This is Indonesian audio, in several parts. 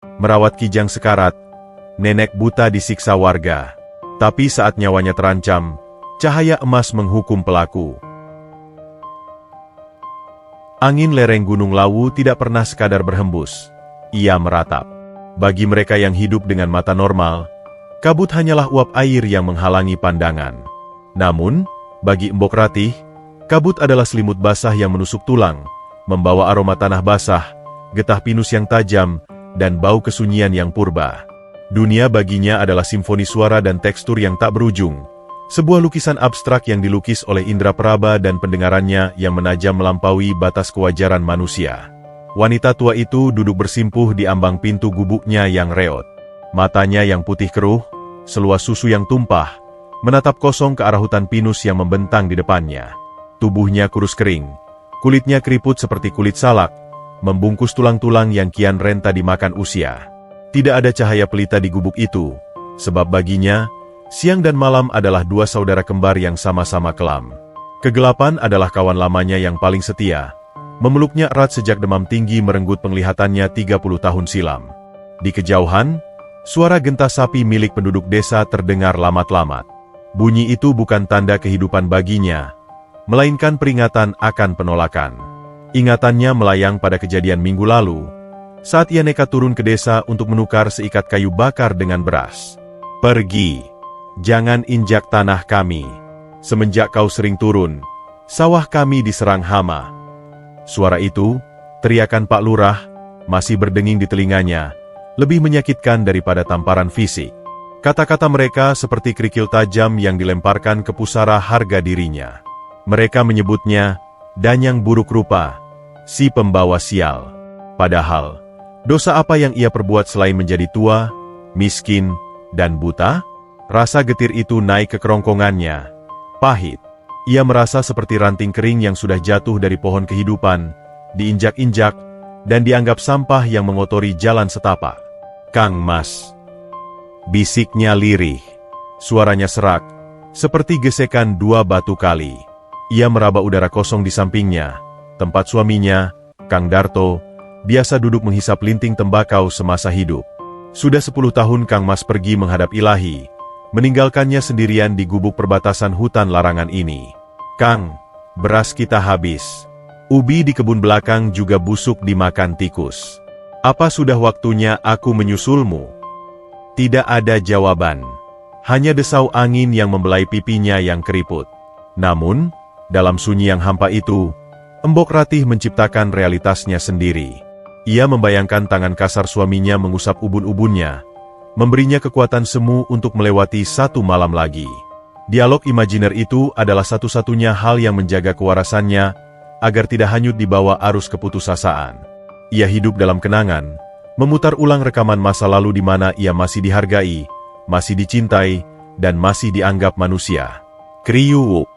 Merawat Kijang sekarat, nenek buta disiksa warga. Tapi saat nyawanya terancam, cahaya emas menghukum pelaku. Angin lereng Gunung Lawu tidak pernah sekadar berhembus. Ia meratap. Bagi mereka yang hidup dengan mata normal, kabut hanyalah uap air yang menghalangi pandangan. Namun, bagi Mbok Ratih, kabut adalah selimut basah yang menusuk tulang, membawa aroma tanah basah, getah pinus yang tajam, dan bau kesunyian yang purba. Dunia baginya adalah simfoni suara dan tekstur yang tak berujung, sebuah lukisan abstrak yang dilukis oleh indera peraba dan pendengarannya yang menajam melampaui batas kewajaran manusia. Wanita tua itu duduk bersimpuh di ambang pintu gubuknya yang reot. Matanya yang putih keruh, seluas susu yang tumpah, menatap kosong ke arah hutan pinus yang membentang di depannya. Tubuhnya kurus kering, kulitnya keriput seperti kulit salak, membungkus tulang-tulang yang kian renta dimakan usia. Tidak ada cahaya pelita di gubuk itu, sebab baginya, siang dan malam adalah dua saudara kembar yang sama-sama kelam. Kegelapan adalah kawan lamanya yang paling setia. Memeluknya erat sejak demam tinggi merenggut penglihatannya 30 tahun silam. Di kejauhan, suara genta sapi milik penduduk desa terdengar lamat-lamat. Bunyi itu bukan tanda kehidupan baginya, melainkan peringatan akan penolakan. Ingatannya melayang pada kejadian minggu lalu, saat ia nekat turun ke desa untuk menukar seikat kayu bakar dengan beras. "Pergi, jangan injak tanah kami. Semenjak kau sering turun, sawah kami diserang hama." Suara itu, teriakan Pak Lurah, masih berdenging di telinganya, lebih menyakitkan daripada tamparan fisik. Kata-kata mereka seperti kerikil tajam yang dilemparkan ke pusara harga dirinya. Mereka menyebutnya Danyang buruk rupa, si pembawa sial. Padahal, dosa apa yang ia perbuat selain menjadi tua, miskin, dan buta? Rasa getir itu naik ke kerongkongannya. Pahit. Ia merasa seperti ranting kering yang sudah jatuh dari pohon kehidupan, diinjak-injak, dan dianggap sampah yang mengotori jalan setapak. "Kang Mas," bisiknya lirih. Suaranya serak, seperti gesekan dua batu kali. Ia meraba udara kosong di sampingnya, tempat suaminya, Kang Darto, biasa duduk menghisap linting tembakau semasa hidup. Sudah 10 tahun Kang Mas pergi menghadap Ilahi, meninggalkannya sendirian di gubuk perbatasan hutan larangan ini. "Kang, beras kita habis. Ubi di kebun belakang juga busuk dimakan tikus. Apa sudah waktunya aku menyusulmu?" Tidak ada jawaban. Hanya desau angin yang membelai pipinya yang keriput. Namun, dalam sunyi yang hampa itu, Mbok Ratih menciptakan realitasnya sendiri. Ia membayangkan tangan kasar suaminya mengusap ubun-ubunnya, memberinya kekuatan semu untuk melewati satu malam lagi. Dialog imajiner itu adalah satu-satunya hal yang menjaga kewarasannya agar tidak hanyut di bawah arus keputusasaan. Ia hidup dalam kenangan, memutar ulang rekaman masa lalu di mana ia masih dihargai, masih dicintai, dan masih dianggap manusia. Kriuwuk.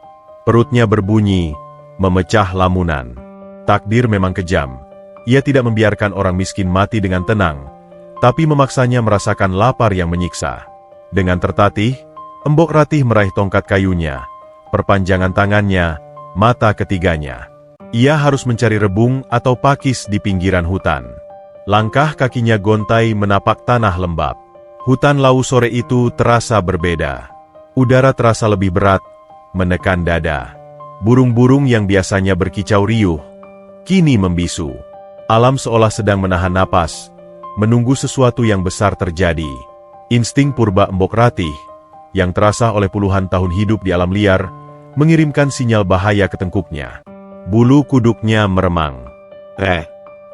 Perutnya berbunyi, memecah lamunan. Takdir memang kejam. Ia tidak membiarkan orang miskin mati dengan tenang, tapi memaksanya merasakan lapar yang menyiksa. Dengan tertatih, Mbok Ratih meraih tongkat kayunya, perpanjangan tangannya, mata ketiganya. Ia harus mencari rebung atau pakis di pinggiran hutan. Langkah kakinya gontai menapak tanah lembab. Hutan Lawu sore itu terasa berbeda. Udara terasa lebih berat, menekan dada. Burung-burung yang biasanya berkicau riuh, kini membisu. Alam seolah sedang menahan napas, menunggu sesuatu yang besar terjadi. Insting purba Mbok Ratih, yang terasa oleh puluhan tahun hidup di alam liar, mengirimkan sinyal bahaya ke tengkuknya. Bulu kuduknya meremang.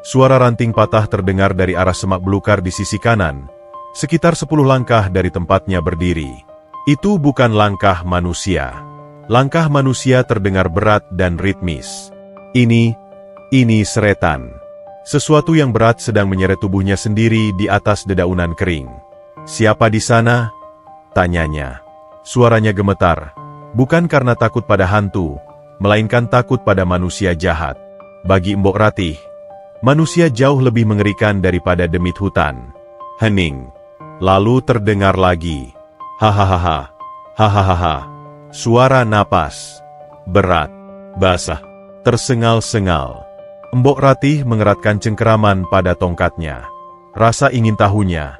Suara ranting patah terdengar dari arah semak belukar di sisi kanan, sekitar 10 langkah dari tempatnya berdiri. Itu bukan langkah manusia. Langkah manusia terdengar berat dan ritmis. Ini seretan. Sesuatu yang berat sedang menyeret tubuhnya sendiri di atas dedaunan kering. "Siapa di sana?" tanyanya. Suaranya gemetar, bukan karena takut pada hantu, melainkan takut pada manusia jahat. Bagi Mbok Ratih, manusia jauh lebih mengerikan daripada demit hutan. Hening. Lalu terdengar lagi. Hahaha. Hahaha. Suara napas. Berat. Basah. Tersengal-sengal. Mbok Ratih mengeratkan cengkeraman pada tongkatnya. rasa ingin tahunya,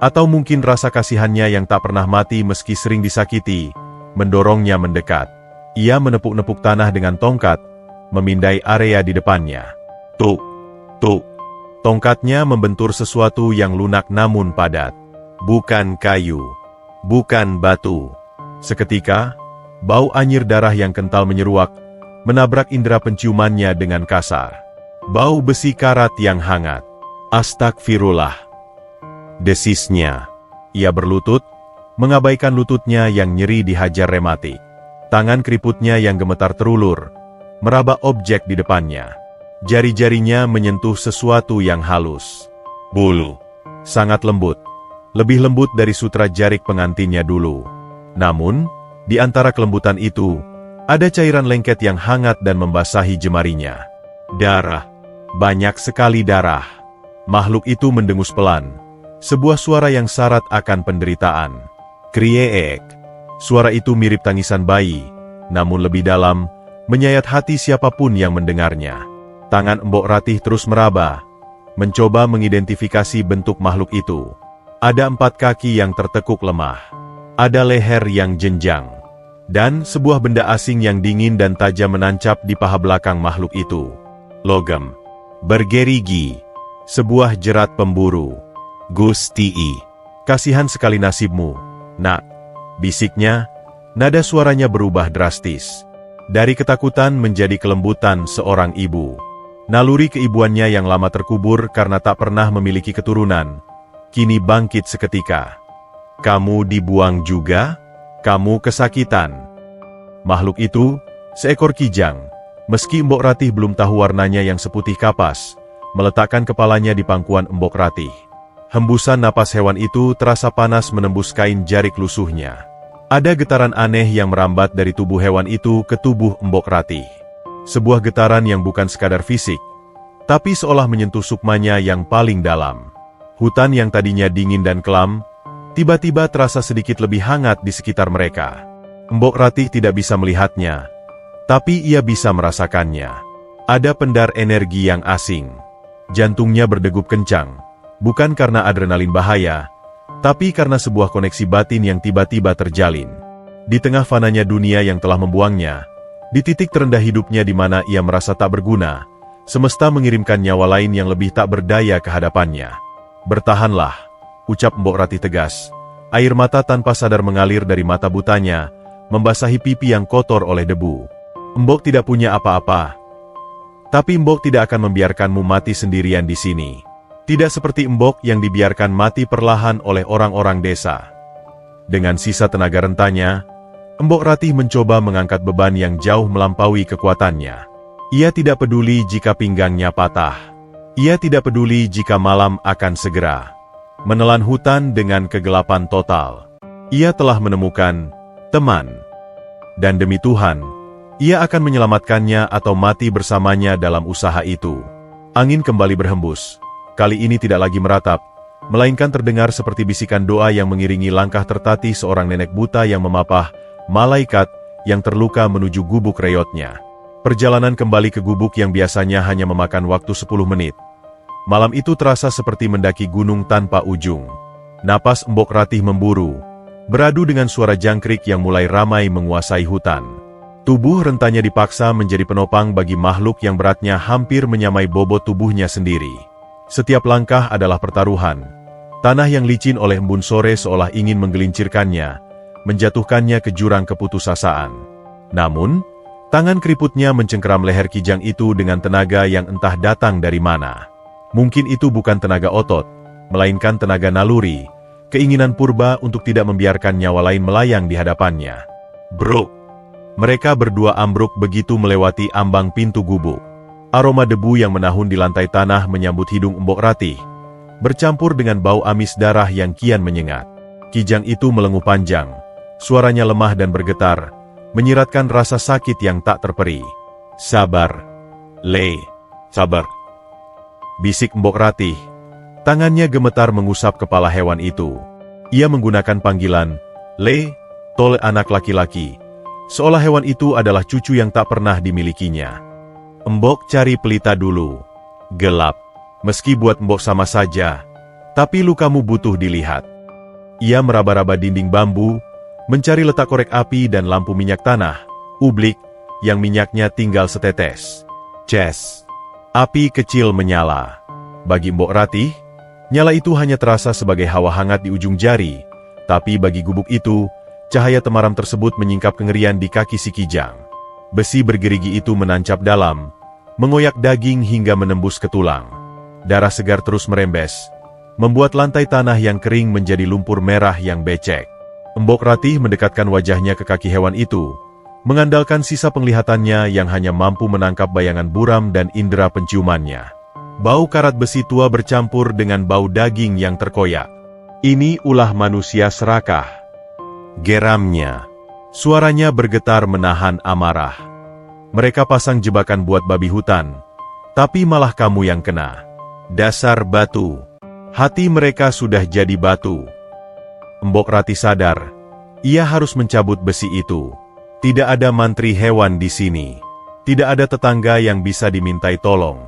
atau mungkin rasa kasihannya yang tak pernah mati meski sering disakiti, mendorongnya mendekat. Ia menepuk-nepuk tanah dengan tongkat, memindai area di depannya. Tuk, tuk. Tongkatnya membentur sesuatu yang lunak namun padat. Bukan kayu, bukan batu. Seketika, bau anyir darah yang kental menyeruak, menabrak indera penciumannya dengan kasar. Bau besi karat yang hangat. Astagfirullah, desisnya. Ia berlutut, mengabaikan lututnya yang nyeri dihajar rematik. Tangan keriputnya yang gemetar terulur, meraba objek di depannya. Jari-jarinya menyentuh sesuatu yang halus. Bulu. Sangat lembut. Lebih lembut dari sutra jarik pengantinnya dulu. Namun, di antara kelembutan itu, ada cairan lengket yang hangat dan membasahi jemarinya. Darah. Banyak sekali darah. Makhluk itu mendengus pelan. Sebuah suara yang syarat akan penderitaan. Kriek. Suara itu mirip tangisan bayi, namun lebih dalam, menyayat hati siapapun yang mendengarnya. Tangan Mbok Ratih terus meraba, mencoba mengidentifikasi bentuk makhluk itu. Ada 4 kaki yang tertekuk lemah. Ada leher yang jenjang. Dan sebuah benda asing yang dingin dan tajam menancap di paha belakang makhluk itu. Logam. Bergerigi. Sebuah jerat pemburu. Gusti, kasihan sekali nasibmu, nak. Bisiknya, nada suaranya berubah drastis. Dari ketakutan menjadi kelembutan seorang ibu. Naluri keibuannya yang lama terkubur karena tak pernah memiliki keturunan, kini bangkit seketika. Kamu dibuang juga? Kamu kesakitan. Makhluk itu, seekor kijang, meski Mbok Ratih belum tahu warnanya yang seputih kapas, meletakkan kepalanya di pangkuan Mbok Ratih. Hembusan napas hewan itu terasa panas menembus kain jarik lusuhnya. Ada getaran aneh yang merambat dari tubuh hewan itu ke tubuh Mbok Ratih. Sebuah getaran yang bukan sekadar fisik, tapi seolah menyentuh sukmanya yang paling dalam. Hutan yang tadinya dingin dan kelam, tiba-tiba terasa sedikit lebih hangat di sekitar mereka. Mbok Ratih tidak bisa melihatnya, tapi ia bisa merasakannya. Ada pendar energi yang asing. Jantungnya berdegup kencang, bukan karena adrenalin bahaya, tapi karena sebuah koneksi batin yang tiba-tiba terjalin. Di tengah fananya dunia yang telah membuangnya, di titik terendah hidupnya di mana ia merasa tak berguna, semesta mengirimkan nyawa lain yang lebih tak berdaya ke hadapannya. Bertahanlah, ucap Mbok Ratih tegas. Air mata tanpa sadar mengalir dari mata butanya, membasahi pipi yang kotor oleh debu. Mbok tidak punya apa-apa. Tapi Mbok tidak akan membiarkanmu mati sendirian di sini. Tidak seperti Mbok yang dibiarkan mati perlahan oleh orang-orang desa. Dengan sisa tenaga rentanya, Mbok Ratih mencoba mengangkat beban yang jauh melampaui kekuatannya. Ia tidak peduli jika pinggangnya patah. Ia tidak peduli jika malam akan segera menelan hutan dengan kegelapan total. Ia telah menemukan teman. Dan demi Tuhan, ia akan menyelamatkannya atau mati bersamanya dalam usaha itu. Angin kembali berhembus. Kali ini tidak lagi meratap, melainkan terdengar seperti bisikan doa yang mengiringi langkah tertatih seorang nenek buta yang memapah malaikat yang terluka menuju gubuk reyotnya. Perjalanan kembali ke gubuk yang biasanya hanya memakan waktu 10 menit. Malam itu terasa seperti mendaki gunung tanpa ujung. Napas Mbok Ratih memburu, beradu dengan suara jangkrik yang mulai ramai menguasai hutan. Tubuh rentanya dipaksa menjadi penopang bagi makhluk yang beratnya hampir menyamai bobot tubuhnya sendiri. Setiap langkah adalah pertaruhan. Tanah yang licin oleh embun sore seolah ingin menggelincirkannya, menjatuhkannya ke jurang keputusasaan. Namun, tangan keriputnya mencengkeram leher kijang itu dengan tenaga yang entah datang dari mana. Mungkin itu bukan tenaga otot, melainkan tenaga naluri, keinginan purba untuk tidak membiarkan nyawa lain melayang di hadapannya. Bruk! Mereka berdua ambruk begitu melewati ambang pintu gubuk. Aroma debu yang menahun di lantai tanah menyambut hidung Mbok Ratih, bercampur dengan bau amis darah yang kian menyengat. Kijang itu melenguh panjang. Suaranya lemah dan bergetar, menyiratkan rasa sakit yang tak terperi. Sabar, Le, sabar. Bisik Mbok Ratih. Tangannya gemetar mengusap kepala hewan itu. Ia menggunakan panggilan, Le, tole anak laki-laki. Seolah hewan itu adalah cucu yang tak pernah dimilikinya. Mbok cari pelita dulu. Gelap. Meski buat Mbok sama saja, Tapi lukamu butuh dilihat. Ia meraba-raba dinding bambu, mencari letak korek api dan lampu minyak tanah, ublik, yang minyaknya tinggal setetes. Ces. Api kecil menyala. Bagi Mbok Ratih, nyala itu hanya terasa sebagai hawa hangat di ujung jari, tapi bagi gubuk itu, cahaya temaram tersebut menyingkap kengerian di kaki si Kijang. Besi bergerigi itu menancap dalam, mengoyak daging hingga menembus ke tulang. Darah segar terus merembes, membuat lantai tanah yang kering menjadi lumpur merah yang becek. Mbok Ratih mendekatkan wajahnya ke kaki hewan itu, mengandalkan sisa penglihatannya yang hanya mampu menangkap bayangan buram dan indera penciumannya. Bau karat besi tua bercampur dengan bau daging yang terkoyak. Ini ulah manusia serakah. Geramnya. Suaranya bergetar menahan amarah. Mereka pasang jebakan buat babi hutan, tapi malah kamu yang kena. Dasar batu. Hati mereka sudah jadi batu. Mbok Ratih sadar, ia harus mencabut besi itu. Tidak ada mantri hewan di sini. Tidak ada tetangga yang bisa dimintai tolong.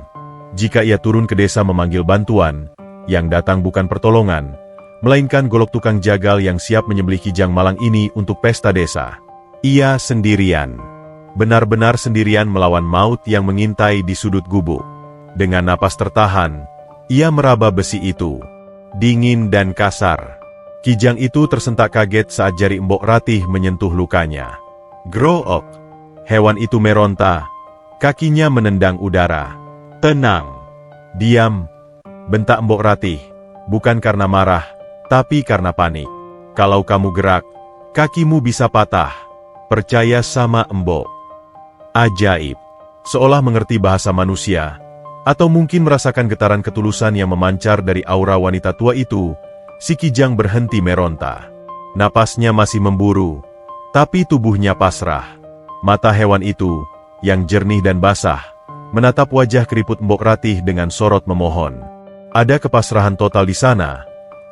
Jika ia turun ke desa memanggil bantuan, yang datang bukan pertolongan, melainkan golok tukang jagal yang siap menyembelih Kijang Malang ini untuk pesta desa. Ia sendirian. Benar-benar sendirian melawan maut yang mengintai di sudut gubuk. Dengan napas tertahan, ia meraba besi itu. Dingin dan kasar. Kijang itu tersentak kaget saat jari Mbok Ratih menyentuh lukanya. Grook. Hewan itu meronta. Kakinya menendang udara. Tenang. Diam. Bentak Mbok Ratih. Bukan karena marah, tapi karena panik. Kalau kamu gerak, kakimu bisa patah. Percaya sama Mbok. Ajaib. Seolah mengerti bahasa manusia, atau mungkin merasakan getaran ketulusan yang memancar dari aura wanita tua itu, si Kijang berhenti meronta. Napasnya masih memburu, tapi tubuhnya pasrah. Mata hewan itu, yang jernih dan basah, menatap wajah keriput Mbok Ratih dengan sorot memohon. Ada kepasrahan total di sana,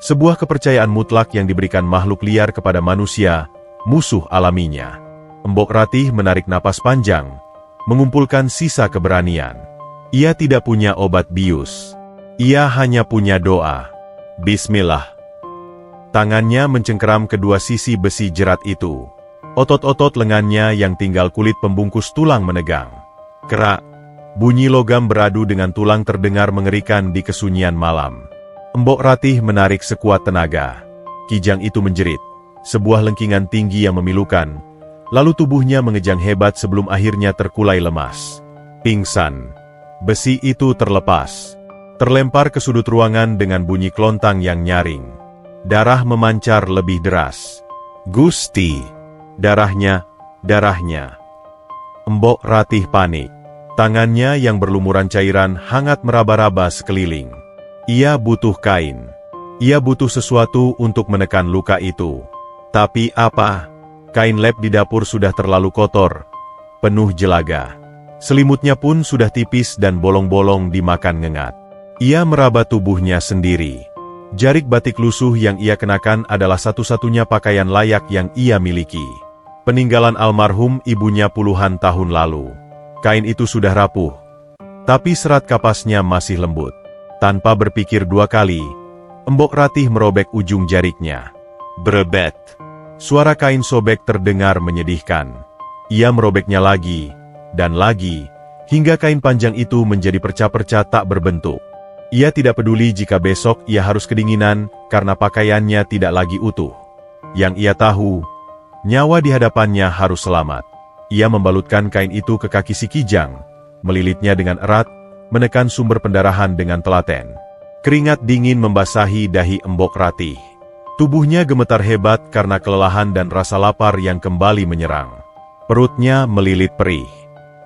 sebuah kepercayaan mutlak yang diberikan makhluk liar kepada manusia, musuh alaminya. Mbok Ratih menarik napas panjang, mengumpulkan sisa keberanian. Ia tidak punya obat bius. Ia hanya punya doa. Bismillah. Tangannya mencengkeram kedua sisi besi jerat itu. Otot-otot lengannya yang tinggal kulit pembungkus tulang menegang. Kerak. Bunyi logam beradu dengan tulang terdengar mengerikan di kesunyian malam. Mbok Ratih menarik sekuat tenaga. Kijang itu menjerit. Sebuah lengkingan tinggi yang memilukan. Lalu tubuhnya mengejang hebat sebelum akhirnya terkulai lemas. Pingsan. Besi itu terlepas. Terlempar ke sudut ruangan dengan bunyi klontang yang nyaring. Darah memancar lebih deras. Gusti. Darahnya. Mbok Ratih panik. Tangannya yang berlumuran cairan hangat meraba-raba sekeliling. Ia butuh kain. Ia butuh sesuatu untuk menekan luka itu. Tapi apa? Kain lap di dapur sudah terlalu kotor, penuh jelaga. Selimutnya pun sudah tipis dan bolong-bolong dimakan ngengat. Ia meraba tubuhnya sendiri. Jarik batik lusuh yang ia kenakan adalah satu-satunya pakaian layak yang ia miliki. Peninggalan almarhum ibunya puluhan tahun lalu. Kain itu sudah rapuh, tapi serat kapasnya masih lembut. Tanpa berpikir dua kali, Mbok Ratih merobek ujung jariknya. Brebet. Suara kain sobek terdengar menyedihkan. Ia merobeknya lagi, dan lagi, hingga kain panjang itu menjadi perca-perca tak berbentuk. Ia tidak peduli jika besok ia harus kedinginan karena pakaiannya tidak lagi utuh. Yang ia tahu, nyawa di hadapannya harus selamat. Ia membalutkan kain itu ke kaki si Kijang, melilitnya dengan erat, menekan sumber pendarahan dengan telaten. Keringat dingin membasahi dahi Mbok Ratih. Tubuhnya gemetar hebat karena kelelahan dan rasa lapar yang kembali menyerang. Perutnya melilit perih.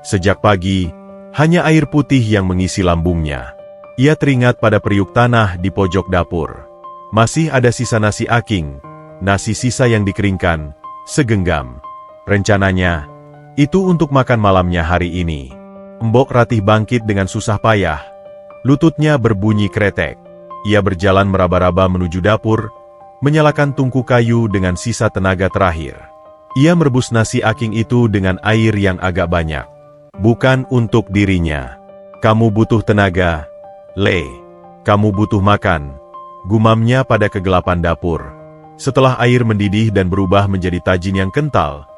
Sejak pagi, hanya air putih yang mengisi lambungnya. Ia teringat pada periuk tanah di pojok dapur. Masih ada sisa nasi aking, nasi sisa yang dikeringkan, segenggam. Rencananya, itu untuk makan malamnya hari ini. Mbok Ratih bangkit dengan susah payah. Lututnya berbunyi kretek. Ia berjalan meraba-raba menuju dapur, menyalakan tungku kayu dengan sisa tenaga terakhir. Ia merebus nasi aking itu dengan air yang agak banyak. Bukan untuk dirinya. Kamu butuh tenaga, Le. Kamu butuh makan. gumamnya pada kegelapan dapur. Setelah air mendidih dan berubah menjadi tajin yang kental,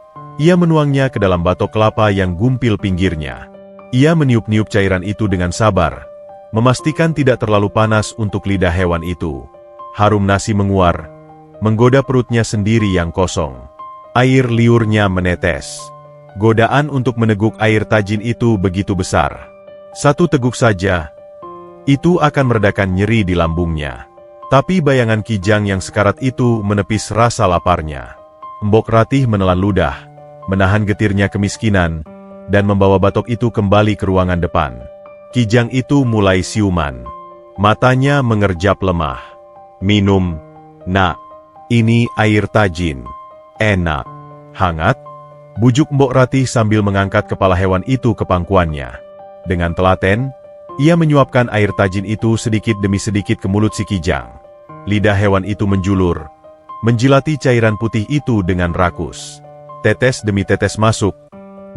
ia menuangnya ke dalam batok kelapa yang gumpil pinggirnya. Ia meniup-niup cairan itu dengan sabar, memastikan tidak terlalu panas untuk lidah hewan itu. Harum nasi menguar, menggoda perutnya sendiri yang kosong. Air liurnya menetes. Godaan untuk meneguk air tajin itu begitu besar. Satu teguk saja, itu akan meredakan nyeri di lambungnya. Tapi bayangan Kijang yang sekarat itu menepis rasa laparnya. Mbok Ratih menelan ludah, menahan getirnya kemiskinan, dan membawa batok itu kembali ke ruangan depan. Kijang itu mulai siuman. Matanya mengerjap lemah. Minum, nak. Ini air tajin. Enak. Hangat? Bujuk Mbok Ratih sambil mengangkat kepala hewan itu ke pangkuannya. Dengan telaten, ia menyuapkan air tajin itu sedikit demi sedikit ke mulut si Kijang. Lidah hewan itu menjulur, menjilati cairan putih itu dengan rakus. Tetes demi tetes masuk,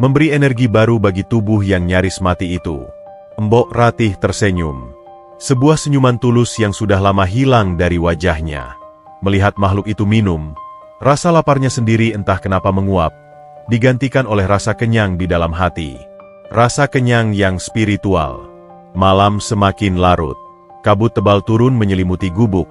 memberi energi baru bagi tubuh yang nyaris mati itu. Mbok Ratih tersenyum. Sebuah senyuman tulus yang sudah lama hilang dari wajahnya. Melihat makhluk itu minum, rasa laparnya sendiri entah kenapa menguap, digantikan oleh rasa kenyang di dalam hati. Rasa kenyang yang spiritual. Malam semakin larut. Kabut tebal turun menyelimuti gubuk,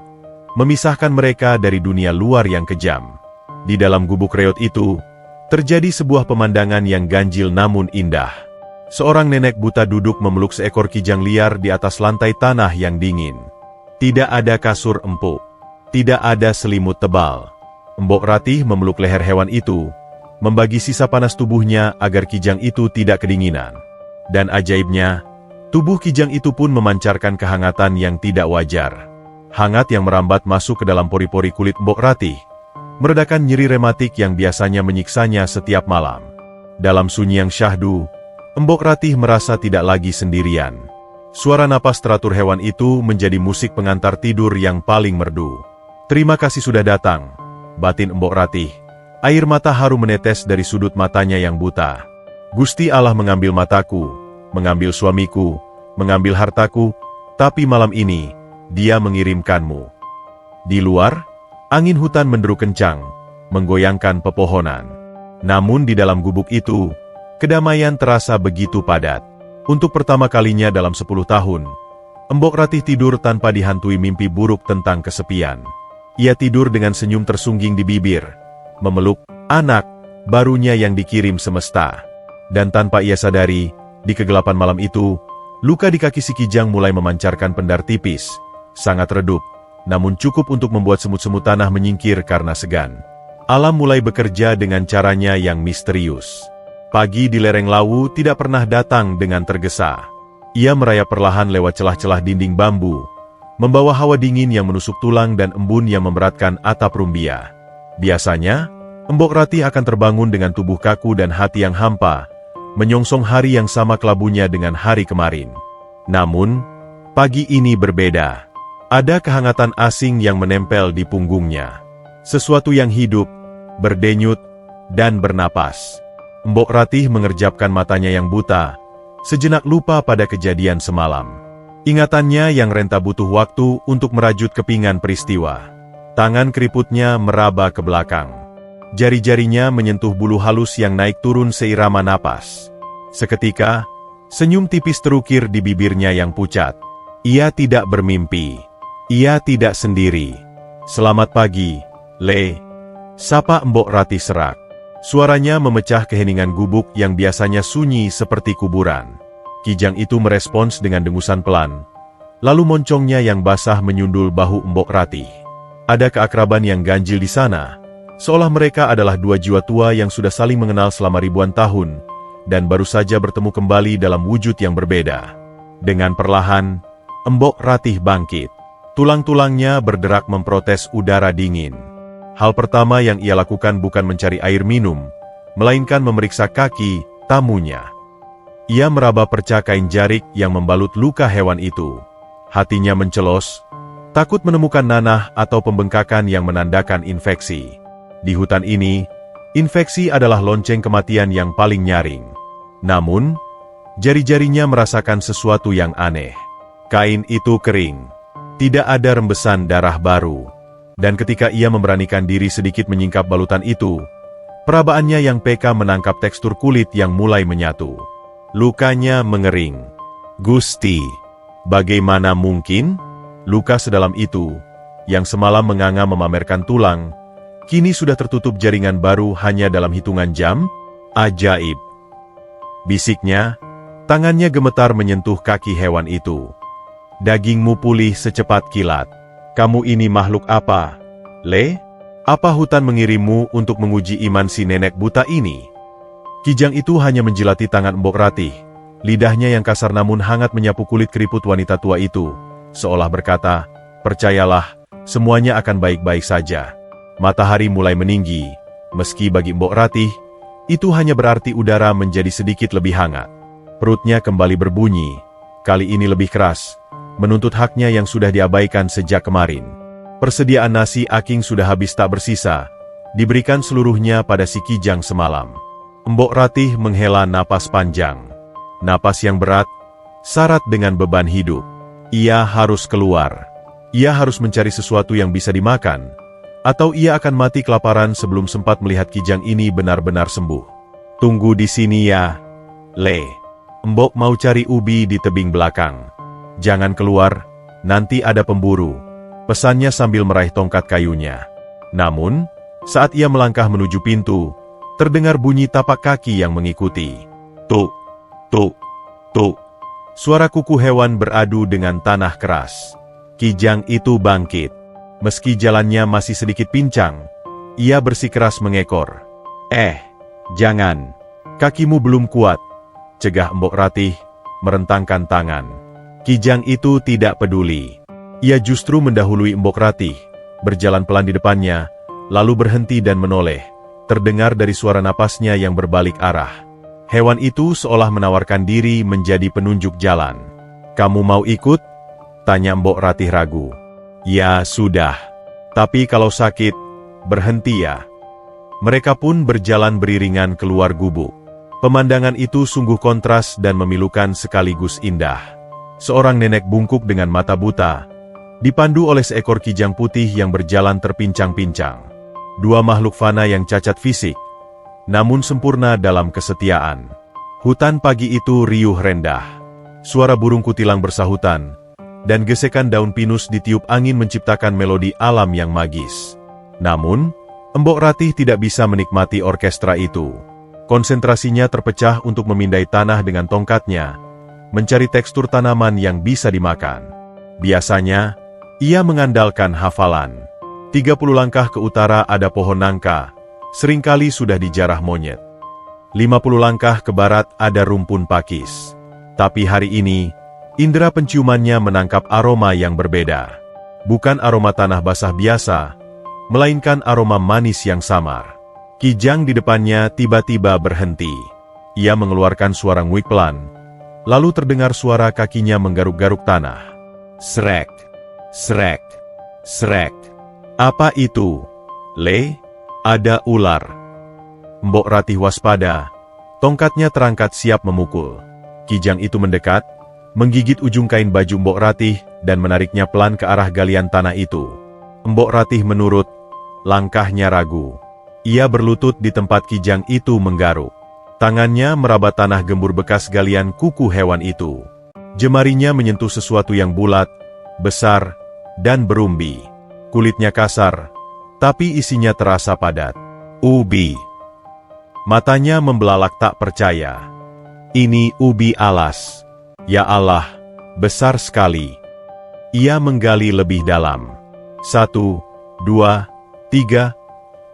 memisahkan mereka dari dunia luar yang kejam. Di dalam gubuk reot itu, terjadi sebuah pemandangan yang ganjil namun indah. Seorang nenek buta duduk memeluk seekor kijang liar di atas lantai tanah yang dingin. Tidak ada kasur empuk. Tidak ada selimut tebal. Mbok Ratih memeluk leher hewan itu, membagi sisa panas tubuhnya agar kijang itu tidak kedinginan. Dan ajaibnya, tubuh kijang itu pun memancarkan kehangatan yang tidak wajar. Hangat yang merambat masuk ke dalam pori-pori kulit Mbok Ratih, meredakan nyeri rematik yang biasanya menyiksanya setiap malam. Dalam sunyi yang syahdu, Mbok Ratih merasa tidak lagi sendirian. Suara napas teratur hewan itu menjadi musik pengantar tidur yang paling merdu. Terima kasih sudah datang, batin Mbok Ratih. Air mata haru menetes dari sudut matanya yang buta. Gusti Allah mengambil mataku, mengambil suamiku, mengambil hartaku, tapi malam ini, Dia mengirimkanmu. Di luar, angin hutan menderu kencang, menggoyangkan pepohonan. Namun di dalam gubuk itu, kedamaian terasa begitu padat. Untuk pertama kalinya dalam 10 tahun, Mbok Ratih tidur tanpa dihantui mimpi buruk tentang kesepian. Ia tidur dengan senyum tersungging di bibir, memeluk anak barunya yang dikirim semesta. Dan tanpa ia sadari, di kegelapan malam itu, luka di kaki si Kijang mulai memancarkan pendar tipis, sangat redup, namun cukup untuk membuat semut-semut tanah menyingkir karena segan. Alam mulai bekerja dengan caranya yang misterius. Pagi di lereng Lawu tidak pernah datang dengan tergesa. Ia merayap perlahan lewat celah-celah dinding bambu, membawa hawa dingin yang menusuk tulang dan embun yang memberatkan atap rumbia. Biasanya, Mbok Ratih akan terbangun dengan tubuh kaku dan hati yang hampa, menyongsong hari yang sama kelabunya dengan hari kemarin. Namun, pagi ini berbeda. Ada kehangatan asing yang menempel di punggungnya. Sesuatu yang hidup, berdenyut, dan bernapas. Mbok Ratih mengerjapkan matanya yang buta, sejenak lupa pada kejadian semalam. Ingatannya yang renta butuh waktu untuk merajut kepingan peristiwa. Tangan keriputnya meraba ke belakang. Jari-jarinya menyentuh bulu halus yang naik turun seirama napas. Seketika, senyum tipis terukir di bibirnya yang pucat. Ia tidak bermimpi. Ia tidak sendiri. Selamat pagi, Le. Sapa Mbok Ratih serak. Suaranya memecah keheningan gubuk yang biasanya sunyi seperti kuburan. Kijang itu merespons dengan dengusan pelan. Lalu moncongnya yang basah menyundul bahu Mbok Ratih. Ada keakraban yang ganjil di sana, seolah mereka adalah dua jiwa tua yang sudah saling mengenal selama ribuan tahun, dan baru saja bertemu kembali dalam wujud yang berbeda. Dengan perlahan, Mbok Ratih bangkit. Tulang-tulangnya berderak memprotes udara dingin. Hal pertama yang ia lakukan bukan mencari air minum, melainkan memeriksa kaki tamunya. Ia meraba perca kain jarik yang membalut luka hewan itu. Hatinya mencelos, takut menemukan nanah atau pembengkakan yang menandakan infeksi. Di hutan ini, infeksi adalah lonceng kematian yang paling nyaring. Namun, jari-jarinya merasakan sesuatu yang aneh. Kain itu kering. Tidak ada rembesan darah baru. Dan ketika ia memberanikan diri sedikit menyingkap balutan itu, perabaannya yang peka menangkap tekstur kulit yang mulai menyatu. Lukanya mengering. Gusti, bagaimana mungkin? Luka sedalam itu, yang semalam menganga memamerkan tulang, kini sudah tertutup jaringan baru hanya dalam hitungan jam? Ajaib. Bisiknya, tangannya gemetar menyentuh kaki hewan itu. Dagingmu pulih secepat kilat. Kamu ini makhluk apa, Le? Apa hutan mengirimmu untuk menguji iman si nenek buta ini? Kijang itu hanya menjilati tangan Mbok Ratih. Lidahnya yang kasar namun hangat menyapu kulit keriput wanita tua itu, seolah berkata, percayalah, semuanya akan baik-baik saja. Matahari mulai meninggi, meski bagi Mbok Ratih, itu hanya berarti udara menjadi sedikit lebih hangat. Perutnya kembali berbunyi, kali ini lebih keras, menuntut haknya yang sudah diabaikan sejak kemarin. Persediaan nasi aking sudah habis tak bersisa, diberikan seluruhnya pada si Kijang semalam. Mbok Ratih menghela napas panjang. Napas yang berat, syarat dengan beban hidup. Ia harus keluar. Ia harus mencari sesuatu yang bisa dimakan, atau ia akan mati kelaparan sebelum sempat melihat Kijang ini benar-benar sembuh. Tunggu di sini ya, Le. Mbok mau cari ubi di tebing belakang. Jangan keluar, nanti ada pemburu, pesannya sambil meraih tongkat kayunya. Namun, saat ia melangkah menuju pintu, terdengar bunyi tapak kaki yang mengikuti. Tuk, tuk, tuk. Suara kuku hewan beradu dengan tanah keras. Kijang itu bangkit. Meski jalannya masih sedikit pincang, ia bersikeras mengekor. Jangan. Kakimu belum kuat, cegah Mbok Ratih, merentangkan tangan. Kijang itu tidak peduli. Ia justru mendahului Mbok Ratih, berjalan pelan di depannya, lalu berhenti dan menoleh. Terdengar dari suara napasnya yang berbalik arah. Hewan itu seolah menawarkan diri menjadi penunjuk jalan. Kamu mau ikut? Tanya Mbok Ratih ragu. Ya sudah. Tapi kalau sakit, berhenti ya. Mereka pun berjalan beriringan keluar gubuk. Pemandangan itu sungguh kontras dan memilukan sekaligus indah. Seorang nenek bungkuk dengan mata buta, dipandu oleh seekor kijang putih yang berjalan terpincang-pincang. Dua makhluk fana yang cacat fisik, namun sempurna dalam kesetiaan. Hutan pagi itu riuh rendah. Suara burung kutilang bersahutan, dan gesekan daun pinus ditiup angin menciptakan melodi alam yang magis. Namun, Mbok Ratih tidak bisa menikmati orkestra itu. Konsentrasinya terpecah untuk memindai tanah dengan tongkatnya, mencari tekstur tanaman yang bisa dimakan. Biasanya, ia mengandalkan hafalan. 30 langkah ke utara ada pohon nangka, seringkali sudah dijarah monyet. 50 langkah ke barat ada rumpun pakis. Tapi hari ini, indera penciumannya menangkap aroma yang berbeda. Bukan aroma tanah basah biasa, melainkan aroma manis yang samar. Kijang di depannya tiba-tiba berhenti. Ia mengeluarkan suara nguik pelan. Lalu terdengar suara kakinya menggaruk-garuk tanah. Srek, srek, srek. Apa itu? Le, ada ular. Mbok Ratih waspada. Tongkatnya terangkat siap memukul. Kijang itu mendekat, menggigit ujung kain baju Mbok Ratih dan menariknya pelan ke arah galian tanah itu. Mbok Ratih menurut, langkahnya ragu. Ia berlutut di tempat kijang itu menggaruk. Tangannya meraba tanah gembur bekas galian kuku hewan itu. Jemarinya menyentuh sesuatu yang bulat, besar, dan berumbi. Kulitnya kasar, tapi isinya terasa padat. Ubi. Matanya membelalak tak percaya. Ini ubi alas. Ya Allah, besar sekali. Ia menggali lebih dalam. 1, 2, 3.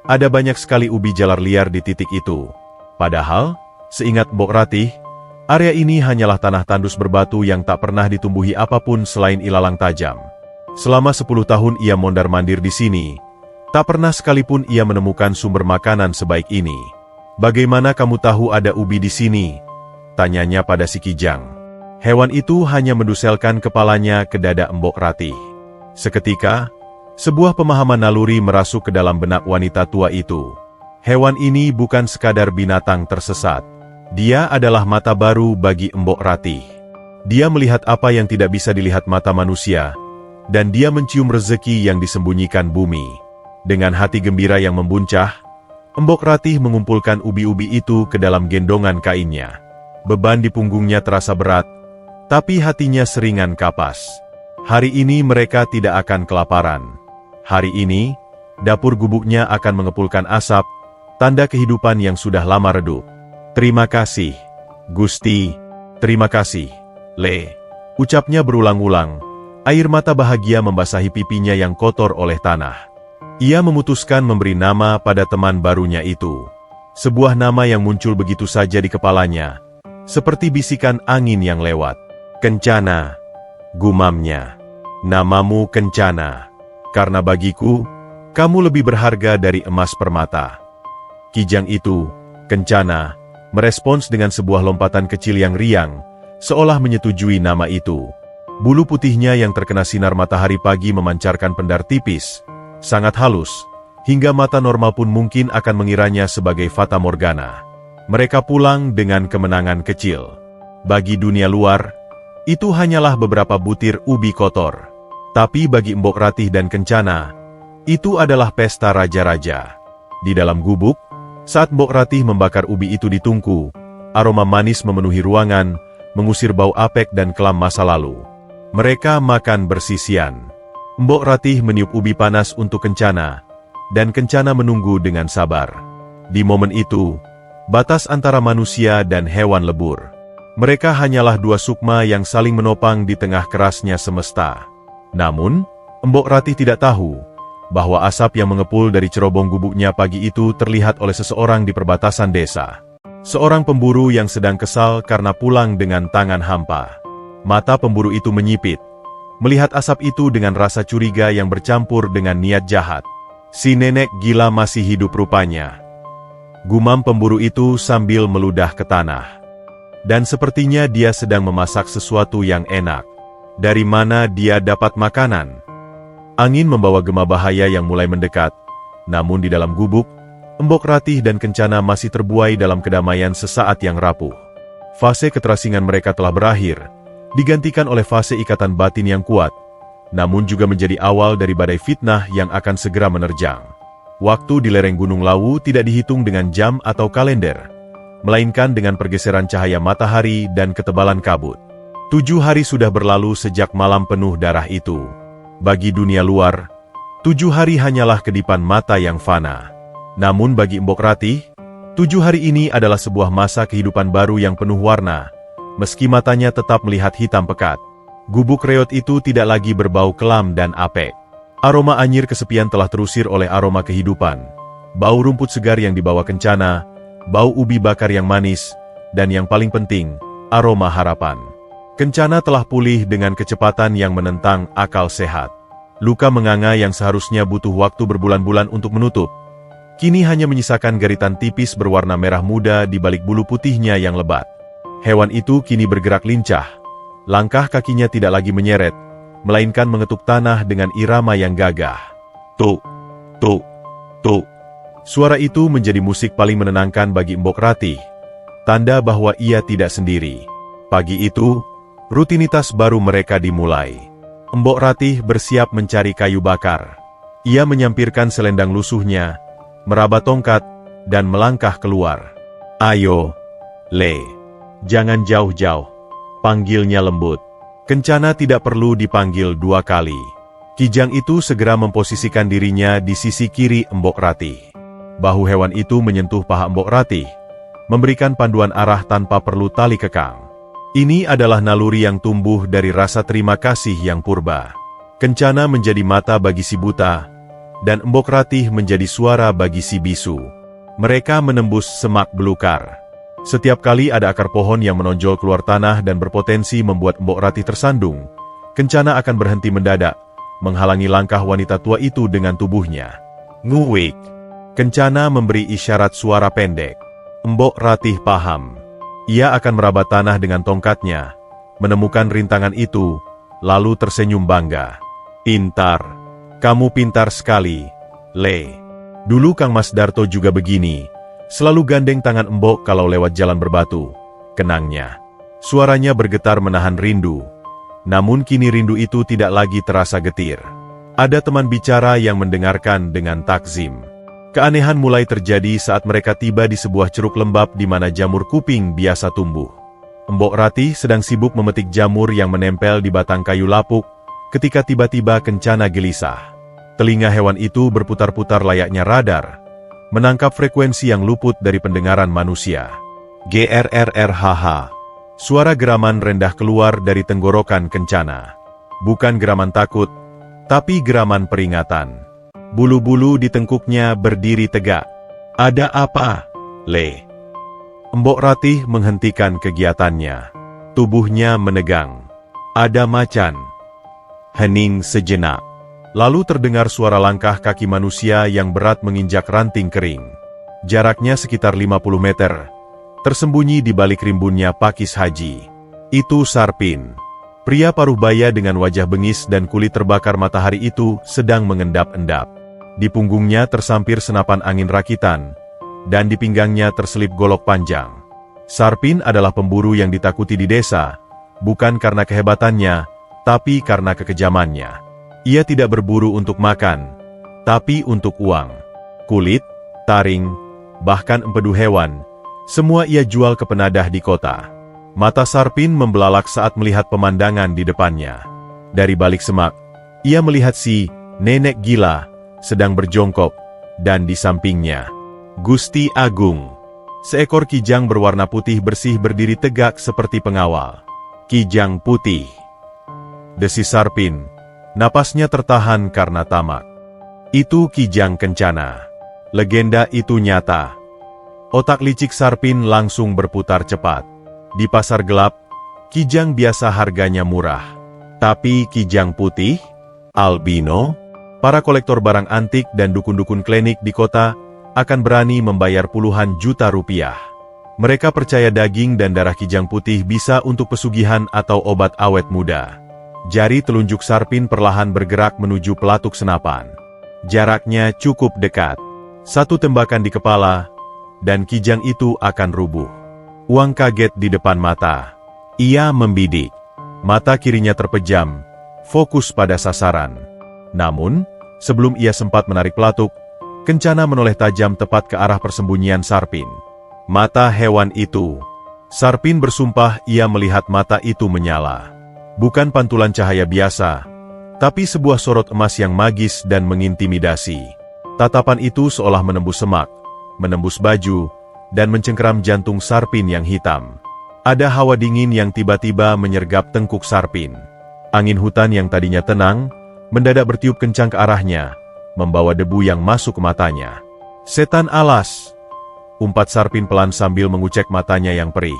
Ada banyak sekali ubi jalar liar di titik itu. Padahal, seingat Mbok Ratih, area ini hanyalah tanah tandus berbatu yang tak pernah ditumbuhi apapun selain ilalang tajam. Selama 10 tahun ia mondar-mandir di sini, tak pernah sekalipun ia menemukan sumber makanan sebaik ini. Bagaimana kamu tahu ada ubi di sini? Tanyanya pada si Kijang. Hewan itu hanya menduselkan kepalanya ke dada Mbok Ratih. Seketika, sebuah pemahaman naluri merasuk ke dalam benak wanita tua itu. Hewan ini bukan sekadar binatang tersesat. Dia adalah mata baru bagi Mbok Ratih. Dia melihat apa yang tidak bisa dilihat mata manusia, dan dia mencium rezeki yang disembunyikan bumi. Dengan hati gembira yang membuncah, Embok Ratih mengumpulkan ubi-ubi itu ke dalam gendongan kainnya. Beban di punggungnya terasa berat, tapi hatinya seringan kapas. Hari ini mereka tidak akan kelaparan. Hari ini, dapur gubuknya akan mengepulkan asap, tanda kehidupan yang sudah lama redup. Terima kasih, Gusti. Terima kasih, Le. Ucapnya berulang-ulang, air mata bahagia membasahi pipinya yang kotor oleh tanah. Ia memutuskan memberi nama pada teman barunya itu. Sebuah nama yang muncul begitu saja di kepalanya, seperti bisikan angin yang lewat. Kencana, gumamnya. Namamu Kencana, karena bagiku, kamu lebih berharga dari emas permata. Kijang itu, Kencana, merespons dengan sebuah lompatan kecil yang riang, seolah menyetujui nama itu. Bulu putihnya yang terkena sinar matahari pagi memancarkan pendar tipis, sangat halus, hingga mata normal pun mungkin akan mengiranya sebagai fata morgana. Mereka pulang dengan kemenangan kecil. Bagi dunia luar, itu hanyalah beberapa butir ubi kotor. Tapi bagi Embok Ratih dan Kencana, itu adalah pesta raja-raja. Di dalam gubuk, saat Embok Ratih membakar ubi itu di tungku, aroma manis memenuhi ruangan, mengusir bau apek dan kelam masa lalu. Mereka makan bersisian. Embok Ratih meniup ubi panas untuk Kencana, dan Kencana menunggu dengan sabar. Di momen itu, batas antara manusia dan hewan lebur. Mereka hanyalah dua sukma yang saling menopang di tengah kerasnya semesta. Namun, Embok Ratih tidak tahu bahwa asap yang mengepul dari cerobong gubuknya pagi itu terlihat oleh seseorang di perbatasan desa. Seorang pemburu yang sedang kesal karena pulang dengan tangan hampa. Mata pemburu itu menyipit, melihat asap itu dengan rasa curiga yang bercampur dengan niat jahat. Si nenek gila masih hidup rupanya. Gumam pemburu itu sambil meludah ke tanah. Dan sepertinya dia sedang memasak sesuatu yang enak. Dari mana dia dapat makanan? Angin membawa gema bahaya yang mulai mendekat. Namun di dalam gubuk, Embok Ratih dan Kencana masih terbuai dalam kedamaian sesaat yang rapuh. Fase keterasingan mereka telah berakhir, digantikan oleh fase ikatan batin yang kuat, namun juga menjadi awal dari badai fitnah yang akan segera menerjang. Waktu di lereng Gunung Lawu tidak dihitung dengan jam atau kalender, melainkan dengan pergeseran cahaya matahari dan ketebalan kabut. 7 hari sudah berlalu sejak malam penuh darah itu. Bagi dunia luar, 7 hari hanyalah kedipan mata yang fana. Namun bagi Embok Ratih, 7 hari ini adalah sebuah masa kehidupan baru yang penuh warna, meski matanya tetap melihat hitam pekat. Gubuk reot itu tidak lagi berbau kelam dan apek. Aroma anyir kesepian telah terusir oleh aroma kehidupan. Bau rumput segar yang dibawa Kencana, bau ubi bakar yang manis, dan yang paling penting, aroma harapan. Kencana telah pulih dengan kecepatan yang menentang akal sehat. Luka menganga yang seharusnya butuh waktu berbulan-bulan untuk menutup, kini hanya menyisakan garitan tipis berwarna merah muda di balik bulu putihnya yang lebat. Hewan itu kini bergerak lincah. Langkah kakinya tidak lagi menyeret, melainkan mengetuk tanah dengan irama yang gagah. Tuk, tuk, tuk. Suara itu menjadi musik paling menenangkan bagi Embok Ratih, tanda bahwa ia tidak sendiri. Pagi itu, rutinitas baru mereka dimulai. Embok Ratih bersiap mencari kayu bakar. Ia menyampirkan selendang lusuhnya, meraba tongkat, dan melangkah keluar. Ayo, Le. Jangan jauh-jauh, panggilnya lembut. Kencana tidak perlu dipanggil 2 kali. Kijang itu segera memposisikan dirinya di sisi kiri Embok Ratih. Bahu hewan itu menyentuh paha Embok Ratih, memberikan panduan arah tanpa perlu tali kekang. Ini adalah naluri yang tumbuh dari rasa terima kasih yang purba. Kencana menjadi mata bagi si buta, dan Embok Ratih menjadi suara bagi si bisu. Mereka menembus semak belukar. Setiap kali ada akar pohon yang menonjol keluar tanah dan berpotensi membuat Embok Ratih tersandung, Kencana akan berhenti mendadak, menghalangi langkah wanita tua itu dengan tubuhnya. Nguwik. Kencana memberi isyarat suara pendek. Embok Ratih paham. Ia akan meraba tanah dengan tongkatnya, menemukan rintangan itu, lalu tersenyum bangga. Pintar. Kamu pintar sekali, Le. Dulu Kang Mas Darto juga begini, selalu gandeng tangan Embok kalau lewat jalan berbatu, kenangnya. Suaranya bergetar menahan rindu. Namun kini rindu itu tidak lagi terasa getir. Ada teman bicara yang mendengarkan dengan takzim. Keanehan mulai terjadi saat mereka tiba di sebuah ceruk lembab di mana jamur kuping biasa tumbuh. Mbok Ratih sedang sibuk memetik jamur yang menempel di batang kayu lapuk, ketika tiba-tiba kencana gelisah. Telinga hewan itu berputar-putar layaknya radar, menangkap frekuensi yang luput dari pendengaran manusia. Grrrhh. Suara geraman rendah keluar dari tenggorokan kencana. Bukan geraman takut, tapi geraman peringatan. Bulu-bulu di tengkuknya berdiri tegak. Ada apa, Le? Mbok Ratih menghentikan kegiatannya. Tubuhnya menegang. Ada macan. Hening sejenak. Lalu terdengar suara langkah kaki manusia yang berat menginjak ranting kering. Jaraknya sekitar 50 meter. Tersembunyi di balik rimbunnya pakis haji. Itu Sarpin. Pria paruh baya dengan wajah bengis dan kulit terbakar matahari itu sedang mengendap-endap. Di punggungnya tersampir senapan angin rakitan, dan di pinggangnya terselip golok panjang. Sarpin adalah pemburu yang ditakuti di desa, bukan karena kehebatannya, tapi karena kekejamannya. Ia tidak berburu untuk makan, tapi untuk uang. Kulit, taring, bahkan empedu hewan, semua ia jual ke penadah di kota. Mata Sarpin membelalak saat melihat pemandangan di depannya. Dari balik semak, ia melihat si nenek gila sedang berjongkok, dan di sampingnya, Gusti Agung. Seekor kijang berwarna putih bersih berdiri tegak seperti pengawal. Kijang putih. Desis Sarpin. Napasnya tertahan karena tamak. Itu Kijang Kencana. Legenda itu nyata. Otak licik Sarpin langsung berputar cepat. Di pasar gelap, kijang biasa harganya murah. Tapi kijang putih, albino, para kolektor barang antik dan dukun-dukun klinik di kota akan berani membayar puluhan juta rupiah. Mereka percaya daging dan darah kijang putih bisa untuk pesugihan atau obat awet muda. Jari telunjuk Sarpin perlahan bergerak menuju pelatuk senapan. Jaraknya cukup dekat. Satu tembakan di kepala, dan kijang itu akan rubuh. Uang kaget di depan mata. Ia membidik. Mata kirinya terpejam, fokus pada sasaran. Namun, sebelum ia sempat menarik pelatuk, Kencana menoleh tajam tepat ke arah persembunyian Sarpin. Mata hewan itu. Sarpin bersumpah ia melihat mata itu menyala. Bukan pantulan cahaya biasa, tapi sebuah sorot emas yang magis dan mengintimidasi. Tatapan itu seolah menembus semak, menembus baju, dan mencengkeram jantung Sarpin yang hitam. Ada hawa dingin yang tiba-tiba menyergap tengkuk Sarpin. Angin hutan yang tadinya tenang, mendadak bertiup kencang ke arahnya, membawa debu yang masuk ke matanya. Setan alas! Umpat Sarpin pelan sambil mengucek matanya yang perih.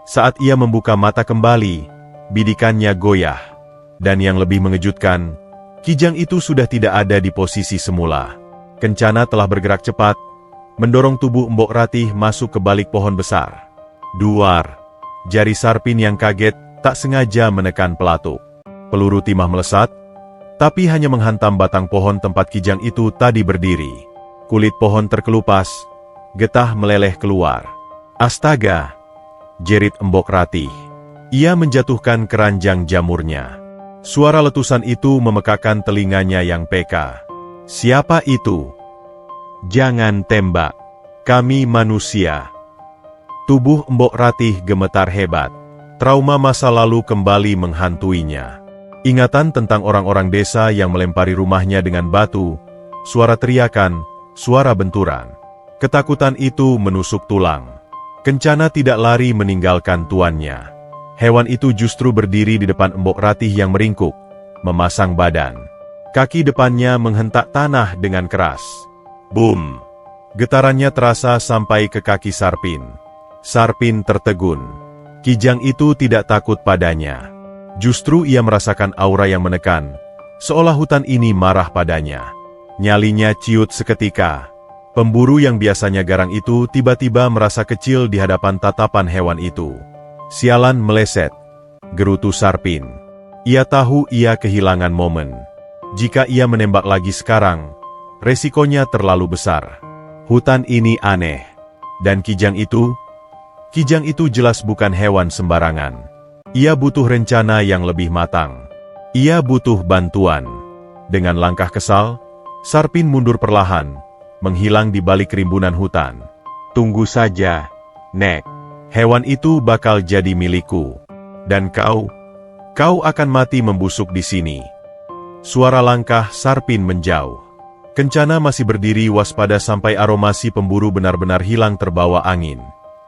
Saat ia membuka mata kembali, bidikannya goyah. Dan yang lebih mengejutkan, kijang itu sudah tidak ada di posisi semula. Kencana telah bergerak cepat, mendorong tubuh Mbok Ratih masuk ke balik pohon besar. Duar. Jari Sarpin yang kaget tak sengaja menekan pelatuk. Peluru timah melesat, tapi hanya menghantam batang pohon tempat kijang itu tadi berdiri. Kulit pohon terkelupas, getah meleleh keluar. Astaga! Jerit Mbok Ratih. Ia menjatuhkan keranjang jamurnya. Suara letusan itu memekakan telinganya yang peka. Siapa itu? Jangan tembak. Kami manusia. Tubuh Mbok Ratih gemetar hebat. Trauma masa lalu kembali menghantuinya. Ingatan tentang orang-orang desa yang melempari rumahnya dengan batu, suara teriakan, suara benturan. Ketakutan itu menusuk tulang. Kencana tidak lari meninggalkan tuannya. Hewan itu justru berdiri di depan Mbok Ratih yang meringkuk, memasang badan. Kaki depannya menghentak tanah dengan keras. Boom! Getarannya terasa sampai ke kaki Sarpin. Sarpin tertegun. Kijang itu tidak takut padanya. Justru ia merasakan aura yang menekan, seolah hutan ini marah padanya. Nyalinya ciut seketika. Pemburu yang biasanya garang itu tiba-tiba merasa kecil di hadapan tatapan hewan itu. Sialan meleset. Gerutu Sarpin. Ia tahu ia kehilangan momen. Jika ia menembak lagi sekarang, resikonya terlalu besar. Hutan ini aneh. Dan kijang itu jelas bukan hewan sembarangan. Ia butuh rencana yang lebih matang. Ia butuh bantuan. Dengan langkah kesal, Sarpin mundur perlahan, menghilang di balik rimbunan hutan. Tunggu saja, Nek. Hewan itu bakal jadi milikku. Dan kau akan mati membusuk di sini. Suara langkah Sarpin menjauh. Kencana masih berdiri waspada sampai aroma si pemburu benar-benar hilang terbawa angin.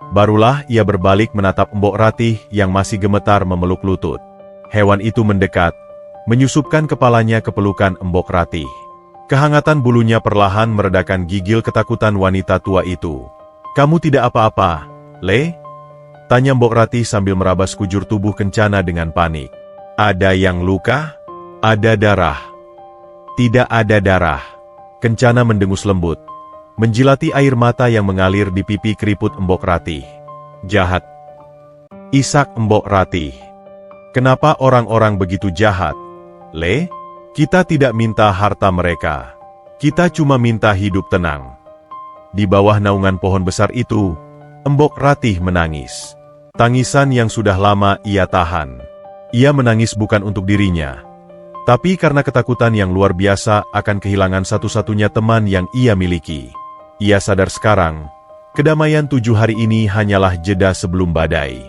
Barulah ia berbalik menatap Mbok Ratih yang masih gemetar memeluk lutut. Hewan itu mendekat, menyusupkan kepalanya ke pelukan Mbok Ratih. Kehangatan bulunya perlahan meredakan gigil ketakutan wanita tua itu. "Kamu tidak apa-apa, Le?" tanya Mbok Ratih sambil meraba sekujur tubuh Kencana dengan panik. "Ada yang luka? Ada darah?" "Tidak ada darah." Kencana mendengus lembut, menjilati air mata yang mengalir di pipi keriput Mbok Ratih. "Jahat," isak Mbok Ratih. "Kenapa orang-orang begitu jahat, Le? Kita tidak minta harta mereka. Kita cuma minta hidup tenang." Di bawah naungan pohon besar itu, Mbok Ratih menangis. Tangisan yang sudah lama ia tahan. Ia menangis bukan untuk dirinya, tapi karena ketakutan yang luar biasa akan kehilangan satu-satunya teman yang ia miliki. Ia sadar sekarang, kedamaian 7 hari ini hanyalah jeda sebelum badai.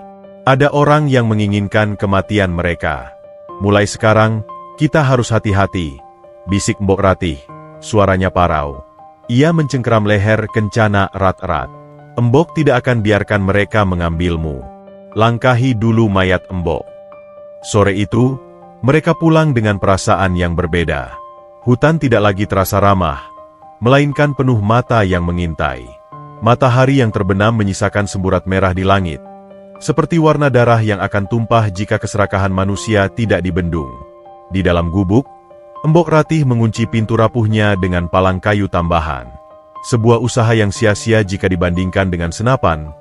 Ada orang yang menginginkan kematian mereka. "Mulai sekarang, kita harus hati-hati," bisik Mbok Ratih, suaranya parau. Ia mencengkeram leher Kencana erat-erat. "Embok tidak akan biarkan mereka mengambilmu. Langkahi dulu mayat Embok." Sore itu, mereka pulang dengan perasaan yang berbeda. Hutan tidak lagi terasa ramah, melainkan penuh mata yang mengintai. Matahari yang terbenam menyisakan semburat merah di langit, seperti warna darah yang akan tumpah jika keserakahan manusia tidak dibendung. Di dalam gubuk, Mbok Ratih mengunci pintu rapuhnya dengan palang kayu tambahan. Sebuah usaha yang sia-sia jika dibandingkan dengan senapan,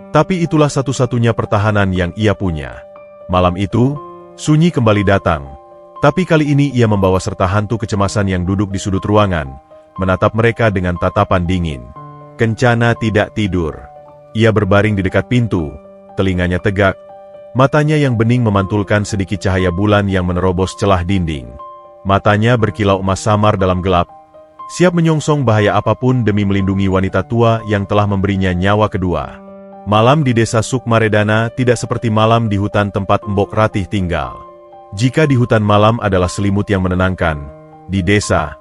tapi itulah satu-satunya pertahanan yang ia punya. Malam itu, sunyi kembali datang, tapi kali ini ia membawa serta hantu kecemasan yang duduk di sudut ruangan, menatap mereka dengan tatapan dingin. Kencana tidak tidur. Ia berbaring di dekat pintu, telinganya tegak, matanya yang bening memantulkan sedikit cahaya bulan yang menerobos celah dinding. Matanya berkilau emas samar dalam gelap, siap menyongsong bahaya apapun demi melindungi wanita tua yang telah memberinya nyawa kedua. Malam di desa Sukmaredana tidak seperti malam di hutan tempat Mbok Ratih tinggal. Jika di hutan malam adalah selimut yang menenangkan, di desa,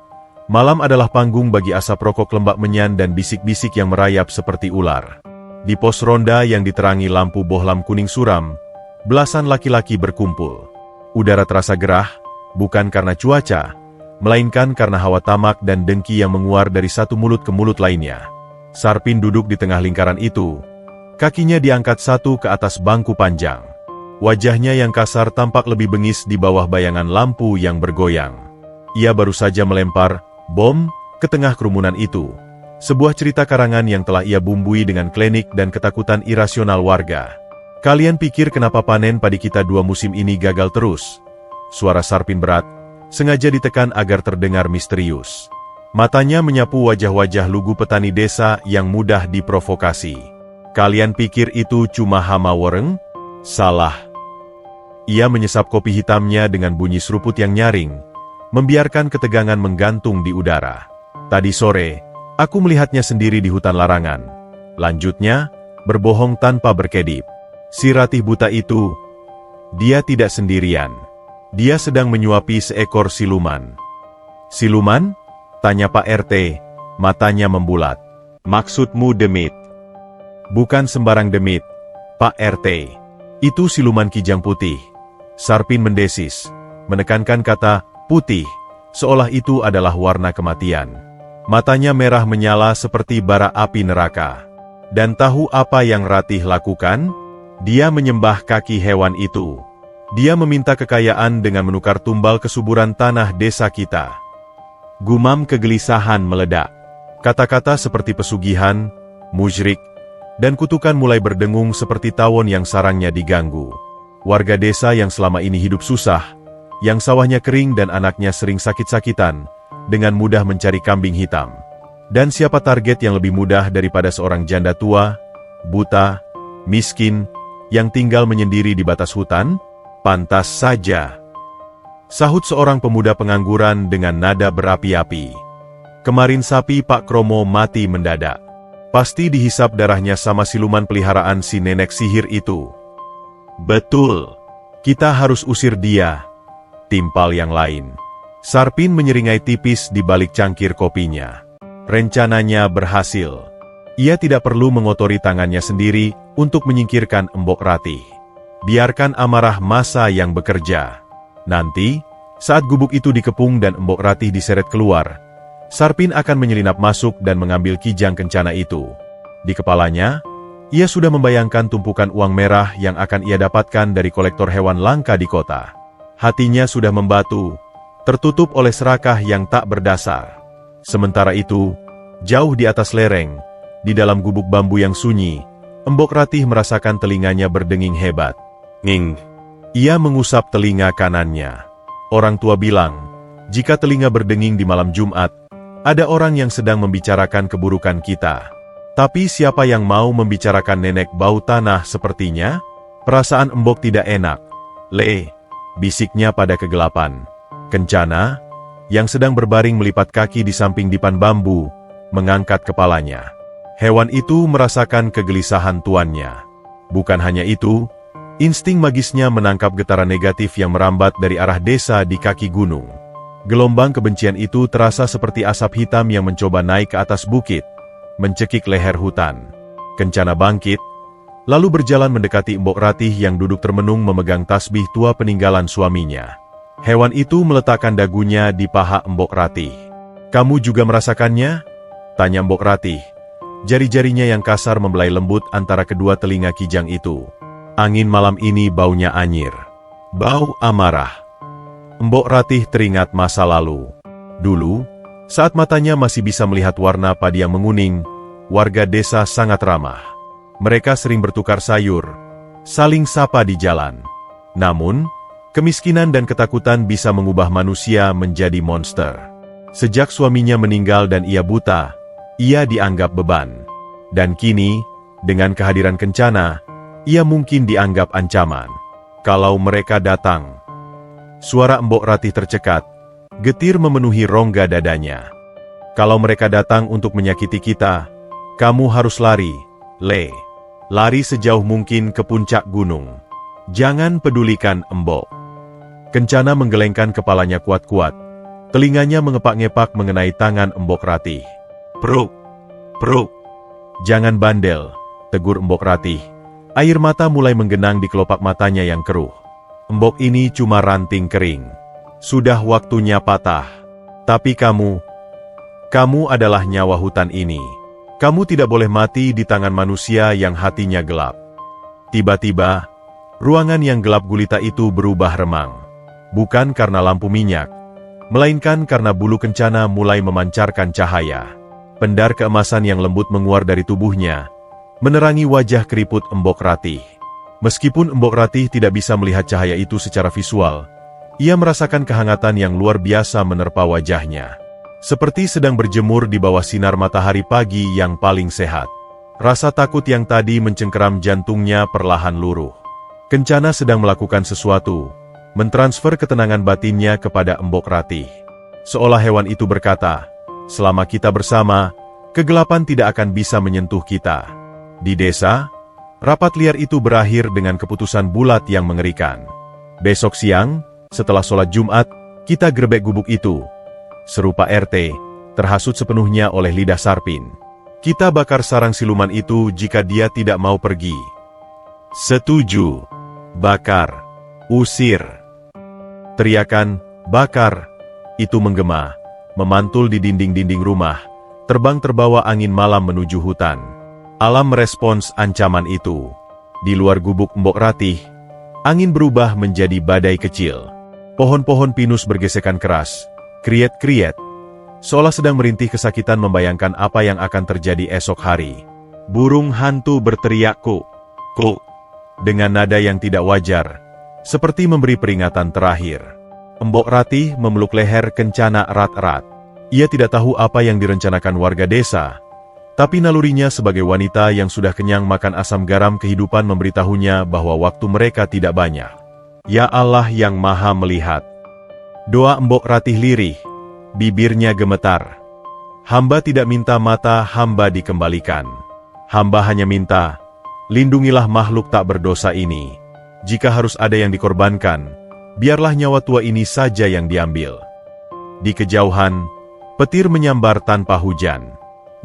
malam adalah panggung bagi asap rokok lembak menyan dan bisik-bisik yang merayap seperti ular. Di pos ronda yang diterangi lampu bohlam kuning suram, belasan laki-laki berkumpul. Udara terasa gerah, bukan karena cuaca, melainkan karena hawa tamak dan dengki yang menguar dari satu mulut ke mulut lainnya. Sarpin duduk di tengah lingkaran itu. Kakinya diangkat satu ke atas bangku panjang. Wajahnya yang kasar tampak lebih bengis di bawah bayangan lampu yang bergoyang. Ia baru saja melempar bom ke tengah kerumunan itu. Sebuah cerita karangan yang telah ia bumbui dengan klinik dan ketakutan irasional warga. "Kalian pikir kenapa panen padi kita 2 musim ini gagal terus?" Suara Sarpin berat, sengaja ditekan agar terdengar misterius. Matanya menyapu wajah-wajah lugu petani desa yang mudah diprovokasi. "Kalian pikir itu cuma hama wereng? Salah." Ia menyesap kopi hitamnya dengan bunyi seruput yang nyaring, membiarkan ketegangan menggantung di udara. "Tadi sore, aku melihatnya sendiri di hutan larangan." Lanjutnya, berbohong tanpa berkedip. "Si Ratih buta itu, dia tidak sendirian. Dia sedang menyuapi seekor siluman." "Siluman?" tanya Pak RT, matanya membulat. "Maksudmu demit?" "Bukan sembarang demit, Pak RT. Itu siluman kijang putih." Sarpin mendesis, menekankan kata putih, seolah itu adalah warna kematian. Matanya merah menyala seperti bara api neraka. Dan tahu apa yang Ratih lakukan? Dia menyembah kaki hewan itu. Dia meminta kekayaan dengan menukar tumbal kesuburan tanah desa kita. Gumam kegelisahan meledak. Kata-kata seperti pesugihan, musyrik, dan kutukan mulai berdengung seperti tawon yang sarangnya diganggu. Warga desa yang selama ini hidup susah, yang sawahnya kering dan anaknya sering sakit-sakitan, dengan mudah mencari kambing hitam. Dan siapa target yang lebih mudah daripada seorang janda tua, buta, miskin, yang tinggal menyendiri di batas hutan? Pantas saja, sahut seorang pemuda pengangguran dengan nada berapi-api. Kemarin sapi Pak Kromo mati mendadak. Pasti dihisap darahnya sama siluman peliharaan si nenek sihir itu. Betul, kita harus usir dia, timpal yang lain. Sarpin menyeringai tipis di balik cangkir kopinya. Rencananya berhasil. Ia tidak perlu mengotori tangannya sendiri untuk menyingkirkan Embok Ratih. Biarkan amarah massa yang bekerja. Nanti, saat gubuk itu dikepung dan Embok Ratih diseret keluar, Sarpin akan menyelinap masuk dan mengambil kijang kencana itu. Di kepalanya, ia sudah membayangkan tumpukan uang merah yang akan ia dapatkan dari kolektor hewan langka di kota. Hatinya sudah membatu, tertutup oleh serakah yang tak berdasar. Sementara itu, jauh di atas lereng, di dalam gubuk bambu yang sunyi, Embok Ratih merasakan telinganya berdenging hebat. Nging. Ia mengusap telinga kanannya. Orang tua bilang, jika telinga berdenging di malam Jumat, ada orang yang sedang membicarakan keburukan kita. Tapi siapa yang mau membicarakan nenek bau tanah sepertinya? Perasaan Embok tidak enak. Le, bisiknya pada kegelapan. Kencana, yang sedang berbaring melipat kaki di samping dipan bambu, mengangkat kepalanya. Hewan itu merasakan kegelisahan tuannya. Bukan hanya itu, insting magisnya menangkap getaran negatif yang merambat dari arah desa di kaki gunung. Gelombang kebencian itu terasa seperti asap hitam yang mencoba naik ke atas bukit, mencekik leher hutan. Kencana bangkit, lalu berjalan mendekati Embok Ratih yang duduk termenung memegang tasbih tua peninggalan suaminya. Hewan itu meletakkan dagunya di paha Embok Ratih. "Kamu juga merasakannya?" tanya Embok Ratih. Jari-jarinya yang kasar membelai lembut antara kedua telinga kijang itu. Angin malam ini baunya anyir. Bau amarah. Embok Ratih teringat masa lalu. Dulu, saat matanya masih bisa melihat warna padi yang menguning, warga desa sangat ramah. Mereka sering bertukar sayur, saling sapa di jalan. Namun, kemiskinan dan ketakutan bisa mengubah manusia menjadi monster. Sejak suaminya meninggal dan ia buta, ia dianggap beban. Dan kini, dengan kehadiran Kencana, ia mungkin dianggap ancaman. Kalau mereka datang, suara Embok Ratih tercekat, getir memenuhi rongga dadanya. Kalau mereka datang untuk menyakiti kita, kamu harus lari, Le. Lari sejauh mungkin ke puncak gunung. Jangan pedulikan Embok. Kencana menggelengkan kepalanya kuat-kuat. Telinganya mengepak-ngepak mengenai tangan Embok Ratih. Pruk, pruk. Jangan bandel, tegur Embok Ratih. Air mata mulai menggenang di kelopak matanya yang keruh. Embok ini cuma ranting kering. Sudah waktunya patah. Tapi kamu adalah nyawa hutan ini. Kamu tidak boleh mati di tangan manusia yang hatinya gelap. Tiba-tiba, ruangan yang gelap gulita itu berubah remang. Bukan karena lampu minyak, melainkan karena bulu Kencana mulai memancarkan cahaya. Pendar keemasan yang lembut menguar dari tubuhnya, menerangi wajah keriput Embok Ratih. Meskipun Embok Ratih tidak bisa melihat cahaya itu secara visual, ia merasakan kehangatan yang luar biasa menerpa wajahnya. Seperti sedang berjemur di bawah sinar matahari pagi yang paling sehat. Rasa takut yang tadi mencengkeram jantungnya perlahan luruh. Kencana sedang melakukan sesuatu, mentransfer ketenangan batinnya kepada Embok Ratih. Seolah hewan itu berkata, selama kita bersama, kegelapan tidak akan bisa menyentuh kita. Di desa, rapat liar itu berakhir dengan keputusan bulat yang mengerikan. Besok siang, setelah sholat Jumat, kita gerbek gubuk itu. Seru Pak RT, terhasut sepenuhnya oleh lidah Sarpin. Kita bakar sarang siluman itu jika dia tidak mau pergi. Setuju. Bakar. Usir. Teriakan, bakar, itu menggema, memantul di dinding-dinding rumah, terbang terbawa angin malam menuju hutan. Alam merespons ancaman itu. Di luar gubuk Embok Ratih, angin berubah menjadi badai kecil. Pohon-pohon pinus bergesekan keras, kriet-kriet, seolah sedang merintih kesakitan membayangkan apa yang akan terjadi esok hari. Burung hantu berteriak kuk, kuk, dengan nada yang tidak wajar, seperti memberi peringatan terakhir. Embok Ratih memeluk leher Kencana erat-erat. Ia tidak tahu apa yang direncanakan warga desa, Tapi nalurinya sebagai wanita yang sudah kenyang makan asam garam kehidupan memberitahunya bahwa waktu mereka tidak banyak. Ya Allah yang Maha Melihat. Doa Mbok Ratih lirih, bibirnya gemetar. Hamba tidak minta mata hamba dikembalikan. Hamba hanya minta, lindungilah makhluk tak berdosa ini. Jika harus ada yang dikorbankan, biarlah nyawa tua ini saja yang diambil. Di kejauhan, petir menyambar tanpa hujan.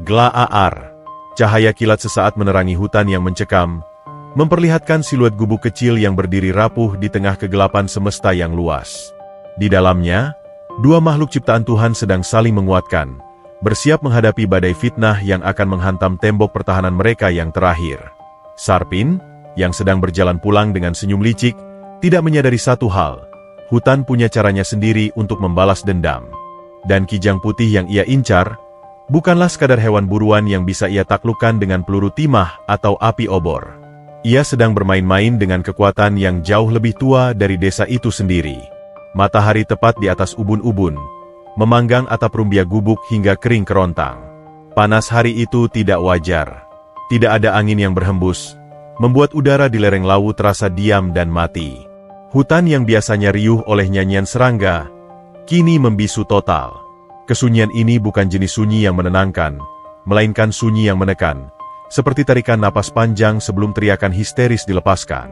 Glaar, cahaya kilat sesaat menerangi hutan yang mencekam, memperlihatkan siluet gubuk kecil yang berdiri rapuh di tengah kegelapan semesta yang luas. Di dalamnya, dua makhluk ciptaan Tuhan sedang saling menguatkan, bersiap menghadapi badai fitnah yang akan menghantam tembok pertahanan mereka yang terakhir. Sarpin, yang sedang berjalan pulang dengan senyum licik, tidak menyadari satu hal, hutan punya caranya sendiri untuk membalas dendam. Dan kijang putih yang ia incar, bukanlah sekadar hewan buruan yang bisa ia taklukkan dengan peluru timah atau api obor. Ia sedang bermain-main dengan kekuatan yang jauh lebih tua dari desa itu sendiri. Matahari tepat di atas ubun-ubun, memanggang atap rumbia gubuk hingga kering kerontang. Panas hari itu tidak wajar. Tidak ada angin yang berhembus, membuat udara di lereng lawu terasa diam dan mati. Hutan yang biasanya riuh oleh nyanyian serangga, kini membisu total. Kesunyian ini bukan jenis sunyi yang menenangkan, melainkan sunyi yang menekan, seperti tarikan napas panjang sebelum teriakan histeris dilepaskan.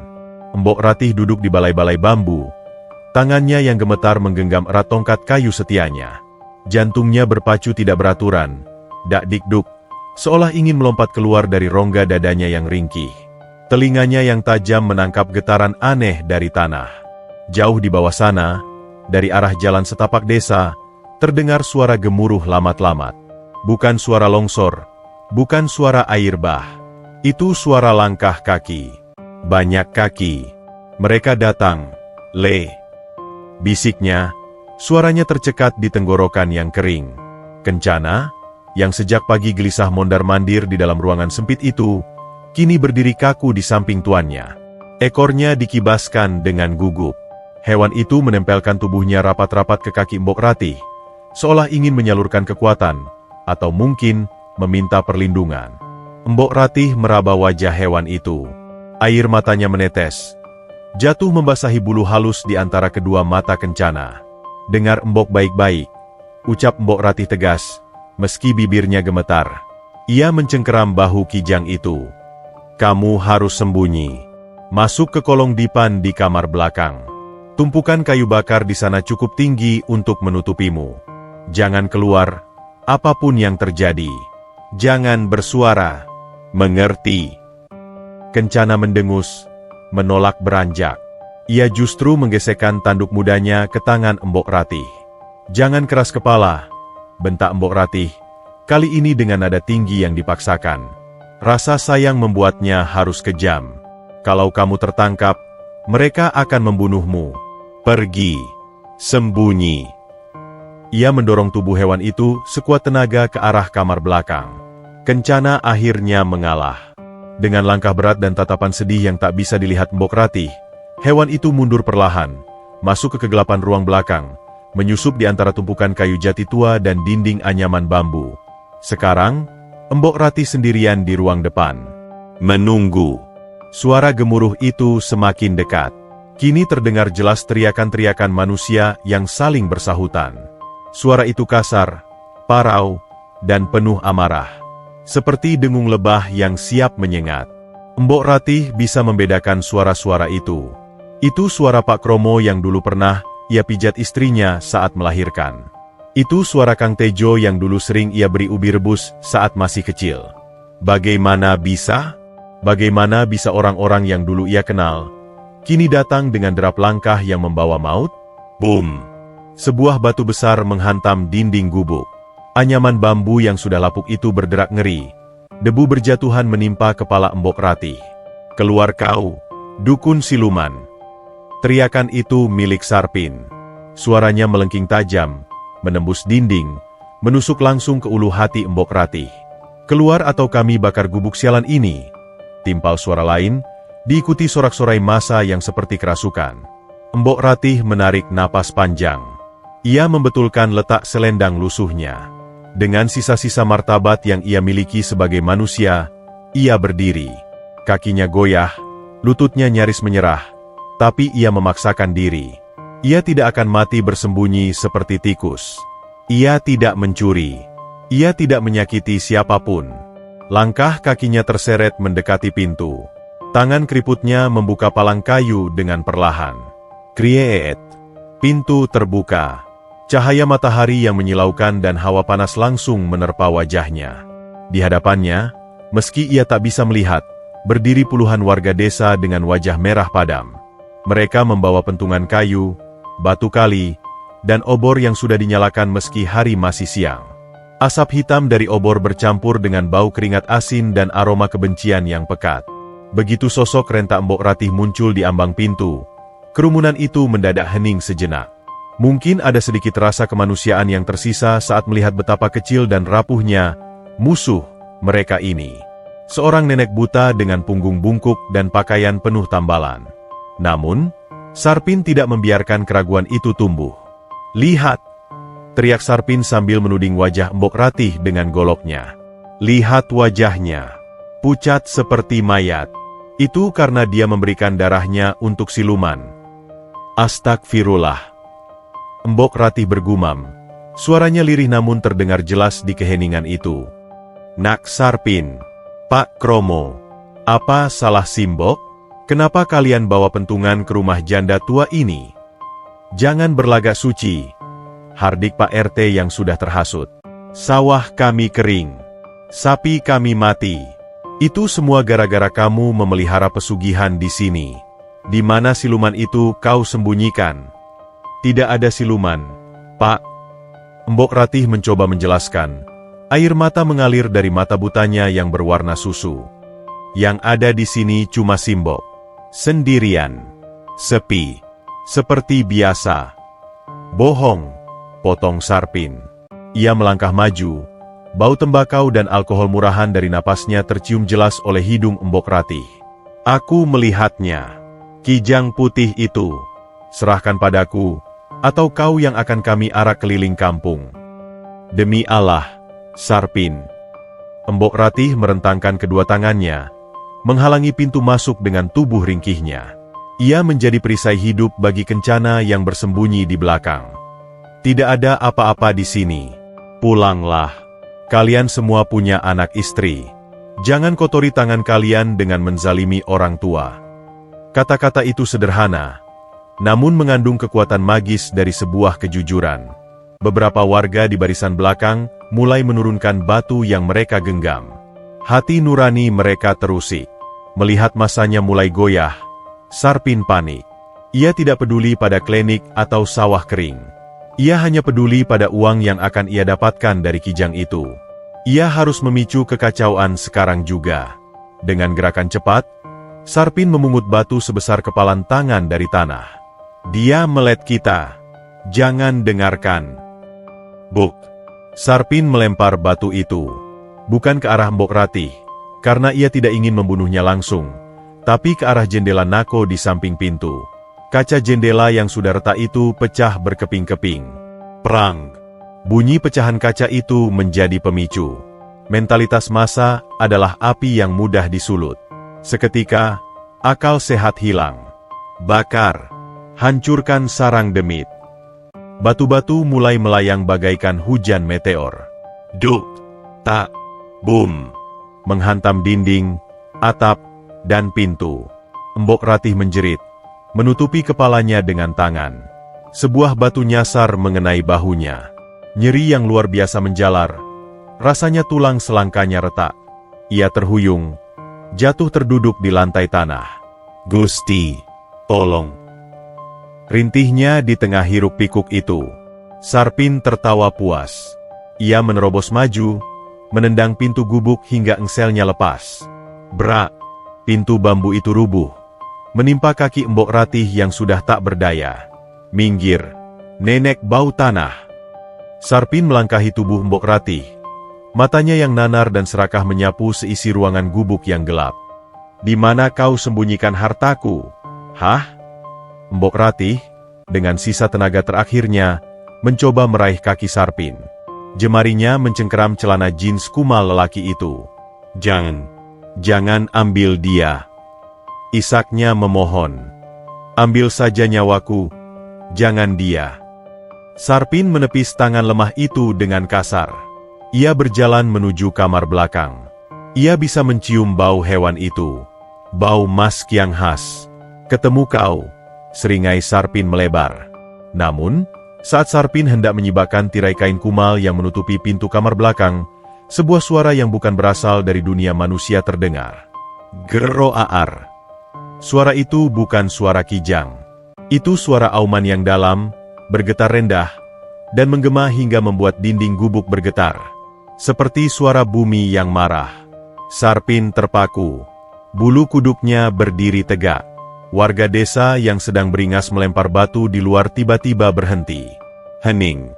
Mbok Ratih duduk di balai-balai bambu, tangannya yang gemetar menggenggam erat tongkat kayu setianya. Jantungnya berpacu tidak beraturan, dak-dikduk, seolah ingin melompat keluar dari rongga dadanya yang ringkih. Telinganya yang tajam menangkap getaran aneh dari tanah. Jauh di bawah sana, dari arah jalan setapak desa, terdengar suara gemuruh lamat-lamat. Bukan suara longsor, bukan suara air bah. Itu suara langkah kaki. Banyak kaki. Mereka datang, Le. Bisiknya, suaranya tercekat di tenggorokan yang kering. Kencana, yang sejak pagi gelisah mondar-mandir di dalam ruangan sempit itu, kini berdiri kaku di samping tuannya. Ekornya dikibaskan dengan gugup. Hewan itu menempelkan tubuhnya rapat-rapat ke kaki Mbok Ratih, seolah ingin menyalurkan kekuatan, atau mungkin meminta perlindungan. Mbok Ratih meraba wajah hewan itu. Air matanya menetes, jatuh membasahi bulu halus di antara kedua mata Kencana. Dengar Mbok baik-baik, ucap Mbok Ratih tegas, meski bibirnya gemetar. Ia mencengkeram bahu kijang itu. Kamu harus sembunyi. Masuk ke kolong dipan di kamar belakang. Tumpukan kayu bakar di sana cukup tinggi untuk menutupimu. Jangan keluar, apapun yang terjadi. Jangan bersuara. Mengerti? Kencana mendengus, menolak beranjak. Ia justru menggesekkan tanduk mudanya ke tangan Mbok Ratih. Jangan keras kepala, bentak Mbok Ratih, kali ini dengan nada tinggi yang dipaksakan. Rasa sayang membuatnya harus kejam. Kalau kamu tertangkap, mereka akan membunuhmu. Pergi. Sembunyi. Ia mendorong tubuh hewan itu sekuat tenaga ke arah kamar belakang. Kencana akhirnya mengalah. Dengan langkah berat dan tatapan sedih yang tak bisa dilihat Mbok Ratih, hewan itu mundur perlahan, masuk ke kegelapan ruang belakang, menyusup di antara tumpukan kayu jati tua dan dinding anyaman bambu. Sekarang, Mbok Ratih sendirian di ruang depan. Menunggu. Suara gemuruh itu semakin dekat. Kini terdengar jelas teriakan-teriakan manusia yang saling bersahutan. Suara itu kasar, parau, dan penuh amarah. Seperti dengung lebah yang siap menyengat. Mbok Ratih bisa membedakan suara-suara itu. Itu suara Pak Kromo yang dulu pernah ia pijat istrinya saat melahirkan. Itu suara Kang Tejo yang dulu sering ia beri ubi rebus saat masih kecil. Bagaimana bisa? Bagaimana bisa orang-orang yang dulu ia kenal, kini datang dengan derap langkah yang membawa maut? Boom! Sebuah batu besar menghantam dinding gubuk. Anyaman bambu yang sudah lapuk itu berderak ngeri. Debu berjatuhan menimpa kepala Mbok Ratih. Keluar kau, dukun siluman! Teriakan itu milik Sarpin. Suaranya melengking tajam, menembus dinding, menusuk langsung ke ulu hati Mbok Ratih. Keluar atau kami bakar gubuk sialan ini! Timpal suara lain, diikuti sorak-sorai massa yang seperti kerasukan. Mbok Ratih menarik napas panjang. Ia membetulkan letak selendang lusuhnya. Dengan sisa-sisa martabat yang ia miliki sebagai manusia, ia berdiri. Kakinya goyah, lututnya nyaris menyerah, tapi ia memaksakan diri. Ia tidak akan mati bersembunyi seperti tikus. Ia tidak mencuri. Ia tidak menyakiti siapapun. Langkah kakinya terseret mendekati pintu. Tangan keriputnya membuka palang kayu dengan perlahan. Krieet. Pintu terbuka. Cahaya matahari yang menyilaukan dan hawa panas langsung menerpa wajahnya. Di hadapannya, meski ia tak bisa melihat, berdiri puluhan warga desa dengan wajah merah padam. Mereka membawa pentungan kayu, batu kali, dan obor yang sudah dinyalakan meski hari masih siang. Asap hitam dari obor bercampur dengan bau keringat asin dan aroma kebencian yang pekat. Begitu sosok Renta Mbok Ratih muncul di ambang pintu, kerumunan itu mendadak hening sejenak. Mungkin ada sedikit rasa kemanusiaan yang tersisa saat melihat betapa kecil dan rapuhnya musuh mereka ini. Seorang nenek buta dengan punggung bungkuk dan pakaian penuh tambalan. Namun, Sarpin tidak membiarkan keraguan itu tumbuh. "Lihat!" teriak Sarpin sambil menuding wajah Mbok Ratih dengan goloknya. "Lihat wajahnya, pucat seperti mayat. Itu karena dia memberikan darahnya untuk siluman." "Astagfirullah." Mbok Ratih bergumam. Suaranya lirih namun terdengar jelas di keheningan itu. "Nak Sarpin, Pak Kromo, apa salah Simbok? Kenapa kalian bawa pentungan ke rumah janda tua ini? Jangan berlagak suci," hardik Pak RT yang sudah terhasut. "Sawah kami kering, sapi kami mati. Itu semua gara-gara kamu memelihara pesugihan di sini. Di mana siluman itu kau sembunyikan?" "Tidak ada siluman, Pak." Mbok Ratih mencoba menjelaskan. Air mata mengalir dari mata butanya yang berwarna susu. "Yang ada di sini cuma Simbok. Sendirian. Sepi. Seperti biasa." "Bohong," potong Sarpin. Ia melangkah maju. Bau tembakau dan alkohol murahan dari napasnya tercium jelas oleh hidung Mbok Ratih. "Aku melihatnya. Kijang putih itu. Serahkan padaku, atau kau yang akan kami arak keliling kampung." "Demi Allah, Sarpin." Mbok Ratih merentangkan kedua tangannya, menghalangi pintu masuk dengan tubuh ringkihnya. Ia menjadi perisai hidup bagi kencana yang bersembunyi di belakang. "Tidak ada apa-apa di sini. Pulanglah. Kalian semua punya anak istri. Jangan kotori tangan kalian dengan menzalimi orang tua." Kata-kata itu sederhana, namun mengandung kekuatan magis dari sebuah kejujuran. Beberapa warga di barisan belakang mulai menurunkan batu yang mereka genggam. Hati nurani mereka terusik. Melihat masanya mulai goyah, Sarpin panik. Ia tidak peduli pada klinik atau sawah kering. Ia hanya peduli pada uang yang akan ia dapatkan dari kijang itu. Ia harus memicu kekacauan sekarang juga. Dengan gerakan cepat, Sarpin memungut batu sebesar kepalan tangan dari tanah. "Dia melet kita. Jangan dengarkan." "Buk!" Sarpin melempar batu itu. Bukan ke arah Mbok Ratih, karena ia tidak ingin membunuhnya langsung, tapi ke arah jendela Nako di samping pintu. Kaca jendela yang sudah retak itu pecah berkeping-keping. Prang! Bunyi pecahan kaca itu menjadi pemicu. Mentalitas massa adalah api yang mudah disulut. Seketika, akal sehat hilang. Bakar! Hancurkan sarang demit. Batu-batu mulai melayang bagaikan hujan meteor. Duk! Tak! Bum! Menghantam dinding, atap, dan pintu. Mbok Ratih menjerit, menutupi kepalanya dengan tangan. Sebuah batu nyasar mengenai bahunya. Nyeri yang luar biasa menjalar. Rasanya tulang selangkanya retak. Ia terhuyung, jatuh terduduk di lantai tanah. "Gusti, tolong!" Rintihnya di tengah hiruk-pikuk itu. Sarpin tertawa puas. Ia menerobos maju, menendang pintu gubuk hingga engselnya lepas. Brak! Pintu bambu itu rubuh, menimpa kaki Mbok Ratih yang sudah tak berdaya. "Minggir, nenek bau tanah!" Sarpin melangkahi tubuh Mbok Ratih. Matanya yang nanar dan serakah menyapu seisi ruangan gubuk yang gelap. "Di mana kau sembunyikan hartaku? Hah?" Mbok Ratih, dengan sisa tenaga terakhirnya, mencoba meraih kaki Sarpin. Jemarinya mencengkeram celana jeans kumal lelaki itu. Jangan ambil dia. Isaknya memohon. Ambil saja nyawaku, jangan dia. Sarpin menepis tangan lemah itu dengan kasar. Ia berjalan menuju kamar belakang. Ia bisa mencium bau hewan itu. Bau mask yang khas. Ketemu kau, seringai Sarpin melebar. Namun, saat Sarpin hendak menyibakkan tirai kain kumal yang menutupi pintu kamar belakang, sebuah suara yang bukan berasal dari dunia manusia terdengar. Geroar. Suara itu bukan suara Kijang. Itu suara auman yang dalam, bergetar rendah, dan menggema hingga membuat dinding gubuk bergetar. Seperti suara bumi yang marah. Sarpin terpaku. Bulu kuduknya berdiri tegak. Warga desa yang sedang beringas melempar batu di luar tiba-tiba berhenti. Hening.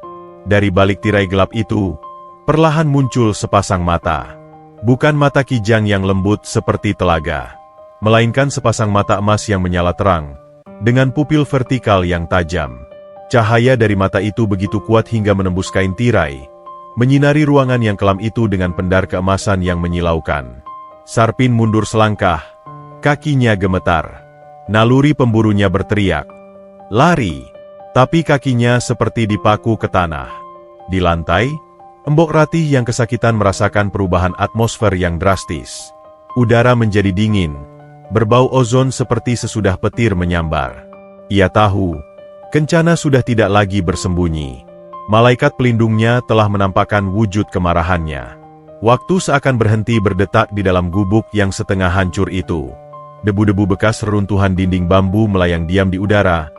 Dari balik tirai gelap itu, perlahan muncul sepasang mata. Bukan mata Kijang yang lembut seperti telaga, melainkan sepasang mata emas yang menyala terang, dengan pupil vertikal yang tajam. Cahaya dari mata itu begitu kuat hingga menembus kain tirai, menyinari ruangan yang kelam itu dengan pendar keemasan yang menyilaukan. Sarpin mundur selangkah, kakinya gemetar. Naluri pemburunya berteriak, "Lari!" Tapi kakinya seperti dipaku ke tanah. Di lantai, Embok Ratih yang kesakitan merasakan perubahan atmosfer yang drastis. Udara menjadi dingin, berbau ozon seperti sesudah petir menyambar. Ia tahu, Kencana sudah tidak lagi bersembunyi. Malaikat pelindungnya telah menampakkan wujud kemarahannya. Waktu seakan berhenti berdetak di dalam gubuk yang setengah hancur itu. Debu-debu bekas reruntuhan dinding bambu melayang diam di udara,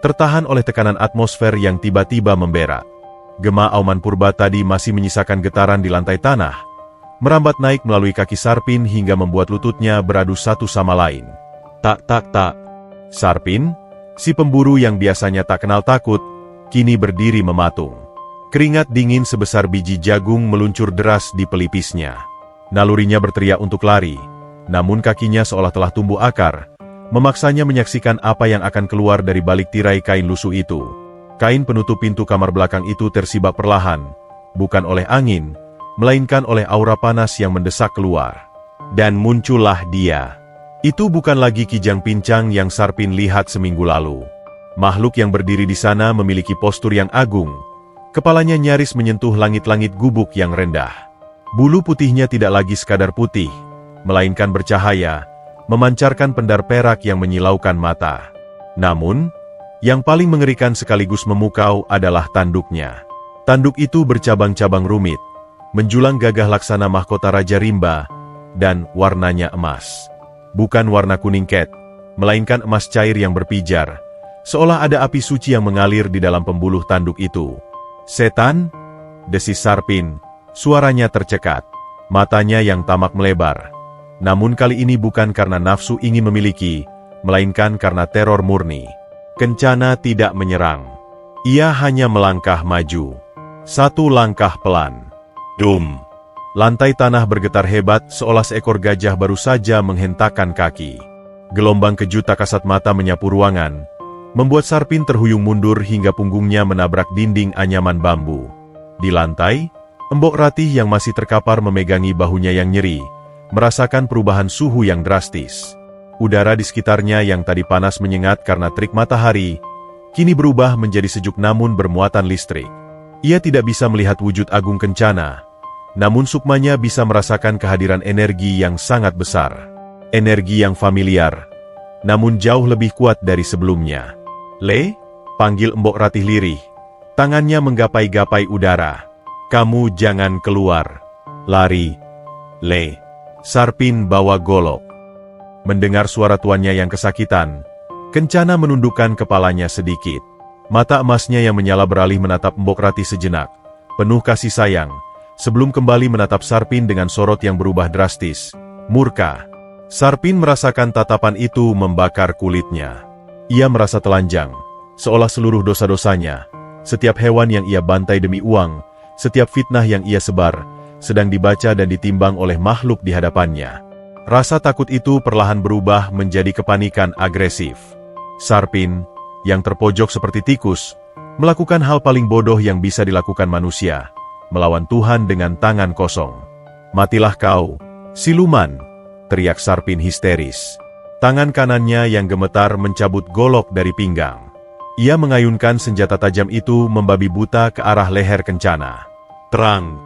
tertahan oleh tekanan atmosfer yang tiba-tiba memberak. Gema auman purba tadi masih menyisakan getaran di lantai tanah, merambat naik melalui kaki Sarpin hingga membuat lututnya beradu satu sama lain. Tak. Sarpin, si pemburu yang biasanya tak kenal takut, kini berdiri mematung. Keringat dingin sebesar biji jagung meluncur deras di pelipisnya. Nalurinya berteriak untuk lari, namun kakinya seolah telah tumbuh akar, memaksanya menyaksikan apa yang akan keluar dari balik tirai kain lusuh itu. Kain penutup pintu kamar belakang itu tersibak perlahan, bukan oleh angin, melainkan oleh aura panas yang mendesak keluar. Dan muncullah dia. Itu bukan lagi Kijang Pincang yang Sarpin lihat seminggu lalu. Makhluk yang berdiri di sana memiliki postur yang agung. Kepalanya nyaris menyentuh langit-langit gubuk yang rendah. Bulu putihnya tidak lagi sekadar putih, melainkan bercahaya, memancarkan pendar perak yang menyilaukan mata. Namun, yang paling mengerikan sekaligus memukau adalah tanduknya. Tanduk itu bercabang-cabang rumit, menjulang gagah laksana mahkota Raja Rimba, dan warnanya emas. Bukan warna kuning ket, melainkan emas cair yang berpijar, seolah ada api suci yang mengalir di dalam pembuluh tanduk itu. "Setan?" desis Sarpin, suaranya tercekat. Matanya yang tamak melebar. Namun kali ini bukan karena nafsu ingin memiliki, melainkan karena teror murni. Kencana tidak menyerang. Ia hanya melangkah maju. Satu langkah pelan. Dum! Lantai tanah bergetar hebat seolah seekor gajah baru saja menghentakkan kaki. Gelombang kejut tak kasat mata menyapu ruangan, membuat Sarpin terhuyung mundur hingga punggungnya menabrak dinding anyaman bambu. Di lantai, Embok Ratih yang masih terkapar memegangi bahunya yang nyeri, merasakan perubahan suhu yang drastis. Udara di sekitarnya yang tadi panas menyengat karena terik matahari, kini berubah menjadi sejuk namun bermuatan listrik. Ia tidak bisa melihat wujud agung Kencana, namun sukmanya bisa merasakan kehadiran energi yang sangat besar. Energi yang familiar, namun jauh lebih kuat dari sebelumnya. "Le?" panggil Embok Ratih lirih. Tangannya menggapai-gapai udara. "Kamu jangan keluar. Lari, Le." Sarpin bawa golok. Mendengar suara tuannya yang kesakitan, Kencana menundukkan kepalanya sedikit. Mata emasnya yang menyala beralih menatap Embok Ratih sejenak, penuh kasih sayang, sebelum kembali menatap Sarpin dengan sorot yang berubah drastis, murka. Sarpin merasakan tatapan itu membakar kulitnya. Ia merasa telanjang, seolah seluruh dosa-dosanya, setiap hewan yang ia bantai demi uang, setiap fitnah yang ia sebar, sedang dibaca dan ditimbang oleh makhluk di hadapannya. Rasa takut itu perlahan berubah menjadi kepanikan agresif. Sarpin, yang terpojok seperti tikus, melakukan hal paling bodoh yang bisa dilakukan manusia, melawan Tuhan dengan tangan kosong. "Matilah kau, siluman!" teriak Sarpin histeris. Tangan kanannya yang gemetar mencabut golok dari pinggang. Ia mengayunkan senjata tajam itu membabi buta ke arah leher Kencana. Terang,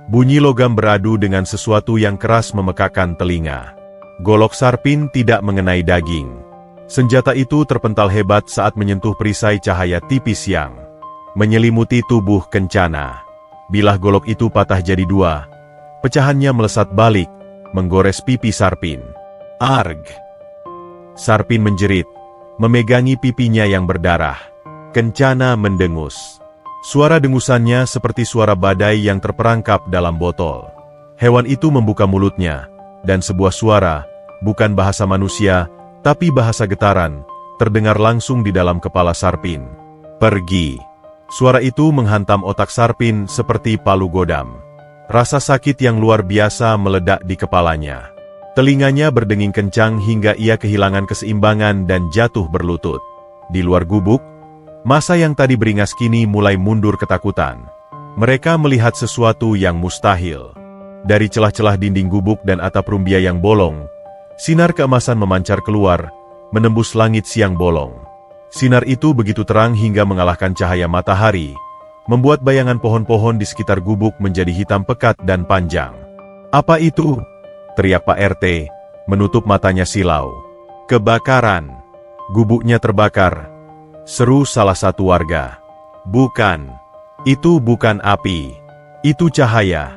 bunyi logam beradu dengan sesuatu yang keras memekakan telinga. Golok Sarpin tidak mengenai daging. Senjata itu terpental hebat saat menyentuh perisai cahaya tipis yang menyelimuti tubuh Kencana. Bilah golok itu patah jadi dua. Pecahannya melesat balik, menggores pipi Sarpin. "Arg!" Sarpin menjerit, memegangi pipinya yang berdarah. Kencana mendengus. Suara dengusannya seperti suara badai yang terperangkap dalam botol. Hewan itu membuka mulutnya, dan sebuah suara, bukan bahasa manusia, tapi bahasa getaran, terdengar langsung di dalam kepala Sarpin. "Pergi!" Suara itu menghantam otak Sarpin seperti palu godam. Rasa sakit yang luar biasa meledak di kepalanya. Telinganya berdenging kencang hingga ia kehilangan keseimbangan dan jatuh berlutut. Di luar gubuk, masa yang tadi beringas kini mulai mundur ketakutan. Mereka melihat sesuatu yang mustahil. Dari celah-celah dinding gubuk dan atap rumbia yang bolong, sinar keemasan memancar keluar, menembus langit siang bolong. Sinar itu begitu terang hingga mengalahkan cahaya matahari, membuat bayangan pohon-pohon di sekitar gubuk menjadi hitam pekat dan panjang. "Apa itu?" teriak Pak RT, menutup matanya silau. "Kebakaran! Gubuknya terbakar!" seru salah satu warga. "Bukan, itu bukan api, itu cahaya!"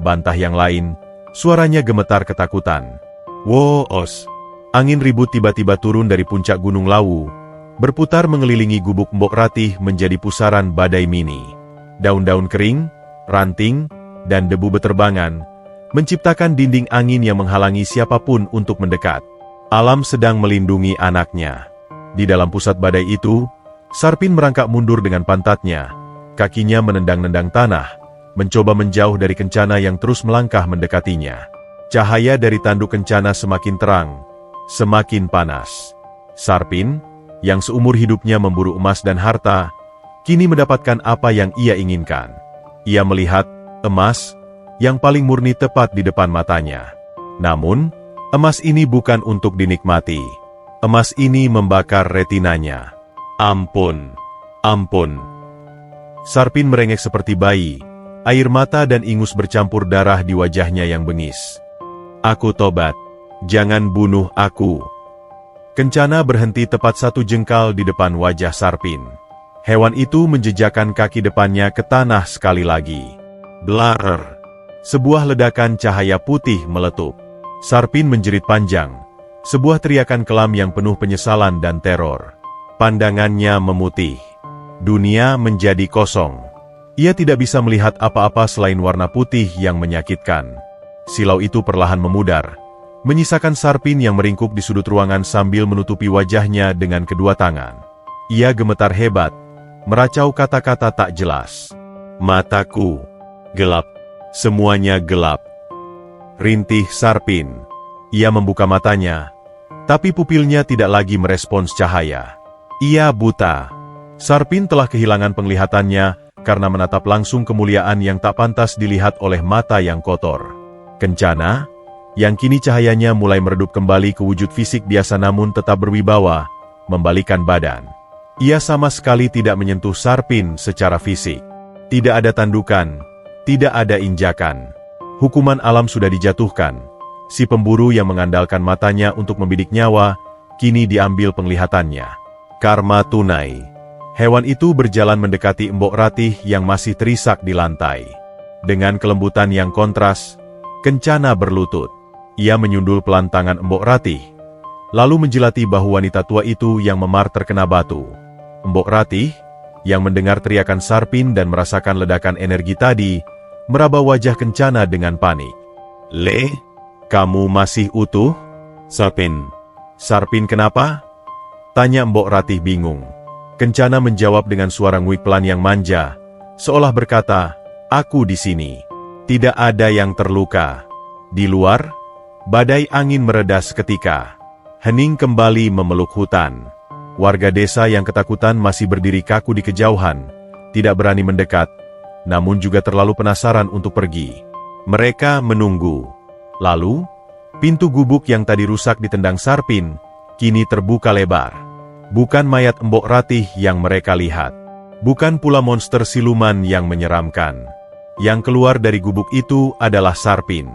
bantah yang lain, suaranya gemetar ketakutan. "Woos!" Angin ribut tiba-tiba turun dari puncak Gunung Lawu, berputar mengelilingi gubuk Mbok Ratih menjadi pusaran badai mini. Daun-daun kering, ranting, dan debu beterbangan, menciptakan dinding angin yang menghalangi siapapun untuk mendekat. Alam sedang melindungi anaknya. Di dalam pusat badai itu, Sarpin merangkak mundur dengan pantatnya, kakinya menendang-nendang tanah, mencoba menjauh dari Kencana yang terus melangkah mendekatinya. Cahaya dari tanduk Kencana semakin terang, semakin panas. Sarpin, yang seumur hidupnya memburu emas dan harta, kini mendapatkan apa yang ia inginkan. Ia melihat emas yang paling murni tepat di depan matanya. Namun, emas ini bukan untuk dinikmati. Emas ini membakar retinanya. "Ampun, ampun!" Sarpin merengek seperti bayi, air mata dan ingus bercampur darah di wajahnya yang bengis. "Aku tobat, jangan bunuh aku!" Kencana berhenti tepat satu jengkal di depan wajah Sarpin. Hewan itu menjejakkan kaki depannya ke tanah sekali lagi. Blar! Sebuah ledakan cahaya putih meletup. Sarpin menjerit panjang, sebuah teriakan kelam yang penuh penyesalan dan teror. Pandangannya memutih. Dunia menjadi kosong. Ia tidak bisa melihat apa-apa selain warna putih yang menyakitkan. Silau itu perlahan memudar, menyisakan Sarpin yang meringkuk di sudut ruangan sambil menutupi wajahnya dengan kedua tangan. Ia gemetar hebat, meracau kata-kata tak jelas. "Mataku gelap. Semuanya gelap." Rintih Sarpin. Ia membuka matanya, tapi pupilnya tidak lagi merespons cahaya. Ia buta. Sarpin telah kehilangan penglihatannya karena menatap langsung kemuliaan yang tak pantas dilihat oleh mata yang kotor. Kencana, yang kini cahayanya mulai meredup kembali ke wujud fisik biasa namun tetap berwibawa, membalikkan badan. Ia sama sekali tidak menyentuh Sarpin secara fisik. Tidak ada tandukan, tidak ada injakan. Hukuman alam sudah dijatuhkan. Si pemburu yang mengandalkan matanya untuk membidik nyawa, kini diambil penglihatannya. Karma tunai. Hewan itu berjalan mendekati Mbok Ratih yang masih terisak di lantai. Dengan kelembutan yang kontras, Kencana berlutut. Ia menyundul pelan tangan Mbok Ratih, lalu menjilati bahu wanita tua itu yang memar terkena batu. Mbok Ratih, yang mendengar teriakan Sarpin dan merasakan ledakan energi tadi, meraba wajah Kencana dengan panik. "Le, kamu masih utuh?" "Sarpin." "Sarpin kenapa?" tanya Mbok Ratih bingung. Kencana menjawab dengan suara nguik pelan yang manja, seolah berkata, "Aku di sini. Tidak ada yang terluka." Di luar, badai angin mereda seketika. Hening kembali memeluk hutan. Warga desa yang ketakutan masih berdiri kaku di kejauhan, tidak berani mendekat, namun juga terlalu penasaran untuk pergi. Mereka menunggu. Lalu, pintu gubuk yang tadi rusak ditendang Sarpin, kini terbuka lebar. Bukan mayat Mbok Ratih yang mereka lihat. Bukan pula monster siluman yang menyeramkan. Yang keluar dari gubuk itu adalah Sarpin.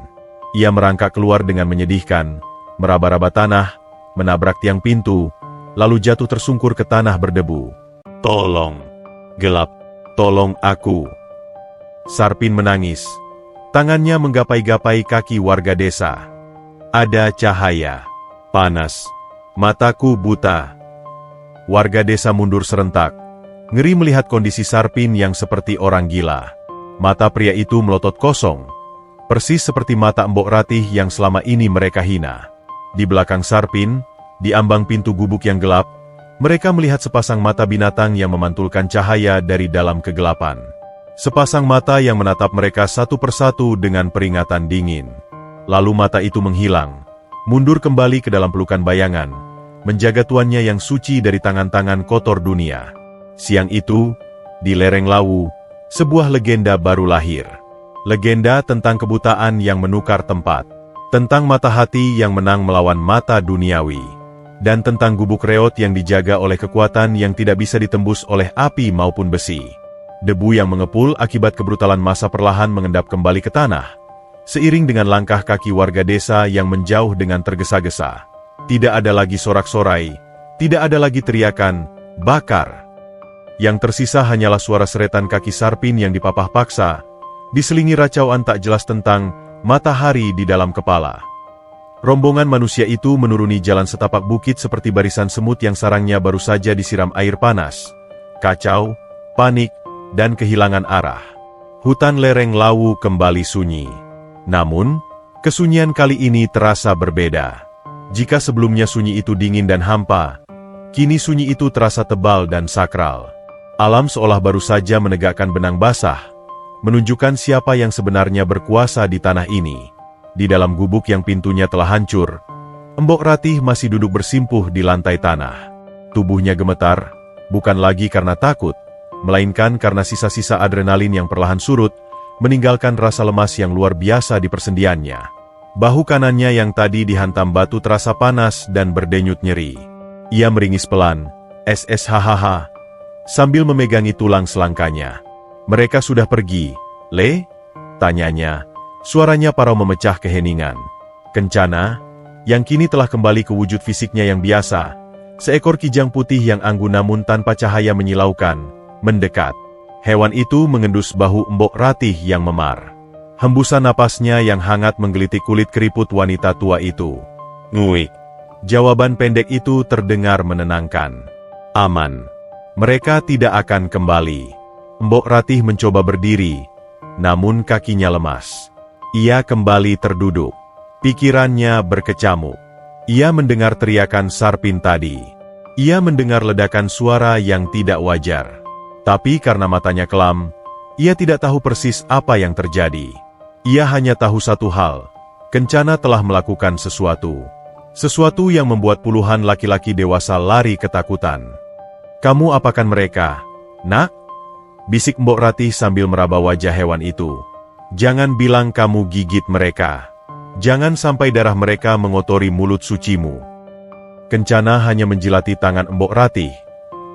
Ia merangkak keluar dengan menyedihkan, meraba-raba tanah, menabrak tiang pintu, lalu jatuh tersungkur ke tanah berdebu. "Tolong, gelap, tolong aku." Sarpin menangis. Tangannya menggapai-gapai kaki warga desa. Ada cahaya. Panas. Mataku buta. Warga desa mundur serentak. Ngeri melihat kondisi Sarpin yang seperti orang gila. Mata pria itu melotot kosong. Persis seperti mata Mbok Ratih yang selama ini mereka hina. Di belakang Sarpin, di ambang pintu gubuk yang gelap, mereka melihat sepasang mata binatang yang memantulkan cahaya dari dalam kegelapan. Sepasang mata yang menatap mereka satu persatu dengan peringatan dingin. Lalu mata itu menghilang, mundur kembali ke dalam pelukan bayangan, menjaga tuannya yang suci dari tangan-tangan kotor dunia. Siang itu, di lereng Lawu, sebuah legenda baru lahir. Legenda tentang kebutaan yang menukar tempat, tentang mata hati yang menang melawan mata duniawi, dan tentang gubuk reot yang dijaga oleh kekuatan yang tidak bisa ditembus oleh api maupun besi. Debu yang mengepul akibat kebrutalan masa perlahan mengendap kembali ke tanah, seiring dengan langkah kaki warga desa yang menjauh dengan tergesa-gesa. Tidak ada lagi sorak-sorai, tidak ada lagi teriakan, "Bakar!" Yang tersisa hanyalah suara seretan kaki Sarpin yang dipapah paksa, diselingi racauan tak jelas tentang matahari di dalam kepala. Rombongan manusia itu menuruni jalan setapak bukit seperti barisan semut yang sarangnya baru saja disiram air panas. Kacau, panik, dan kehilangan arah. Hutan lereng Lawu kembali sunyi. Namun, kesunyian kali ini terasa berbeda. Jika sebelumnya sunyi itu dingin dan hampa, kini sunyi itu terasa tebal dan sakral. Alam seolah baru saja menegakkan benang basah, menunjukkan siapa yang sebenarnya berkuasa di tanah ini. Di dalam gubuk yang pintunya telah hancur, Mbok Ratih masih duduk bersimpuh di lantai tanah. Tubuhnya gemetar, bukan lagi karena takut, melainkan karena sisa-sisa adrenalin yang perlahan surut, meninggalkan rasa lemas yang luar biasa di persendiannya. Bahu kanannya yang tadi dihantam batu terasa panas dan berdenyut nyeri. Ia meringis pelan, "SSHHH," sambil memegangi tulang selangkanya. "Mereka sudah pergi, Le?" tanyanya. Suaranya parau memecah keheningan. Kencana, yang kini telah kembali ke wujud fisiknya yang biasa, seekor kijang putih yang anggun namun tanpa cahaya menyilaukan, mendekat. Hewan itu mengendus bahu Mbok Ratih yang memar. Hembusan napasnya yang hangat menggelitik kulit keriput wanita tua itu. "Nguik." Jawaban pendek itu terdengar menenangkan. "Aman. Mereka tidak akan kembali." Mbok Ratih mencoba berdiri, namun kakinya lemas. Ia kembali terduduk. Pikirannya berkecamuk. Ia mendengar teriakan Sarpin tadi. Ia mendengar ledakan suara yang tidak wajar. Tapi karena matanya kelam, ia tidak tahu persis apa yang terjadi. Ia hanya tahu satu hal, Kencana telah melakukan sesuatu. Sesuatu yang membuat puluhan laki-laki dewasa lari ketakutan. "Kamu apakan mereka, nak?" bisik Mbok Ratih sambil meraba wajah hewan itu. "Jangan bilang kamu gigit mereka. Jangan sampai darah mereka mengotori mulut sucimu." Kencana hanya menjilati tangan Mbok Ratih,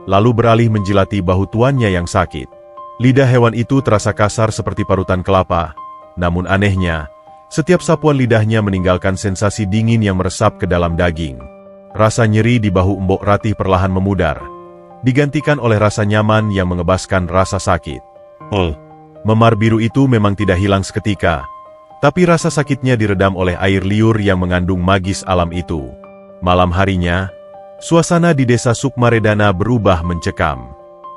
lalu beralih menjilati bahu tuannya yang sakit. Lidah hewan itu terasa kasar seperti parutan kelapa, namun anehnya, setiap sapuan lidahnya meninggalkan sensasi dingin yang meresap ke dalam daging. Rasa nyeri di bahu Mbok Ratih perlahan memudar, digantikan oleh rasa nyaman yang mengebaskan rasa sakit. Memar biru itu memang tidak hilang seketika, tapi rasa sakitnya diredam oleh air liur yang mengandung magis alam itu. Malam harinya, suasana di desa Sukmaredana berubah mencekam.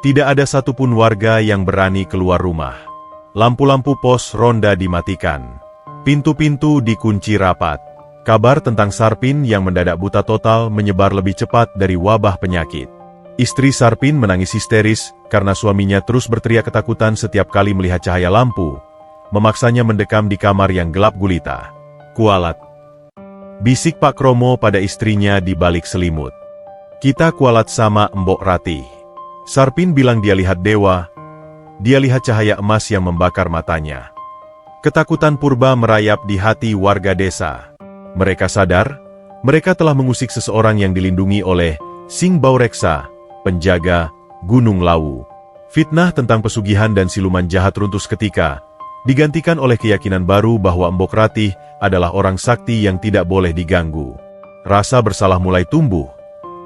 Tidak ada satupun warga yang berani keluar rumah. Lampu-lampu pos ronda dimatikan. Pintu-pintu dikunci rapat. Kabar tentang Sarpin yang mendadak buta total menyebar lebih cepat dari wabah penyakit. Istri Sarpin menangis histeris karena suaminya terus berteriak ketakutan setiap kali melihat cahaya lampu, memaksanya mendekam di kamar yang gelap gulita. "Kualat," bisik Pak Kromo pada istrinya di balik selimut. "Kita kualat sama Mbok Ratih." Sarpin bilang dia lihat dewa, Dia lihat cahaya emas yang membakar matanya. Ketakutan purba merayap di hati warga desa. Mereka sadar, mereka telah mengusik seseorang yang dilindungi oleh Sing Baureksa, penjaga Gunung Lawu. Fitnah tentang pesugihan dan siluman jahat runtuh seketika, digantikan oleh keyakinan baru bahwa Mbok Ratih adalah orang sakti yang tidak boleh diganggu. Rasa bersalah mulai tumbuh,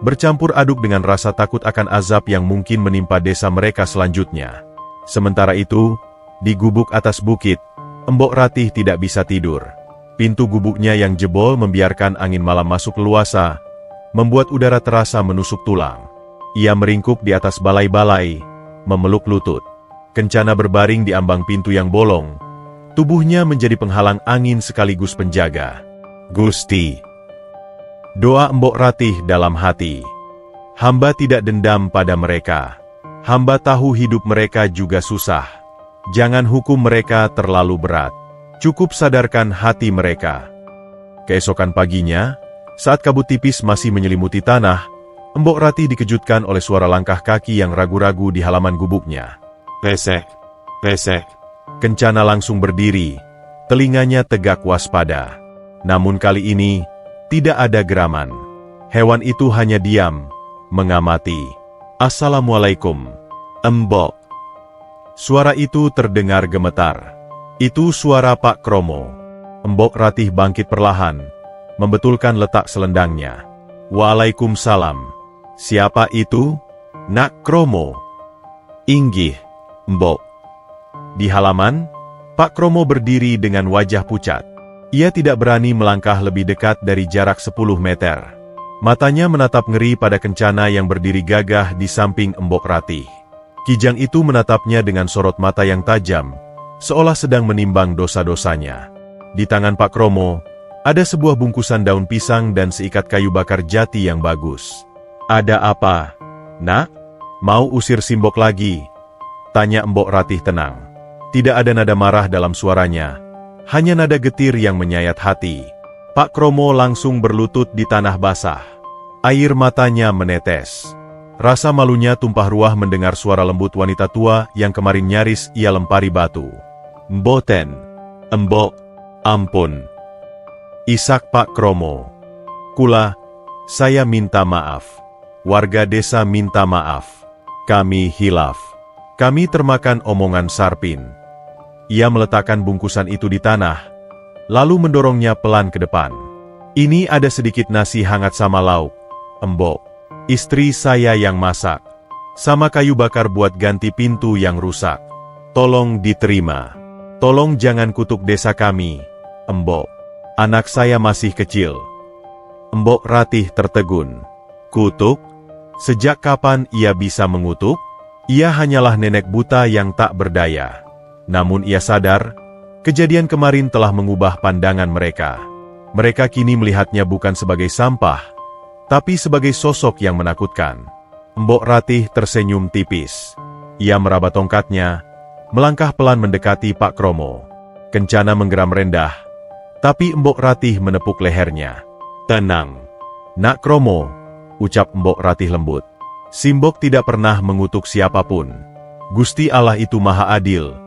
bercampur aduk dengan rasa takut akan azab yang mungkin menimpa desa mereka selanjutnya. Sementara itu, di gubuk atas bukit, Mbok Ratih tidak bisa tidur. Pintu gubuknya yang jebol membiarkan angin malam masuk leluasa, membuat udara terasa menusuk tulang. Ia meringkuk di atas balai-balai, memeluk lutut. Kencana berbaring di ambang pintu yang bolong. Tubuhnya menjadi penghalang angin sekaligus penjaga. Gusti. Doa Mbok Ratih dalam hati. Hamba tidak dendam pada mereka. Hamba tahu hidup mereka juga susah. Jangan hukum mereka terlalu berat. Cukup sadarkan hati mereka. Keesokan paginya, saat kabut tipis masih menyelimuti tanah, Mbok Ratih dikejutkan oleh suara langkah kaki yang ragu-ragu di halaman gubuknya. Pesek, pesek. Kencana langsung berdiri, telinganya tegak waspada. Namun kali ini, tidak ada geraman. Hewan itu hanya diam, mengamati. Assalamualaikum, Mbok. Suara itu terdengar gemetar. Itu suara Pak Kromo. Mbok Ratih bangkit perlahan, membetulkan letak selendangnya. Waalaikumsalam. Siapa itu? Nak Kromo. Inggih, Mbok. Di halaman, Pak Kromo berdiri dengan wajah pucat. Ia tidak berani melangkah lebih dekat dari jarak 10 meter. Matanya menatap ngeri pada Kencana yang berdiri gagah di samping Mbok Ratih. Kijang itu menatapnya dengan sorot mata yang tajam, seolah sedang menimbang dosa-dosanya. Di tangan Pak Kromo, ada sebuah bungkusan daun pisang dan seikat kayu bakar jati yang bagus. Ada apa, Nak? Mau usir Simbok lagi? Tanya Mbok Ratih tenang. Tidak ada nada marah dalam suaranya, hanya nada getir yang menyayat hati. Pak Kromo langsung berlutut di tanah basah. Air matanya menetes. Rasa malunya tumpah ruah mendengar suara lembut wanita tua yang kemarin nyaris ia lempari batu. Mboten, Mbok, ampun. Isak Pak Kromo. Kula, saya minta maaf. Warga desa minta maaf. Kami hilaf. Kami termakan omongan Sarpin. Ia meletakkan bungkusan itu di tanah, lalu mendorongnya pelan ke depan. Ini ada sedikit nasi hangat sama lauk, Mbok. Istri saya yang masak. Sama kayu bakar buat ganti pintu yang rusak. Tolong diterima. Tolong jangan kutuk desa kami, Mbok. Anak saya masih kecil. Mbok Ratih tertegun. Kutuk? Sejak kapan ia bisa mengutuk? Ia hanyalah nenek buta yang tak berdaya. Namun ia sadar, kejadian kemarin telah mengubah pandangan mereka. Mereka kini melihatnya bukan sebagai sampah, tapi sebagai sosok yang menakutkan. Mbok Ratih tersenyum tipis. Ia meraba tongkatnya, melangkah pelan mendekati Pak Kromo. Kencana menggeram rendah, tapi Mbok Ratih menepuk lehernya. Tenang, Nak Kromo, ucap Mbok Ratih lembut. Simbok tidak pernah mengutuk siapapun. Gusti Allah itu maha adil.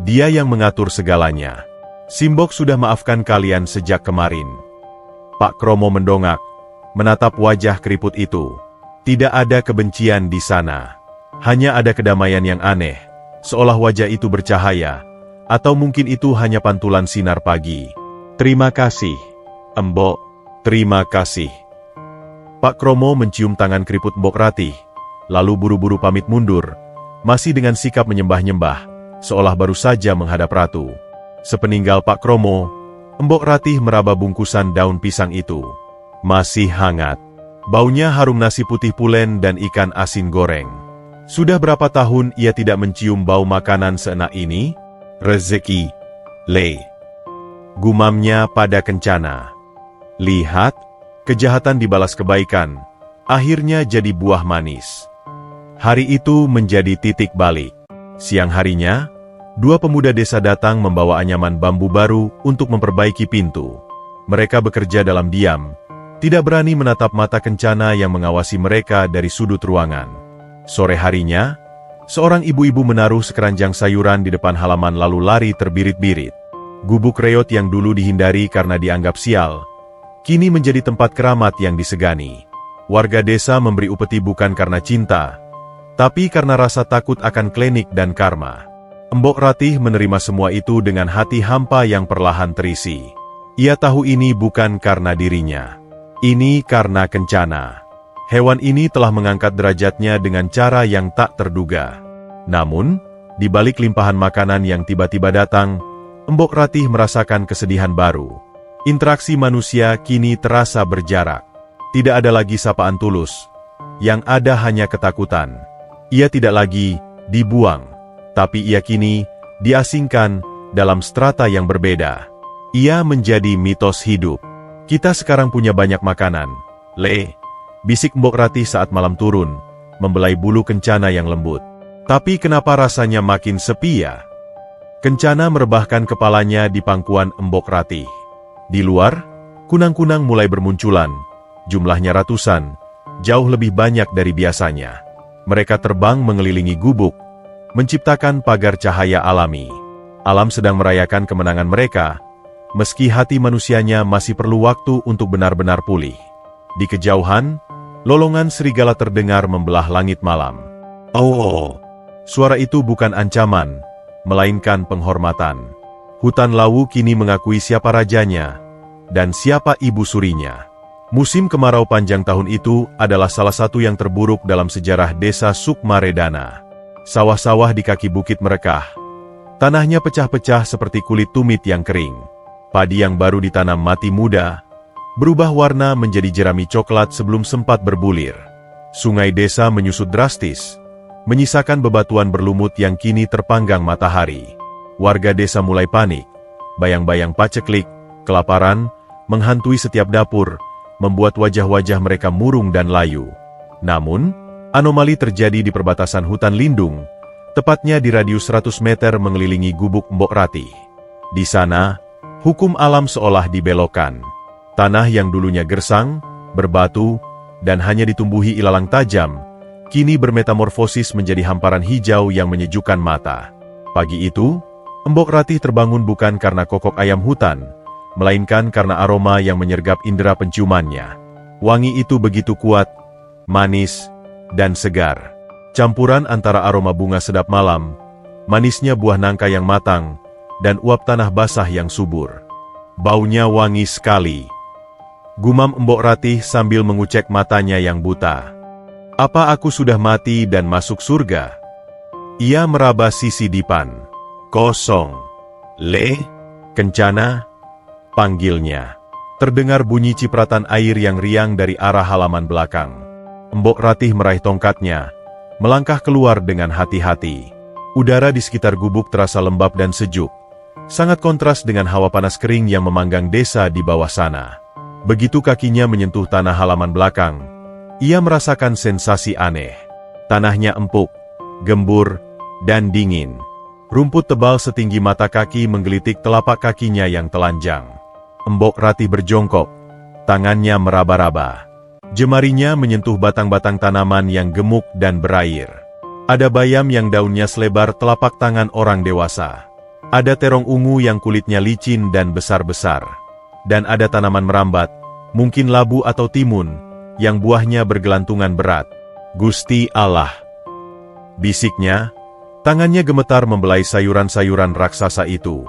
Dia yang mengatur segalanya. Simbok sudah maafkan kalian sejak kemarin. Pak Kromo mendongak, menatap wajah keriput itu. Tidak ada kebencian di sana. Hanya ada kedamaian yang aneh, seolah wajah itu bercahaya, atau mungkin itu hanya pantulan sinar pagi. Terima kasih, Mbok. Terima kasih. Pak Kromo mencium tangan keriput Mbok Ratih, lalu buru-buru pamit mundur, masih dengan sikap menyembah-nyembah, seolah baru saja menghadap ratu. Sepeninggal Pak Kromo, Mbok Ratih meraba bungkusan daun pisang itu. Masih hangat. Baunya harum nasi putih pulen dan ikan asin goreng. Sudah berapa tahun ia tidak mencium bau makanan seenak ini? Rezeki. Le. Gumamnya pada Kencana. Lihat, kejahatan dibalas kebaikan, akhirnya jadi buah manis. Hari itu menjadi titik balik. Siang harinya, dua pemuda desa datang membawa anyaman bambu baru untuk memperbaiki pintu. Mereka bekerja dalam diam, tidak berani menatap mata Kencana yang mengawasi mereka dari sudut ruangan. Sore harinya, Seorang ibu-ibu menaruh sekeranjang sayuran di depan halaman lalu lari terbirit-birit. Gubuk reot yang dulu dihindari karena dianggap sial, kini menjadi tempat keramat yang disegani. Warga desa memberi upeti bukan karena cinta, tapi karena rasa takut akan klinik dan karma. Mbok Ratih menerima semua itu dengan hati hampa yang perlahan terisi. Ia tahu ini bukan karena dirinya. Ini karena Kencana. Hewan ini telah mengangkat derajatnya dengan cara yang tak terduga. Namun, di balik limpahan makanan yang tiba-tiba datang, Mbok Ratih merasakan kesedihan baru. Interaksi manusia kini terasa berjarak. Tidak ada lagi sapaan tulus. Yang ada hanya ketakutan. Ia tidak lagi dibuang, tapi ia kini diasingkan dalam strata yang berbeda. Ia menjadi mitos hidup. Kita sekarang punya banyak makanan. Bisik Mbok Ratih saat malam turun, membelai bulu Kencana yang lembut. Tapi kenapa rasanya makin sepi ya? Kencana merebahkan kepalanya di pangkuan Mbok Ratih. Di luar, kunang-kunang mulai bermunculan. Jumlahnya ratusan, jauh lebih banyak dari biasanya. Mereka terbang mengelilingi gubuk, menciptakan pagar cahaya alami. Alam sedang merayakan kemenangan mereka, meski hati manusianya masih perlu waktu untuk benar-benar pulih. Di kejauhan, lolongan serigala terdengar membelah langit malam. Oh! Suara itu bukan ancaman, melainkan penghormatan. Hutan Lawu kini mengakui siapa rajanya, dan siapa ibu surinya. Musim kemarau panjang tahun itu adalah salah satu yang terburuk dalam sejarah desa Sukmaredana. Sawah-sawah di kaki bukit merekah. Tanahnya pecah-pecah seperti kulit tumit yang kering. Padi yang baru ditanam mati muda, berubah warna menjadi jerami coklat sebelum sempat berbulir. Sungai desa menyusut drastis, menyisakan bebatuan berlumut yang kini terpanggang matahari. Warga desa mulai panik. Bayang-bayang paceklik, kelaparan, menghantui setiap dapur, membuat wajah-wajah mereka murung dan layu. Namun, anomali terjadi di perbatasan hutan lindung, tepatnya di radius 100 meter mengelilingi gubuk Mbok Ratih. Di sana, hukum alam seolah dibelokkan. Tanah yang dulunya gersang, berbatu, dan hanya ditumbuhi ilalang tajam, kini bermetamorfosis menjadi hamparan hijau yang menyejukkan mata. Pagi itu, Mbok Ratih terbangun bukan karena kokok ayam hutan, melainkan karena aroma yang menyergap indera penciumannya. Wangi itu begitu kuat, manis, dan segar. Campuran antara aroma bunga sedap malam, manisnya buah nangka yang matang, dan uap tanah basah yang subur. Baunya wangi sekali. Gumam Mbok Ratih sambil mengucek matanya yang buta. Apa aku sudah mati dan masuk surga? Ia meraba sisi dipan. Kosong. Kencana, panggilnya. Terdengar bunyi cipratan air yang riang dari arah halaman belakang. Mbok Ratih meraih tongkatnya, melangkah keluar dengan hati-hati. Udara di sekitar gubuk terasa lembab dan sejuk, sangat kontras dengan hawa panas kering yang memanggang desa di bawah sana. Begitu kakinya menyentuh tanah halaman belakang, ia merasakan sensasi aneh. Tanahnya empuk, gembur, dan dingin. Rumput tebal setinggi mata kaki menggelitik telapak kakinya yang telanjang. Mbok Ratih berjongkok, tangannya meraba-raba. Jemarinya menyentuh batang-batang tanaman yang gemuk dan berair. Ada bayam yang daunnya selebar telapak tangan orang dewasa. Ada terong ungu yang kulitnya licin dan besar-besar. Dan ada tanaman merambat, mungkin labu atau timun, yang buahnya bergelantungan berat. Gusti Allah! Bisiknya, tangannya gemetar membelai sayuran-sayuran raksasa itu.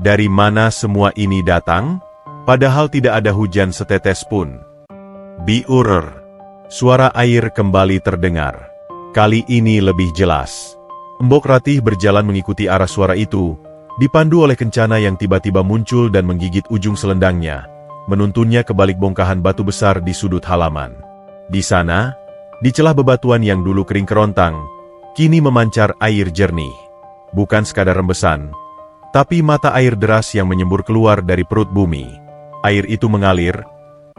Dari mana semua ini datang? Padahal tidak ada hujan setetes pun. Biurer. Suara air kembali terdengar. Kali ini lebih jelas. Mbok Ratih berjalan mengikuti arah suara itu, dipandu oleh Kencana yang tiba-tiba muncul dan menggigit ujung selendangnya, menuntunnya ke balik bongkahan batu besar di sudut halaman. Di sana, di celah bebatuan yang dulu kering kerontang, kini memancar air jernih. Bukan sekadar rembesan, tapi mata air deras yang menyembur keluar dari perut bumi. Air itu mengalir,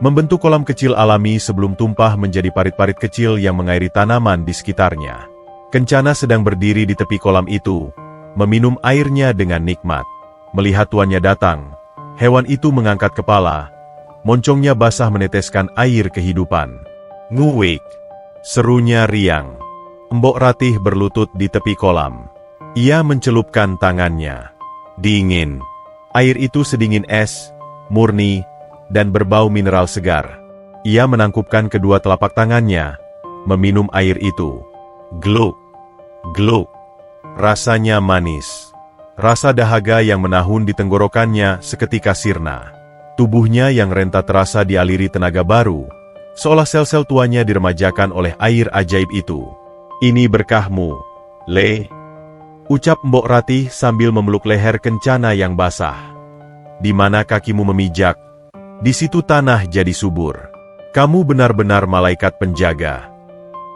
membentuk kolam kecil alami sebelum tumpah menjadi parit-parit kecil yang mengairi tanaman di sekitarnya. Kencana sedang berdiri di tepi kolam itu, meminum airnya dengan nikmat. Melihat tuannya datang, hewan itu mengangkat kepala, moncongnya basah meneteskan air kehidupan. Nguwik! Serunya riang. Mbok Ratih berlutut di tepi kolam. Ia mencelupkan tangannya. Dingin. Air itu sedingin es, murni, dan berbau mineral segar. Ia menangkupkan kedua telapak tangannya, meminum air itu. Gluk, gluk. Rasanya manis. Rasa dahaga yang menahun di tenggorokannya seketika sirna. Tubuhnya yang renta terasa dialiri tenaga baru, seolah sel-sel tuanya diremajakan oleh air ajaib itu. Ini berkahmu, Le. Ucap Mbok Ratih sambil memeluk leher Kencana yang basah. Di mana kakimu memijak, di situ tanah jadi subur. Kamu benar-benar malaikat penjaga.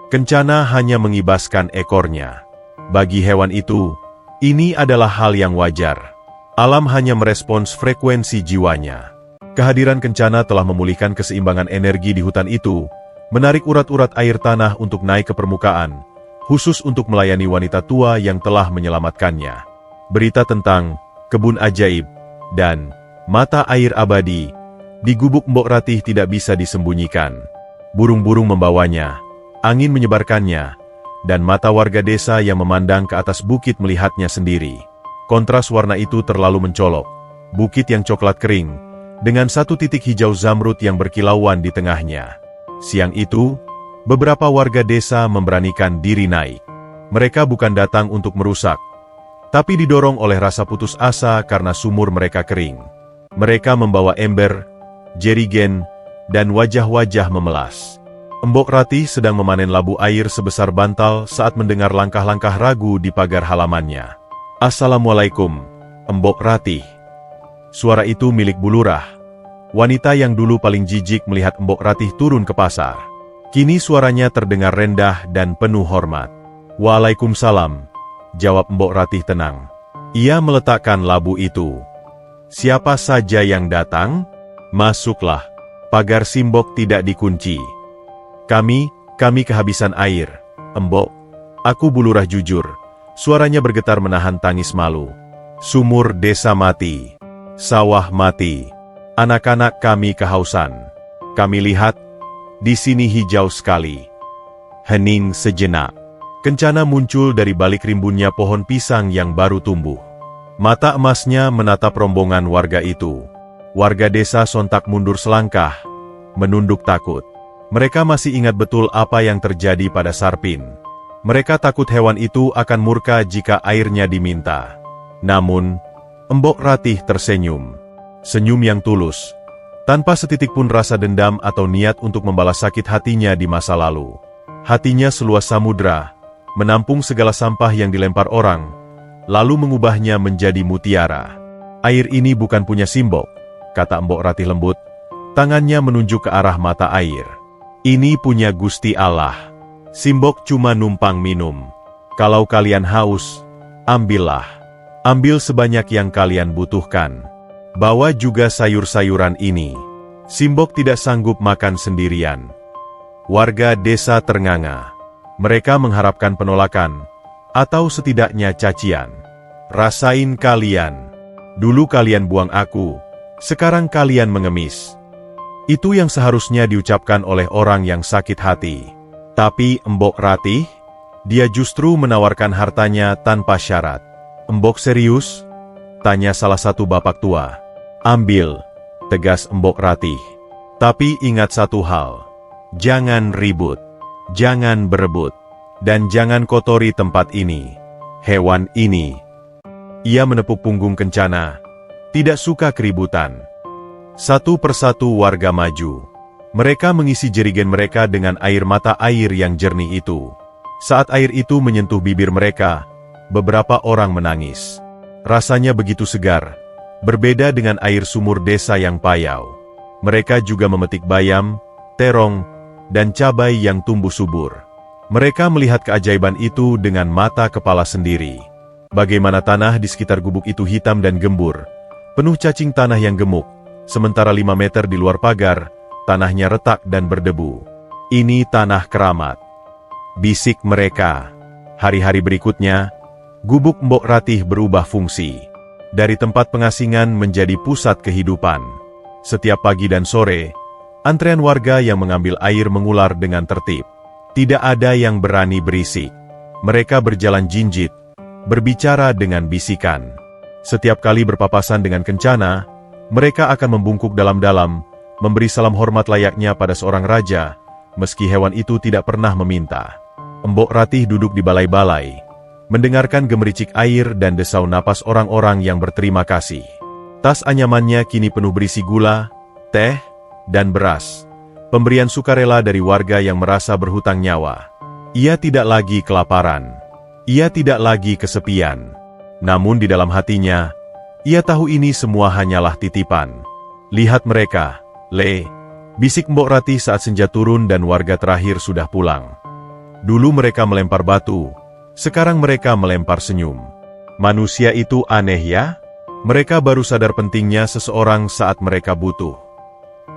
Kencana hanya mengibaskan ekornya. Bagi hewan itu, ini adalah hal yang wajar. Alam hanya merespons frekuensi jiwanya. Kehadiran Kencana telah memulihkan keseimbangan energi di hutan itu, menarik urat-urat air tanah untuk naik ke permukaan, khusus untuk melayani wanita tua yang telah menyelamatkannya. Berita tentang kebun ajaib dan mata air abadi di gubuk Mbok Ratih tidak bisa disembunyikan. Burung-burung membawanya, angin menyebarkannya, dan mata warga desa yang memandang ke atas bukit melihatnya sendiri. Kontras warna itu terlalu mencolok. Bukit yang coklat kering, dengan satu titik hijau zamrud yang berkilauan di tengahnya. Siang itu, beberapa warga desa memberanikan diri naik. Mereka bukan datang untuk merusak, tapi didorong oleh rasa putus asa karena sumur mereka kering. Mereka membawa ember, jerigen, dan wajah-wajah memelas. Mbok Ratih sedang memanen labu air sebesar bantal saat mendengar langkah-langkah ragu di pagar halamannya. Assalamualaikum, Mbok Ratih. Suara itu milik Bulurah, wanita yang dulu paling jijik melihat Mbok Ratih turun ke pasar. Kini suaranya terdengar rendah dan penuh hormat. Waalaikumsalam, jawab Mbok Ratih tenang. Ia meletakkan labu itu. Siapa saja yang datang? Masuklah. Pagar simbok tidak dikunci. Kami kehabisan air, Mbok. Aku Bulurah jujur. Suaranya bergetar menahan tangis malu. Sumur desa mati. Sawah mati. Anak-anak kami kehausan. Kami lihat, di sini hijau sekali. Hening sejenak. Kencana muncul dari balik rimbunnya pohon pisang yang baru tumbuh. Mata emasnya menatap rombongan warga itu. Warga desa sontak mundur selangkah, menunduk takut. Mereka masih ingat betul apa yang terjadi pada Sarpin. Mereka takut hewan itu akan murka jika airnya diminta. Namun, Mbok Ratih tersenyum. Senyum yang tulus, tanpa setitik pun rasa dendam atau niat untuk membalas sakit hatinya di masa lalu. Hatinya seluas samudra, menampung segala sampah yang dilempar orang, lalu mengubahnya menjadi mutiara. Air ini bukan punya simbok, kata Mbok Ratih lembut. Tangannya menunjuk ke arah mata air. Ini punya Gusti Allah. Simbok cuma numpang minum. Kalau kalian haus, ambillah. Ambil sebanyak yang kalian butuhkan. Bawa juga sayur-sayuran ini. Simbok tidak sanggup makan sendirian. Warga desa ternganga. Mereka mengharapkan penolakan, atau setidaknya cacian. Rasain kalian. Dulu kalian buang aku, sekarang kalian mengemis. Itu yang seharusnya diucapkan oleh orang yang sakit hati. Tapi Mbok Ratih, dia justru menawarkan hartanya tanpa syarat. Mbok serius? Tanya salah satu bapak tua. Ambil, tegas Mbok Ratih. Tapi ingat satu hal. Jangan ribut. Jangan berebut. Dan jangan kotori tempat ini. Hewan ini. Ia menepuk punggung Kencana. Tidak suka keributan. Satu persatu warga maju. Mereka mengisi jerigen mereka dengan air mata air yang jernih itu. Saat air itu menyentuh bibir mereka, beberapa orang menangis. Rasanya begitu segar, berbeda dengan air sumur desa yang payau. Mereka juga memetik bayam, terong, dan cabai yang tumbuh subur. Mereka melihat keajaiban itu dengan mata kepala sendiri. Bagaimana tanah di sekitar gubuk itu hitam dan gembur, penuh cacing tanah yang gemuk. Sementara 5 meter di luar pagar, tanahnya retak dan berdebu. Ini tanah keramat, bisik mereka. Hari-hari berikutnya, gubuk Mbok Ratih berubah fungsi. Dari tempat pengasingan menjadi pusat kehidupan. Setiap pagi dan sore, antrean warga yang mengambil air mengular dengan tertib. Tidak ada yang berani berisik. Mereka berjalan jinjit, berbicara dengan bisikan. Setiap kali berpapasan dengan Kencana, mereka akan membungkuk dalam-dalam, memberi salam hormat layaknya pada seorang raja, meski hewan itu tidak pernah meminta. Embok Ratih duduk di balai-balai, mendengarkan gemericik air dan desau napas orang-orang yang berterima kasih. Tas anyamannya kini penuh berisi gula, teh, dan beras. Pemberian sukarela dari warga yang merasa berhutang nyawa. Ia tidak lagi kelaparan. Ia tidak lagi kesepian. Namun di dalam hatinya, ia tahu ini semua hanyalah titipan. Lihat mereka, Le, bisik Mbok Ratih saat senja turun dan warga terakhir sudah pulang. Dulu mereka melempar batu, sekarang mereka melempar senyum. Manusia itu aneh ya? Mereka baru sadar pentingnya seseorang saat mereka butuh.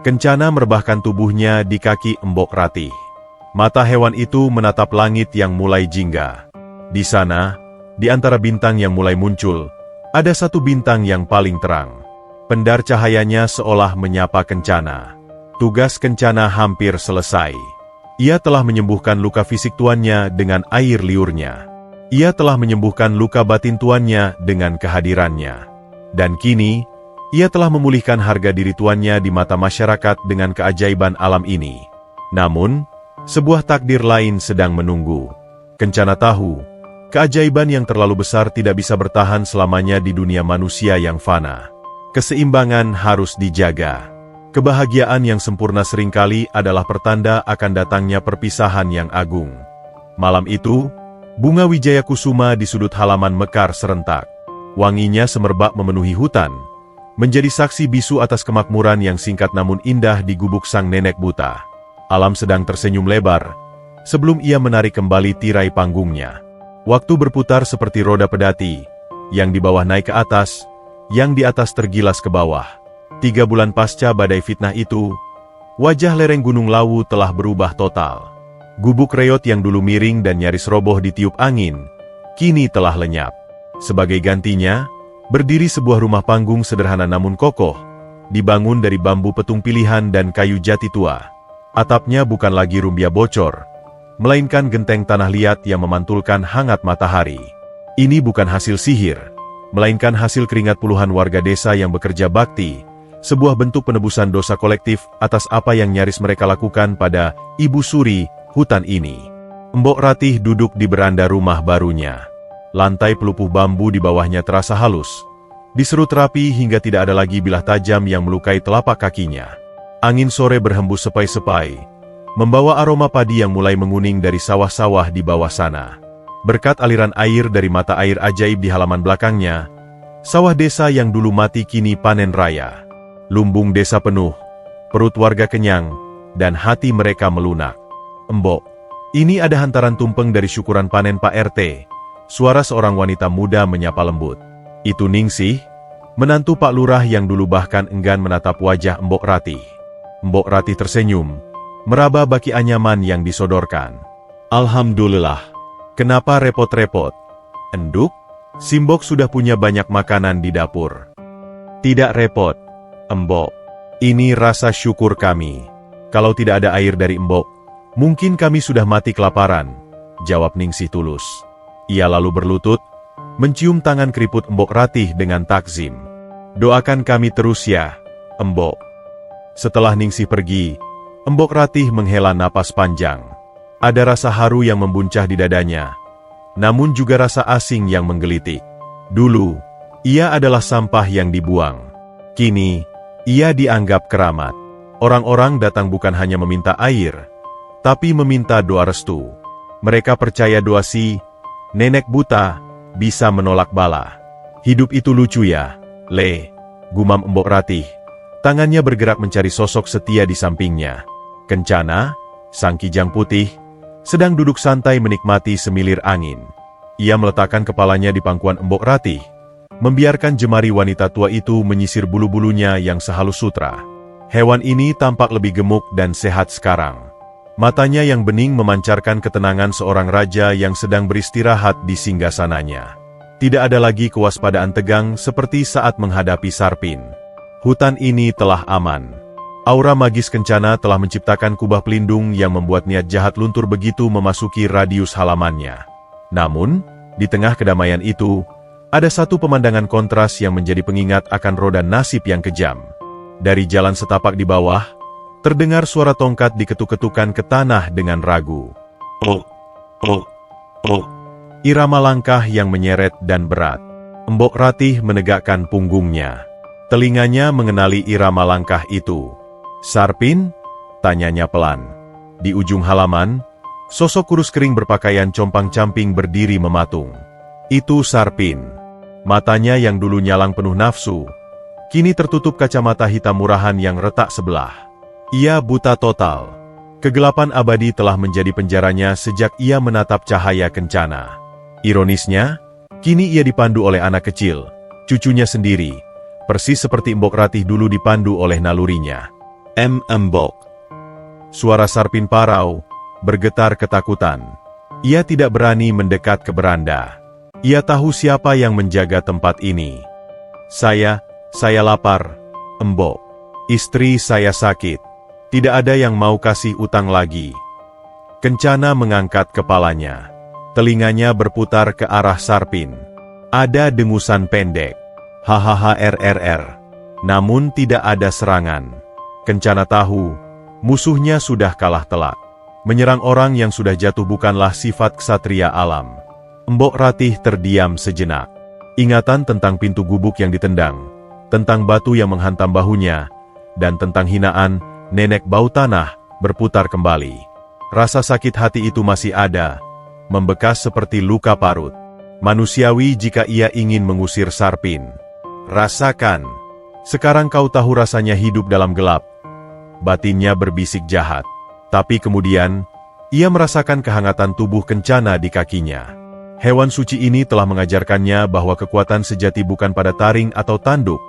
Kencana merebahkan tubuhnya di kaki Mbok Ratih. Mata hewan itu menatap langit yang mulai jingga. Di sana, di antara bintang yang mulai muncul, ada satu bintang yang paling terang. Pendar cahayanya seolah menyapa Kencana. Tugas Kencana hampir selesai. Ia telah menyembuhkan luka fisik tuannya dengan air liurnya. Ia telah menyembuhkan luka batin tuannya dengan kehadirannya. Dan kini, ia telah memulihkan harga diri tuannya di mata masyarakat dengan keajaiban alam ini. Namun, sebuah takdir lain sedang menunggu. Kencana tahu, keajaiban yang terlalu besar tidak bisa bertahan selamanya di dunia manusia yang fana. Keseimbangan harus dijaga. Kebahagiaan yang sempurna seringkali adalah pertanda akan datangnya perpisahan yang agung. Malam itu, bunga wijaya kusuma di sudut halaman mekar serentak. Wanginya semerbak memenuhi hutan, menjadi saksi bisu atas kemakmuran yang singkat namun indah di gubuk sang nenek buta. Alam sedang tersenyum lebar, sebelum ia menarik kembali tirai panggungnya. Waktu berputar seperti roda pedati, yang di bawah naik ke atas, yang di atas tergilas ke bawah. 3 bulan pasca badai fitnah itu, wajah lereng Gunung Lawu telah berubah total. Gubuk reot yang dulu miring dan nyaris roboh ditiup angin, kini telah lenyap. Sebagai gantinya, berdiri sebuah rumah panggung sederhana namun kokoh, dibangun dari bambu petung pilihan dan kayu jati tua. Atapnya bukan lagi rumbia bocor, melainkan genteng tanah liat yang memantulkan hangat matahari. Ini bukan hasil sihir, melainkan hasil keringat puluhan warga desa yang bekerja bakti, sebuah bentuk penebusan dosa kolektif atas apa yang nyaris mereka lakukan pada Ibu Suri, hutan ini. Mbok Ratih duduk di beranda rumah barunya. Lantai pelupuh bambu di bawahnya terasa halus, diserut rapi hingga tidak ada lagi bilah tajam yang melukai telapak kakinya. Angin sore berhembus sepai-sepai, membawa aroma padi yang mulai menguning dari sawah-sawah di bawah sana. Berkat aliran air dari mata air ajaib di halaman belakangnya, sawah desa yang dulu mati kini panen raya. Lumbung desa penuh, perut warga kenyang, dan hati mereka melunak. Embok, ini ada hantaran tumpeng dari syukuran panen Pak RT. Suara seorang wanita muda menyapa lembut. Itu Ningsih, menantu Pak Lurah yang dulu bahkan enggan menatap wajah Mbok Ratih. Mbok Ratih tersenyum, meraba baki anyaman yang disodorkan. Alhamdulillah. Kenapa repot-repot? Enduk, Simbok sudah punya banyak makanan di dapur. Tidak repot, Embok. Ini rasa syukur kami. Kalau tidak ada air dari Embok, mungkin kami sudah mati kelaparan, jawab Ningsih tulus. Ia lalu berlutut, mencium tangan keriput Mbok Ratih dengan takzim. Doakan kami terus ya, Embok. Setelah Ningsih pergi, Mbok Ratih menghela napas panjang. Ada rasa haru yang membuncah di dadanya, namun juga rasa asing yang menggelitik. Dulu, ia adalah sampah yang dibuang. Kini, ia dianggap keramat. Orang-orang datang bukan hanya meminta air, tapi meminta doa restu. Mereka percaya doa si nenek buta bisa menolak bala. Hidup itu lucu ya, Le, gumam Mbok Ratih. Tangannya bergerak mencari sosok setia di sampingnya. Kencana, sang kijang putih, sedang duduk santai menikmati semilir angin. Ia meletakkan kepalanya di pangkuan Mbok Ratih, membiarkan jemari wanita tua itu menyisir bulu-bulunya yang sehalus sutra. Hewan ini tampak lebih gemuk dan sehat sekarang. Matanya yang bening memancarkan ketenangan seorang raja yang sedang beristirahat di singgasananya. Tidak ada lagi kewaspadaan tegang seperti saat menghadapi Sarpin. Hutan ini telah aman. Aura magis Kencana telah menciptakan kubah pelindung yang membuat niat jahat luntur begitu memasuki radius halamannya. Namun, di tengah kedamaian itu, ada satu pemandangan kontras yang menjadi pengingat akan roda nasib yang kejam. Dari jalan setapak di bawah, terdengar suara tongkat diketuk-ketukan ke tanah dengan ragu. Irama langkah yang menyeret dan berat. Mbok Ratih menegakkan punggungnya. Telinganya mengenali irama langkah itu. "Sarpin?" tanyanya pelan. Di ujung halaman, sosok kurus kering berpakaian compang-camping berdiri mematung. Itu Sarpin. Matanya yang dulu nyalang penuh nafsu, kini tertutup kacamata hitam murahan yang retak sebelah. Ia buta total. Kegelapan abadi telah menjadi penjaranya sejak ia menatap cahaya kencana. Ironisnya, kini ia dipandu oleh anak kecil, cucunya sendiri, persis seperti Mbok Ratih dulu dipandu oleh nalurinya. Mbok. Suara Sarpin parau, bergetar ketakutan. Ia tidak berani mendekat ke beranda. Ia tahu siapa yang menjaga tempat ini. Saya lapar, Mbok. Istri saya sakit. Tidak ada yang mau kasih utang lagi." Kencana mengangkat kepalanya. Telinganya berputar ke arah Sarpin. Ada dengusan pendek. Hahaha. Namun tidak ada serangan. Kencana tahu, musuhnya sudah kalah telak. Menyerang orang yang sudah jatuh bukanlah sifat ksatria alam. Mbok Ratih terdiam sejenak. Ingatan tentang pintu gubuk yang ditendang, tentang batu yang menghantam bahunya, dan tentang hinaan nenek bau tanah berputar kembali. Rasa sakit hati itu masih ada, membekas seperti luka parut. Manusiawi jika ia ingin mengusir Sarpin. "Rasakan. Sekarang kau tahu rasanya hidup dalam gelap." Batinnya berbisik jahat. Tapi kemudian, ia merasakan kehangatan tubuh Kencana di kakinya. Hewan suci ini telah mengajarkannya bahwa kekuatan sejati bukan pada taring atau tanduk,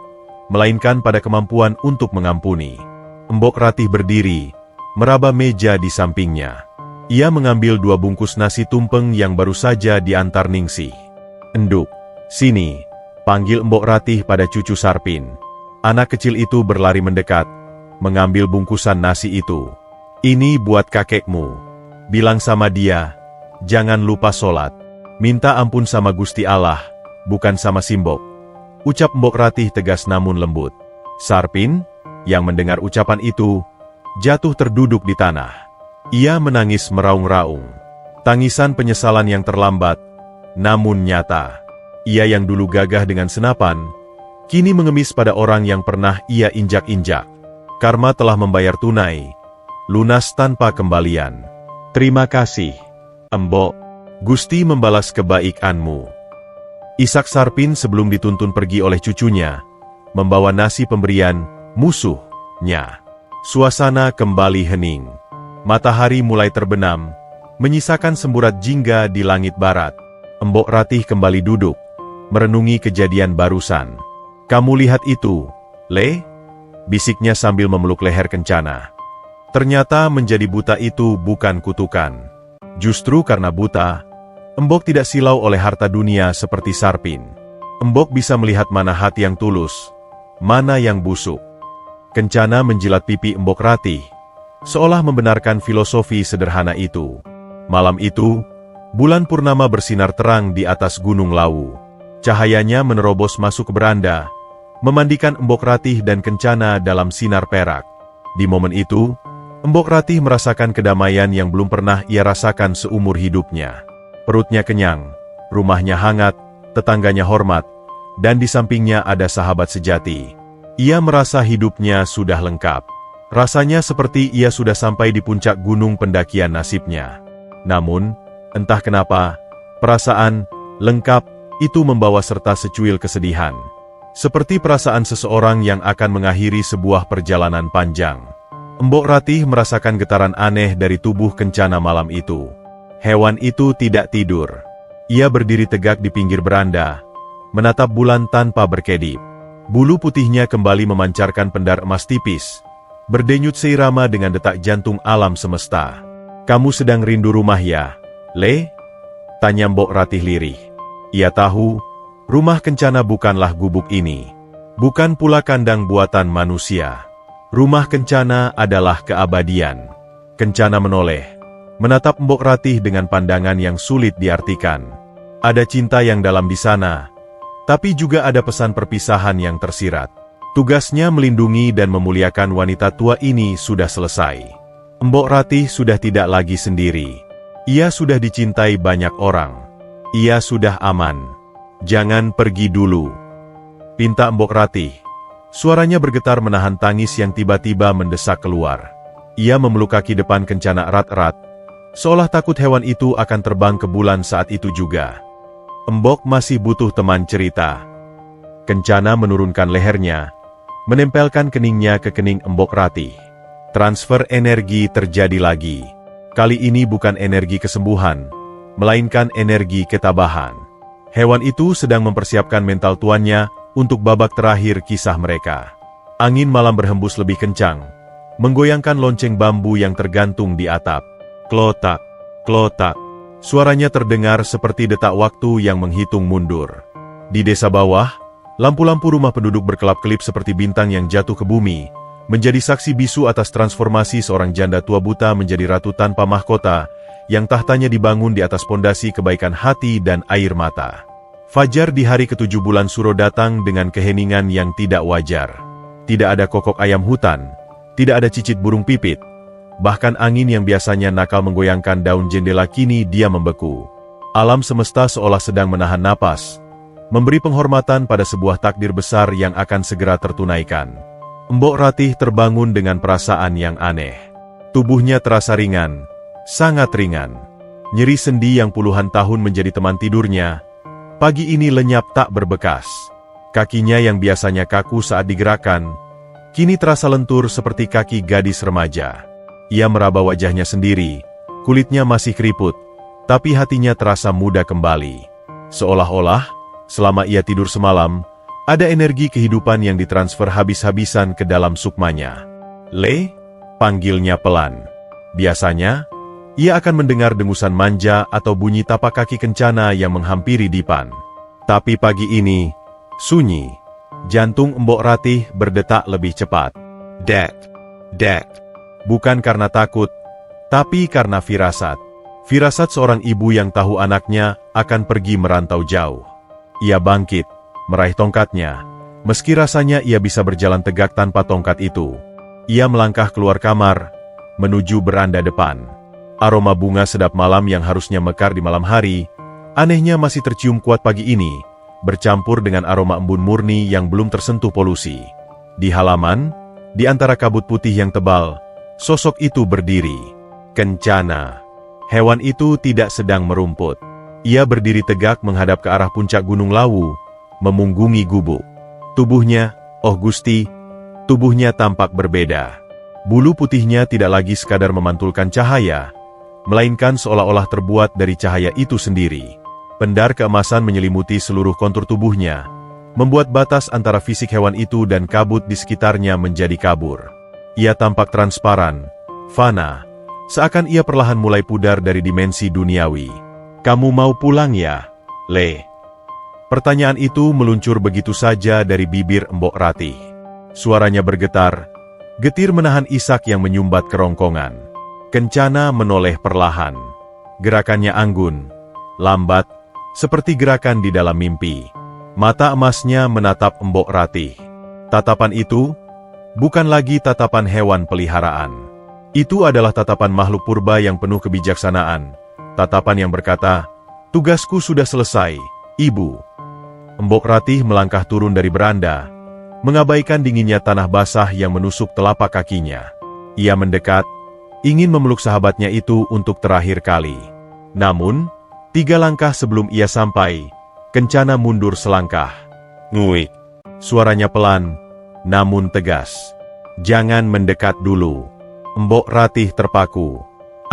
melainkan pada kemampuan untuk mengampuni. Mbok Ratih berdiri, meraba meja di sampingnya. Ia mengambil 2 bungkus nasi tumpeng yang baru saja diantar Ningsih. "Enduk, sini," panggil Mbok Ratih pada cucu Sarpin. Anak kecil itu berlari mendekat, mengambil bungkusan nasi itu. "Ini buat kakekmu. Bilang sama dia, jangan lupa sholat. Minta ampun sama Gusti Allah, bukan sama Simbok," ucap Mbok Ratih tegas namun lembut. Sarpin, yang mendengar ucapan itu, jatuh terduduk di tanah. Ia menangis meraung-raung. Tangisan penyesalan yang terlambat, namun nyata. Ia yang dulu gagah dengan senapan, kini mengemis pada orang yang pernah ia injak-injak. Karma telah membayar tunai, lunas tanpa kembalian. "Terima kasih, Mbok. Gusti membalas kebaikanmu." Ishak Sarpin sebelum dituntun pergi oleh cucunya, membawa nasi pemberian musuhnya. Suasana kembali hening. Matahari mulai terbenam, menyisakan semburat jingga di langit barat. Mbok Ratih kembali duduk, merenungi kejadian barusan. "Kamu lihat itu, Le?" bisiknya sambil memeluk leher Kencana. Ternyata menjadi buta itu bukan kutukan. Justru karena buta, Mbok tidak silau oleh harta dunia seperti Sarpin. Mbok bisa melihat mana hati yang tulus, mana yang busuk. Kencana menjilat pipi Mbok Ratih, seolah membenarkan filosofi sederhana itu. Malam itu, bulan purnama bersinar terang di atas Gunung Lawu. Cahayanya menerobos masuk ke beranda, memandikan Mbok Ratih dan Kencana dalam sinar perak. Di momen itu, Mbok Ratih merasakan kedamaian yang belum pernah ia rasakan seumur hidupnya. Perutnya kenyang, rumahnya hangat, tetangganya hormat, dan di sampingnya ada sahabat sejati. Ia merasa hidupnya sudah lengkap. Rasanya seperti ia sudah sampai di puncak gunung pendakian nasibnya. Namun, entah kenapa, perasaan lengkap itu membawa serta secuil kesedihan. Seperti perasaan seseorang yang akan mengakhiri sebuah perjalanan panjang. Mbok Ratih merasakan getaran aneh dari tubuh Kencana malam itu. Hewan itu tidak tidur. Ia berdiri tegak di pinggir beranda, menatap bulan tanpa berkedip. Bulu putihnya kembali memancarkan pendar emas tipis, berdenyut seirama dengan detak jantung alam semesta. "Kamu sedang rindu rumah ya, Le?" tanya Mbok Ratih lirih. Ia tahu, rumah Kencana bukanlah gubuk ini. Bukan pula kandang buatan manusia. Rumah Kencana adalah keabadian. Kencana menoleh, menatap Mbok Ratih dengan pandangan yang sulit diartikan. Ada cinta yang dalam di sana, tapi juga ada pesan perpisahan yang tersirat. Tugasnya melindungi dan memuliakan wanita tua ini sudah selesai. Mbok Ratih sudah tidak lagi sendiri. Ia sudah dicintai banyak orang. Ia sudah aman. Jangan pergi dulu, pinta Mbok Ratih. Suaranya bergetar menahan tangis yang tiba-tiba mendesak keluar. Ia memeluk kaki depan Kencana erat-erat, seolah takut hewan itu akan terbang ke bulan saat itu juga. Mbok masih butuh teman cerita. Kencana menurunkan lehernya, menempelkan keningnya ke kening Mbok Ratih. Transfer energi terjadi lagi. Kali ini bukan energi kesembuhan, melainkan energi ketabahan. Hewan itu sedang mempersiapkan mental tuannya untuk babak terakhir kisah mereka. Angin malam berhembus lebih kencang, menggoyangkan lonceng bambu yang tergantung di atap. Klotak, klotak. Suaranya terdengar seperti detak waktu yang menghitung mundur. Di desa bawah, lampu-lampu rumah penduduk berkelap-kelip seperti bintang yang jatuh ke bumi, menjadi saksi bisu atas transformasi seorang janda tua buta menjadi ratu tanpa mahkota, yang tahtanya dibangun di atas pondasi kebaikan hati dan air mata. Fajar di hari ke-7 bulan Suro datang dengan keheningan yang tidak wajar. Tidak ada kokok ayam hutan, tidak ada cicit burung pipit. Bahkan angin yang biasanya nakal menggoyangkan daun jendela kini dia membeku. Alam semesta seolah sedang menahan napas, memberi penghormatan pada sebuah takdir besar yang akan segera tertunaikan. Mbok Ratih terbangun dengan perasaan yang aneh. Tubuhnya terasa ringan, sangat ringan. Nyeri sendi yang puluhan tahun menjadi teman tidurnya, pagi ini lenyap tak berbekas. Kakinya yang biasanya kaku saat digerakkan, kini terasa lentur seperti kaki gadis remaja. Ia meraba wajahnya sendiri, kulitnya masih keriput, tapi hatinya terasa muda kembali. Seolah-olah, selama ia tidur semalam, ada energi kehidupan yang ditransfer habis-habisan ke dalam sukmanya. Le, panggilnya pelan. Biasanya, ia akan mendengar dengusan manja atau bunyi tapak kaki Kencana yang menghampiri dipan. Tapi pagi ini, sunyi. Jantung Mbok Ratih berdetak lebih cepat. Dek, dek. Bukan karena takut, tapi karena firasat. Firasat seorang ibu yang tahu anaknya akan pergi merantau jauh. Ia bangkit, meraih tongkatnya. Meski rasanya ia bisa berjalan tegak tanpa tongkat itu. Ia melangkah keluar kamar, menuju beranda depan. Aroma bunga sedap malam yang harusnya mekar di malam hari, anehnya masih tercium kuat pagi ini, bercampur dengan aroma embun murni yang belum tersentuh polusi. Di halaman, di antara kabut putih yang tebal, sosok itu berdiri. Kencana. Hewan itu tidak sedang merumput. Ia berdiri tegak menghadap ke arah puncak Gunung Lawu, memunggungi gubuk. Tubuhnya, oh Gusti, tubuhnya tampak berbeda. Bulu putihnya tidak lagi sekadar memantulkan cahaya, melainkan seolah-olah terbuat dari cahaya itu sendiri. Pendar keemasan menyelimuti seluruh kontur tubuhnya, membuat batas antara fisik hewan itu dan kabut di sekitarnya menjadi kabur. Ia tampak transparan, fana, seakan ia perlahan mulai pudar dari dimensi duniawi. Kamu mau pulang ya, Le? Pertanyaan itu meluncur begitu saja dari bibir Mbok Ratih. Suaranya bergetar, getir menahan isak yang menyumbat kerongkongan. Kencana menoleh perlahan. Gerakannya anggun, lambat, seperti gerakan di dalam mimpi. Mata emasnya menatap Mbok Ratih. Tatapan itu bukan lagi tatapan hewan peliharaan. Itu adalah tatapan makhluk purba yang penuh kebijaksanaan. Tatapan yang berkata, "Tugasku sudah selesai, Ibu." Mbok Ratih melangkah turun dari beranda, mengabaikan dinginnya tanah basah yang menusuk telapak kakinya. Ia mendekat, ingin memeluk sahabatnya itu untuk terakhir kali. Namun, 3 langkah sebelum ia sampai, Kencana mundur selangkah. "Nguik." Suaranya pelan, namun tegas. "Jangan mendekat dulu." Mbok Ratih terpaku.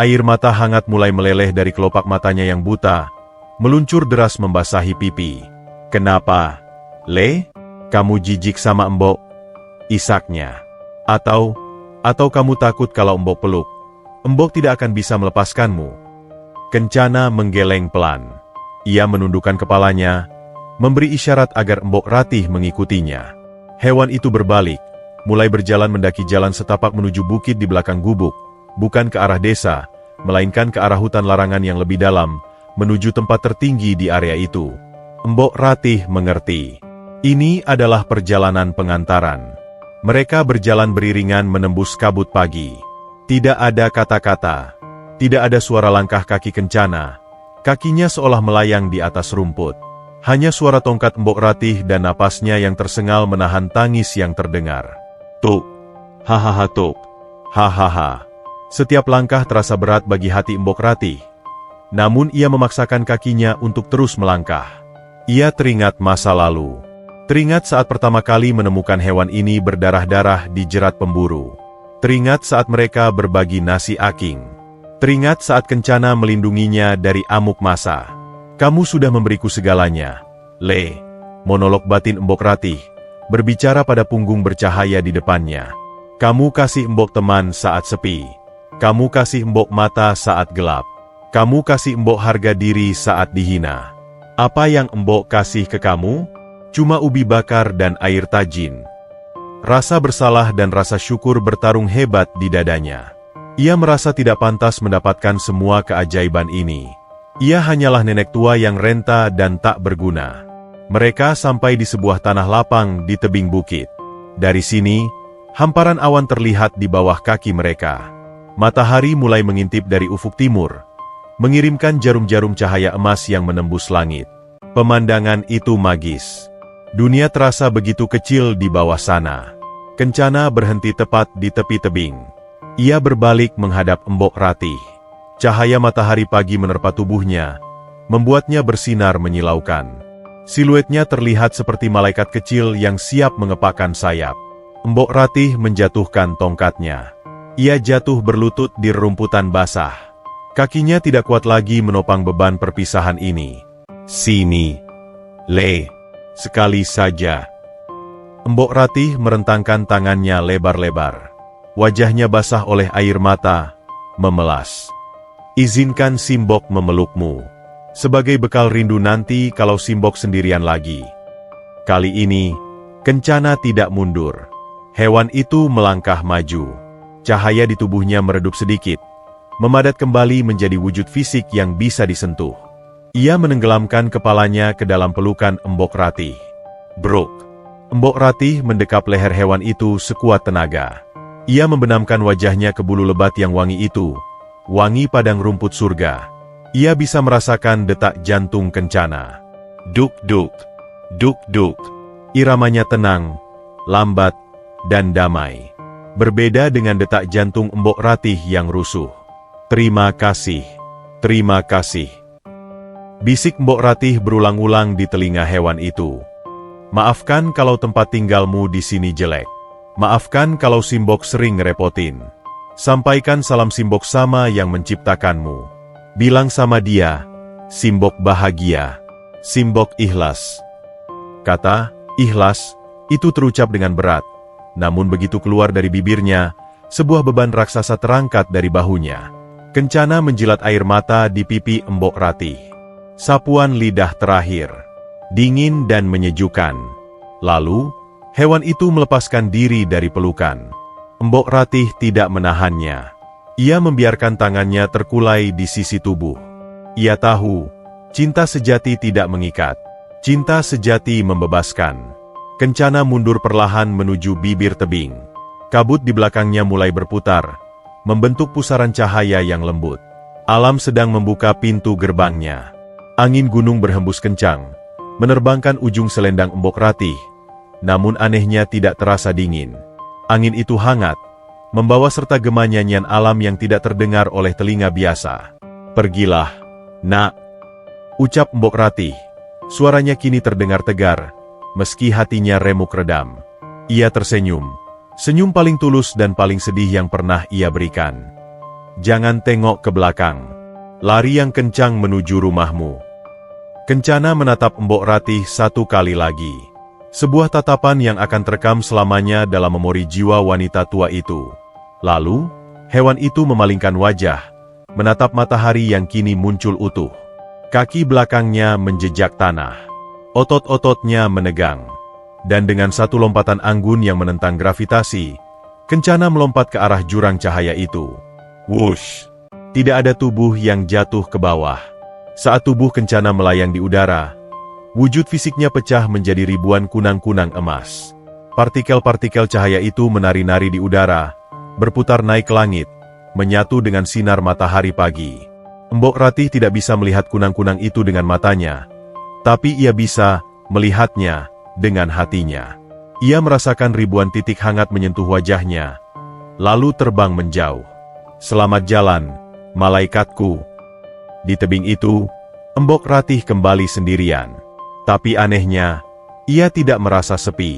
Air mata hangat mulai meleleh dari kelopak matanya yang buta, meluncur deras membasahi pipi. "Kenapa, Le? Kamu jijik sama Mbok?" isaknya. Atau kamu takut kalau Mbok peluk, Mbok tidak akan bisa melepaskanmu?" Kencana menggeleng pelan. Ia menundukkan kepalanya, memberi isyarat agar Mbok Ratih mengikutinya. Hewan itu berbalik, mulai berjalan mendaki jalan setapak menuju bukit di belakang gubuk, bukan ke arah desa, melainkan ke arah hutan larangan yang lebih dalam, menuju tempat tertinggi di area itu. Mbok Ratih mengerti. Ini adalah perjalanan pengantaran. Mereka berjalan beriringan menembus kabut pagi. Tidak ada kata-kata. Tidak ada suara langkah kaki Kencana. Kakinya seolah melayang di atas rumput. Hanya suara tongkat Mbok Ratih dan napasnya yang tersengal menahan tangis yang terdengar. Tuk. Hahaha tuk. Hahaha. Setiap langkah terasa berat bagi hati Mbok Ratih. Namun ia memaksakan kakinya untuk terus melangkah. Ia teringat masa lalu. Teringat saat pertama kali menemukan hewan ini berdarah-darah di jerat pemburu. Teringat saat mereka berbagi nasi aking. Teringat saat Kencana melindunginya dari amuk masa. Kamu sudah memberiku segalanya, Le. Monolog batin Mbok Ratih, berbicara pada punggung bercahaya di depannya. Kamu kasih Mbok teman saat sepi. Kamu kasih Mbok mata saat gelap. Kamu kasih Mbok harga diri saat dihina. Apa yang Mbok kasih ke kamu? Cuma ubi bakar dan air tajin. Rasa bersalah dan rasa syukur bertarung hebat di dadanya. Ia merasa tidak pantas mendapatkan semua keajaiban ini. Ia hanyalah nenek tua yang renta dan tak berguna. Mereka sampai di sebuah tanah lapang di tebing bukit. Dari sini, hamparan awan terlihat di bawah kaki mereka. Matahari mulai mengintip dari ufuk timur, mengirimkan jarum-jarum cahaya emas yang menembus langit. Pemandangan itu magis. Dunia terasa begitu kecil di bawah sana. Kencana berhenti tepat di tepi tebing. Ia berbalik menghadap Mbok Ratih. Cahaya matahari pagi menerpa tubuhnya, membuatnya bersinar menyilaukan. Siluetnya terlihat seperti malaikat kecil yang siap mengepakkan sayap. Mbok Ratih menjatuhkan tongkatnya. Ia jatuh berlutut di rerumputan basah. Kakinya tidak kuat lagi menopang beban perpisahan ini. Sini, Le. Sekali saja. Mbok Ratih merentangkan tangannya lebar-lebar. Wajahnya basah oleh air mata, memelas. Izinkan Simbok memelukmu. Sebagai bekal rindu nanti kalau Simbok sendirian lagi. Kali ini, Kencana tidak mundur. Hewan itu melangkah maju. Cahaya di tubuhnya meredup sedikit, memadat kembali menjadi wujud fisik yang bisa disentuh. Ia menenggelamkan kepalanya ke dalam pelukan Mbok Ratih. Bruk. Mbok Ratih mendekap leher hewan itu sekuat tenaga. Ia membenamkan wajahnya ke bulu lebat yang wangi itu, wangi padang rumput surga. Ia bisa merasakan detak jantung Kencana. Duk-duk, duk-duk. Iramanya tenang, lambat, dan damai. Berbeda dengan detak jantung Mbok Ratih yang rusuh. Terima kasih, terima kasih. Bisik Mbok Ratih berulang-ulang di telinga hewan itu. Maafkan kalau tempat tinggalmu di sini jelek. Maafkan kalau Simbok sering ngerepotin. Sampaikan salam Simbok sama yang menciptakanmu. Bilang sama dia, Simbok bahagia. Simbok ikhlas. Kata, ikhlas, itu terucap dengan berat. Namun begitu keluar dari bibirnya, sebuah beban raksasa terangkat dari bahunya. Kencana menjilat air mata di pipi Mbok Ratih. Sapuan lidah terakhir. Dingin dan menyejukkan. Lalu, hewan itu melepaskan diri dari pelukan. Mbok Ratih tidak menahannya. Ia membiarkan tangannya terkulai di sisi tubuh. Ia tahu, cinta sejati tidak mengikat. Cinta sejati membebaskan. Kencana mundur perlahan menuju bibir tebing. Kabut di belakangnya mulai berputar, membentuk pusaran cahaya yang lembut. Alam sedang membuka pintu gerbangnya. Angin gunung berhembus kencang, menerbangkan ujung selendang Mbok Ratih. Namun anehnya tidak terasa dingin. Angin itu hangat, membawa serta gema nyanyian alam yang tidak terdengar oleh telinga biasa. Pergilah, nak. Ucap Mbok Ratih. Suaranya kini terdengar tegar, meski hatinya remuk redam. Ia tersenyum. Senyum paling tulus dan paling sedih yang pernah ia berikan. Jangan tengok ke belakang. Lari yang kencang menuju rumahmu. Kencana menatap Mbok Ratih satu kali lagi. Sebuah tatapan yang akan terekam selamanya dalam memori jiwa wanita tua itu. Lalu, hewan itu memalingkan wajah, menatap matahari yang kini muncul utuh. Kaki belakangnya menjejak tanah. Otot-ototnya menegang. Dan dengan satu lompatan anggun yang menentang gravitasi, Kencana melompat ke arah jurang cahaya itu. Wush! Tidak ada tubuh yang jatuh ke bawah. Saat tubuh Kencana melayang di udara, wujud fisiknya pecah menjadi ribuan kunang-kunang emas. Partikel-partikel cahaya itu menari-nari di udara, berputar naik ke langit, menyatu dengan sinar matahari pagi. Mbok Ratih tidak bisa melihat kunang-kunang itu dengan matanya, tapi ia bisa melihatnya dengan hatinya. Ia merasakan ribuan titik hangat menyentuh wajahnya, lalu terbang menjauh. Selamat jalan, malaikatku. Di tebing itu, Mbok Ratih kembali sendirian. Tapi anehnya, ia tidak merasa sepi.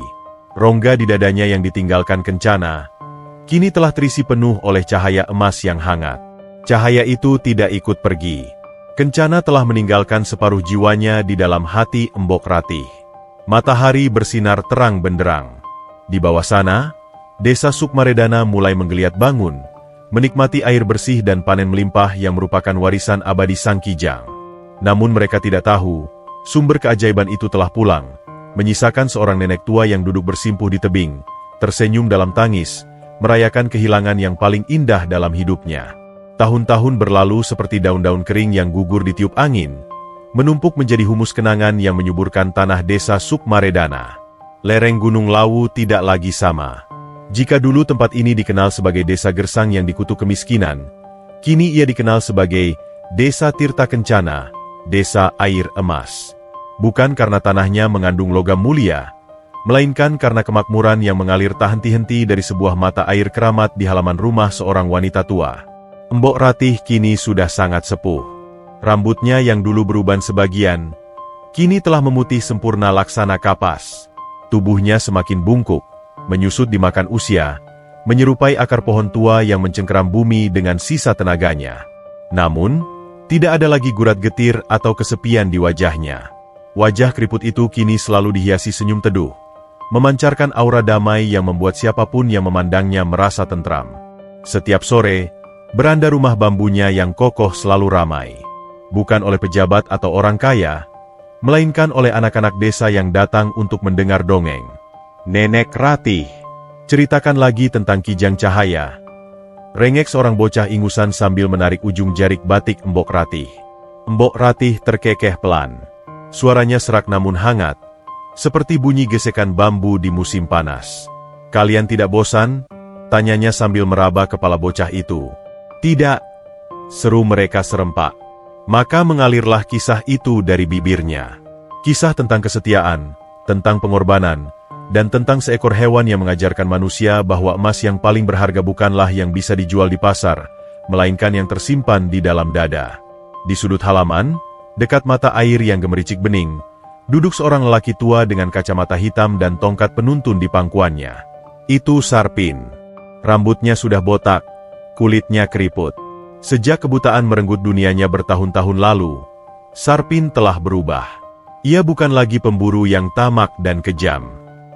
Rongga di dadanya yang ditinggalkan Kencana, kini telah terisi penuh oleh cahaya emas yang hangat. Cahaya itu tidak ikut pergi. Kencana telah meninggalkan separuh jiwanya di dalam hati Mbok Ratih. Matahari bersinar terang benderang. Di bawah sana, desa Sukmaredana mulai menggeliat bangun, menikmati air bersih dan panen melimpah yang merupakan warisan abadi Sang Kijang. Namun mereka tidak tahu, sumber keajaiban itu telah pulang, menyisakan seorang nenek tua yang duduk bersimpuh di tebing, tersenyum dalam tangis, merayakan kehilangan yang paling indah dalam hidupnya. Tahun-tahun berlalu seperti daun-daun kering yang gugur ditiup angin, menumpuk menjadi humus kenangan yang menyuburkan tanah desa Sukmaredana. Lereng Gunung Lawu tidak lagi sama. Jika dulu tempat ini dikenal sebagai desa gersang yang dikutuk kemiskinan, kini ia dikenal sebagai Desa Tirta Kencana, Desa Air Emas. Bukan karena tanahnya mengandung logam mulia, melainkan karena kemakmuran yang mengalir tak henti-henti dari sebuah mata air keramat di halaman rumah seorang wanita tua. Mbok Ratih kini sudah sangat sepuh. Rambutnya yang dulu beruban sebagian, kini telah memutih sempurna laksana kapas. Tubuhnya semakin bungkuk, menyusut dimakan usia, menyerupai akar pohon tua yang mencengkeram bumi dengan sisa tenaganya. Namun, tidak ada lagi gurat getir atau kesepian di wajahnya. Wajah keriput itu kini selalu dihiasi senyum teduh, memancarkan aura damai yang membuat siapapun yang memandangnya merasa tentram. Setiap sore, beranda rumah bambunya yang kokoh selalu ramai. Bukan oleh pejabat atau orang kaya, melainkan oleh anak-anak desa yang datang untuk mendengar dongeng. Nenek Ratih, ceritakan lagi tentang Kijang Cahaya. Rengek seorang bocah ingusan sambil menarik ujung jarik batik Mbok Ratih. Mbok Ratih terkekeh pelan. Suaranya serak namun hangat, seperti bunyi gesekan bambu di musim panas. Kalian tidak bosan? Tanyanya sambil meraba kepala bocah itu. Tidak, seru mereka serempak. Maka mengalirlah kisah itu dari bibirnya. Kisah tentang kesetiaan, tentang pengorbanan, dan tentang seekor hewan yang mengajarkan manusia bahwa emas yang paling berharga bukanlah yang bisa dijual di pasar, melainkan yang tersimpan di dalam dada. Di sudut halaman, dekat mata air yang gemericik bening, duduk seorang lelaki tua dengan kacamata hitam dan tongkat penuntun di pangkuannya. Itu Sarpin. Rambutnya sudah botak, kulitnya keriput. Sejak kebutaan merenggut dunianya bertahun-tahun lalu, Sarpin telah berubah. Ia bukan lagi pemburu yang tamak dan kejam.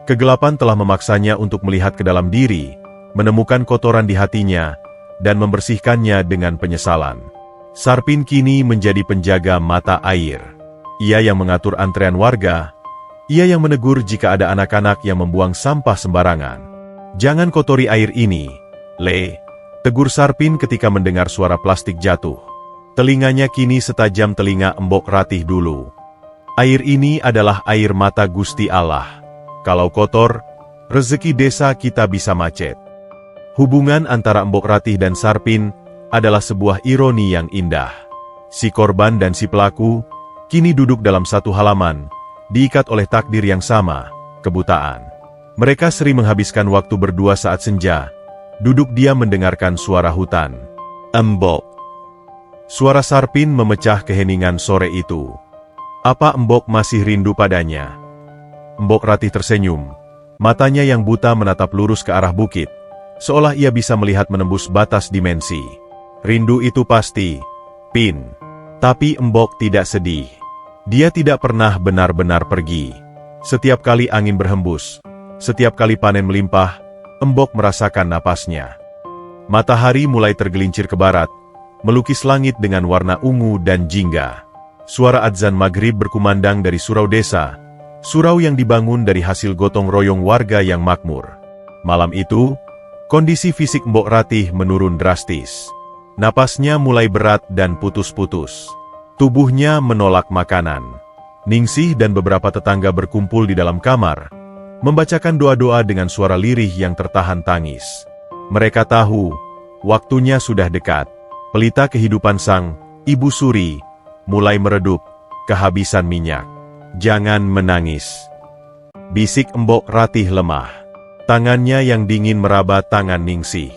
Kegelapan telah memaksanya untuk melihat ke dalam diri, menemukan kotoran di hatinya, dan membersihkannya dengan penyesalan. Sarpin kini menjadi penjaga mata air. Ia yang mengatur antrean warga, ia yang menegur jika ada anak-anak yang membuang sampah sembarangan. Jangan kotori air ini, Le. Tegur Sarpin ketika mendengar suara plastik jatuh. Telinganya kini setajam telinga Mbok Ratih dulu. Air ini adalah air mata Gusti Allah. Kalau kotor, rezeki desa kita bisa macet. Hubungan antara Mbok Ratih dan Sarpin adalah sebuah ironi yang indah. Si korban dan si pelaku kini duduk dalam satu halaman, diikat oleh takdir yang sama, kebutaan. Mereka sering menghabiskan waktu berdua saat senja, duduk diam mendengarkan suara hutan. Mbok. Suara Sarpin memecah keheningan sore itu. Apa Mbok masih rindu padanya? Mbok Ratih tersenyum. Matanya yang buta menatap lurus ke arah bukit, seolah ia bisa melihat menembus batas dimensi. Rindu itu pasti, Pin. Tapi Mbok tidak sedih. Dia tidak pernah benar-benar pergi. Setiap kali angin berhembus, setiap kali panen melimpah, Mbok merasakan napasnya. Matahari mulai tergelincir ke barat, melukis langit dengan warna ungu dan jingga. Suara adzan maghrib berkumandang dari surau desa, surau yang dibangun dari hasil gotong royong warga yang makmur. Malam itu, kondisi fisik Mbok Ratih menurun drastis. Napasnya mulai berat dan putus-putus. Tubuhnya menolak makanan. Ningsih dan beberapa tetangga berkumpul di dalam kamar, membacakan doa-doa dengan suara lirih yang tertahan tangis. Mereka tahu, waktunya sudah dekat. Pelita kehidupan sang Ibu Suri mulai meredup, kehabisan minyak. Jangan menangis, bisik Embok Ratih lemah. Tangannya yang dingin meraba tangan Ningsih.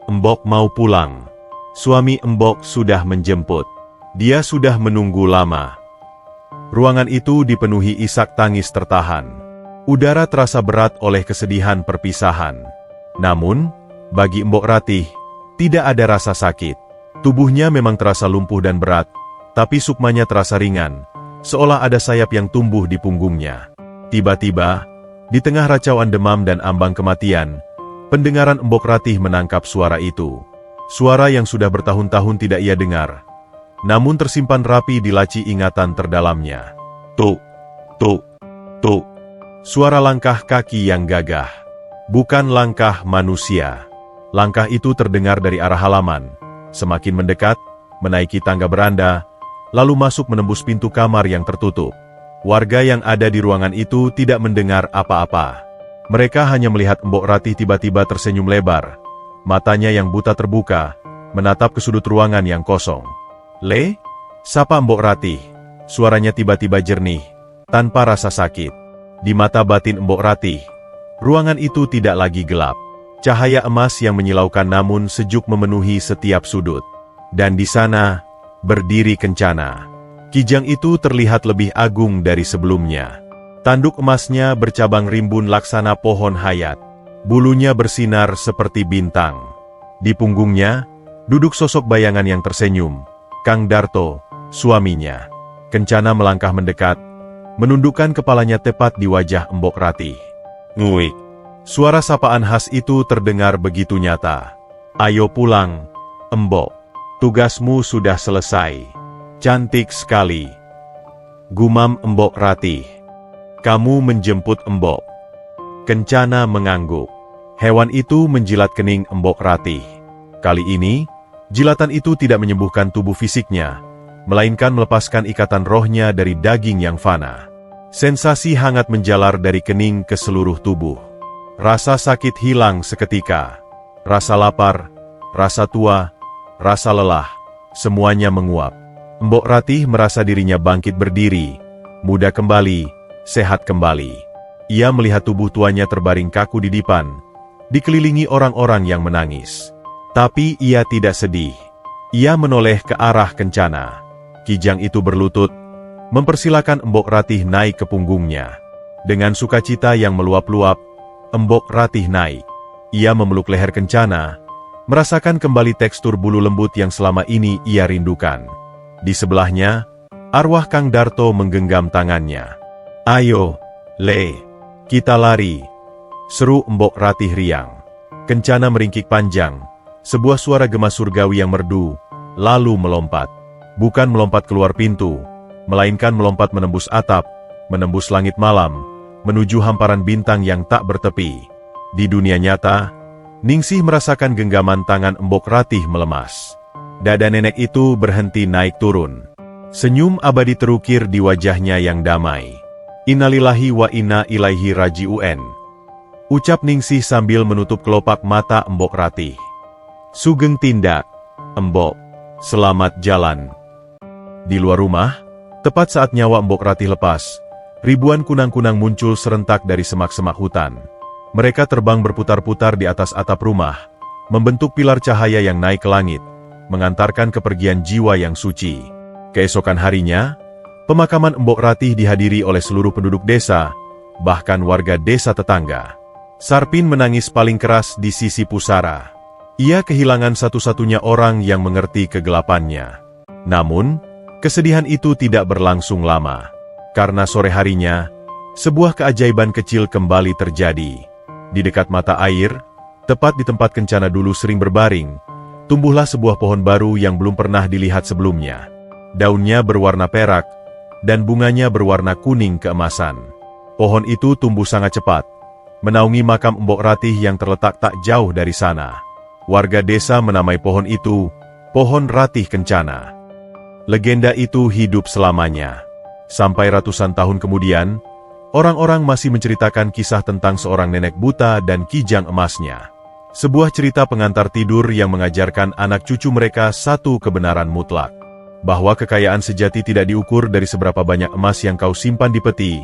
Embok mau pulang. Suami Embok sudah menjemput. Dia sudah menunggu lama. Ruangan itu dipenuhi isak tangis tertahan. Udara terasa berat oleh kesedihan perpisahan. Namun, bagi Embok Ratih, tidak ada rasa sakit. Tubuhnya memang terasa lumpuh dan berat, tapi sukmanya terasa ringan, seolah ada sayap yang tumbuh di punggungnya. Tiba-tiba, di tengah racauan demam dan ambang kematian, pendengaran Embok Ratih menangkap suara itu. Suara yang sudah bertahun-tahun tidak ia dengar, namun tersimpan rapi di laci ingatan terdalamnya. Tuk, tuk, tuk. Suara langkah kaki yang gagah. Bukan langkah manusia. Langkah itu terdengar dari arah halaman, semakin mendekat, menaiki tangga beranda, lalu masuk menembus pintu kamar yang tertutup. Warga yang ada di ruangan itu tidak mendengar apa-apa. Mereka hanya melihat Embok Ratih tiba-tiba tersenyum lebar. Matanya yang buta terbuka, menatap ke sudut ruangan yang kosong. "Le?" sapa Embok Ratih. Suaranya tiba-tiba jernih, tanpa rasa sakit. Di mata batin Embok Ratih, ruangan itu tidak lagi gelap. Cahaya emas yang menyilaukan namun sejuk memenuhi setiap sudut. Dan di sana, berdiri Kencana. Kijang itu terlihat lebih agung dari sebelumnya. Tanduk emasnya bercabang rimbun laksana pohon hayat. Bulunya bersinar seperti bintang. Di punggungnya, duduk sosok bayangan yang tersenyum, Kang Darto, suaminya. Kencana melangkah mendekat, menundukkan kepalanya tepat di wajah Embok Ratih. "Nguik." Suara sapaan khas itu terdengar begitu nyata. "Ayo pulang, Embok. Tugasmu sudah selesai." "Cantik sekali," gumam Embok Ratih. "Kamu menjemput Embok." Kencana mengangguk. Hewan itu menjilat kening Embok Ratih. Kali ini, jilatan itu tidak menyembuhkan tubuh fisiknya, melainkan melepaskan ikatan rohnya dari daging yang fana. Sensasi hangat menjalar dari kening ke seluruh tubuh. Rasa sakit hilang seketika. Rasa lapar, rasa tua, rasa lelah, semuanya menguap. Embok Ratih merasa dirinya bangkit berdiri, muda kembali, sehat kembali. Ia melihat tubuh tuanya terbaring kaku di dipan, dikelilingi orang-orang yang menangis. Tapi ia tidak sedih. Ia menoleh ke arah Kencana. Kijang itu berlutut, mempersilakan Embok Ratih naik ke punggungnya. Dengan sukacita yang meluap-luap, Embok Ratih naik. Ia memeluk leher Kencana, merasakan kembali tekstur bulu lembut yang selama ini ia rindukan. Di sebelahnya, arwah Kang Darto menggenggam tangannya. "Ayo, Le, kita lari," seru Embok Ratih riang. Kencana meringkik panjang, sebuah suara gema surgawi yang merdu, lalu melompat. Bukan melompat keluar pintu, melainkan melompat menembus atap, menembus langit malam, menuju hamparan bintang yang tak bertepi. Di dunia nyata, Ningsih merasakan genggaman tangan Embok Ratih melemas. Dada nenek itu berhenti naik turun. Senyum abadi terukir di wajahnya yang damai. "Innalillahi wa inna ilaihi raji'un," ucap Ningsih sambil menutup kelopak mata Embok Ratih. "Sugeng tindak, Embok. Selamat jalan." Di luar rumah, tepat saat nyawa Embok Ratih lepas, ribuan kunang-kunang muncul serentak dari semak-semak hutan. Mereka terbang berputar-putar di atas atap rumah, membentuk pilar cahaya yang naik ke langit, mengantarkan kepergian jiwa yang suci. Keesokan harinya, pemakaman Embok Ratih dihadiri oleh seluruh penduduk desa, bahkan warga desa tetangga. Sarpin menangis paling keras di sisi pusara. Ia kehilangan satu-satunya orang yang mengerti kegelapannya. Namun, kesedihan itu tidak berlangsung lama. Karena sore harinya, sebuah keajaiban kecil kembali terjadi. Di dekat mata air, tepat di tempat Kencana dulu sering berbaring, tumbuhlah sebuah pohon baru yang belum pernah dilihat sebelumnya. Daunnya berwarna perak, dan bunganya berwarna kuning keemasan. Pohon itu tumbuh sangat cepat, menaungi makam Embok Ratih yang terletak tak jauh dari sana. Warga desa menamai pohon itu pohon ratih kencana. Legenda itu hidup selamanya. Sampai ratusan tahun kemudian, orang-orang masih menceritakan kisah tentang seorang nenek buta dan kijang emasnya. Sebuah cerita pengantar tidur yang mengajarkan anak cucu mereka satu kebenaran mutlak. Bahwa kekayaan sejati tidak diukur dari seberapa banyak emas yang kau simpan di peti,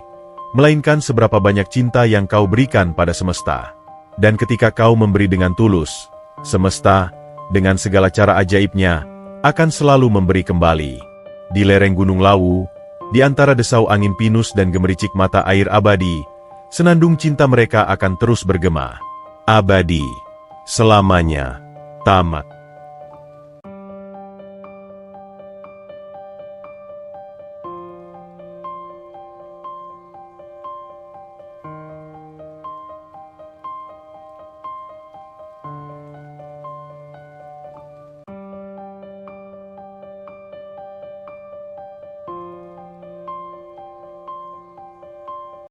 melainkan seberapa banyak cinta yang kau berikan pada semesta. Dan ketika kau memberi dengan tulus, semesta, dengan segala cara ajaibnya, akan selalu memberi kembali. Di lereng Gunung Lawu, di antara desau angin pinus dan gemericik mata air abadi, senandung cinta mereka akan terus bergema. Abadi. Selamanya. Tamat.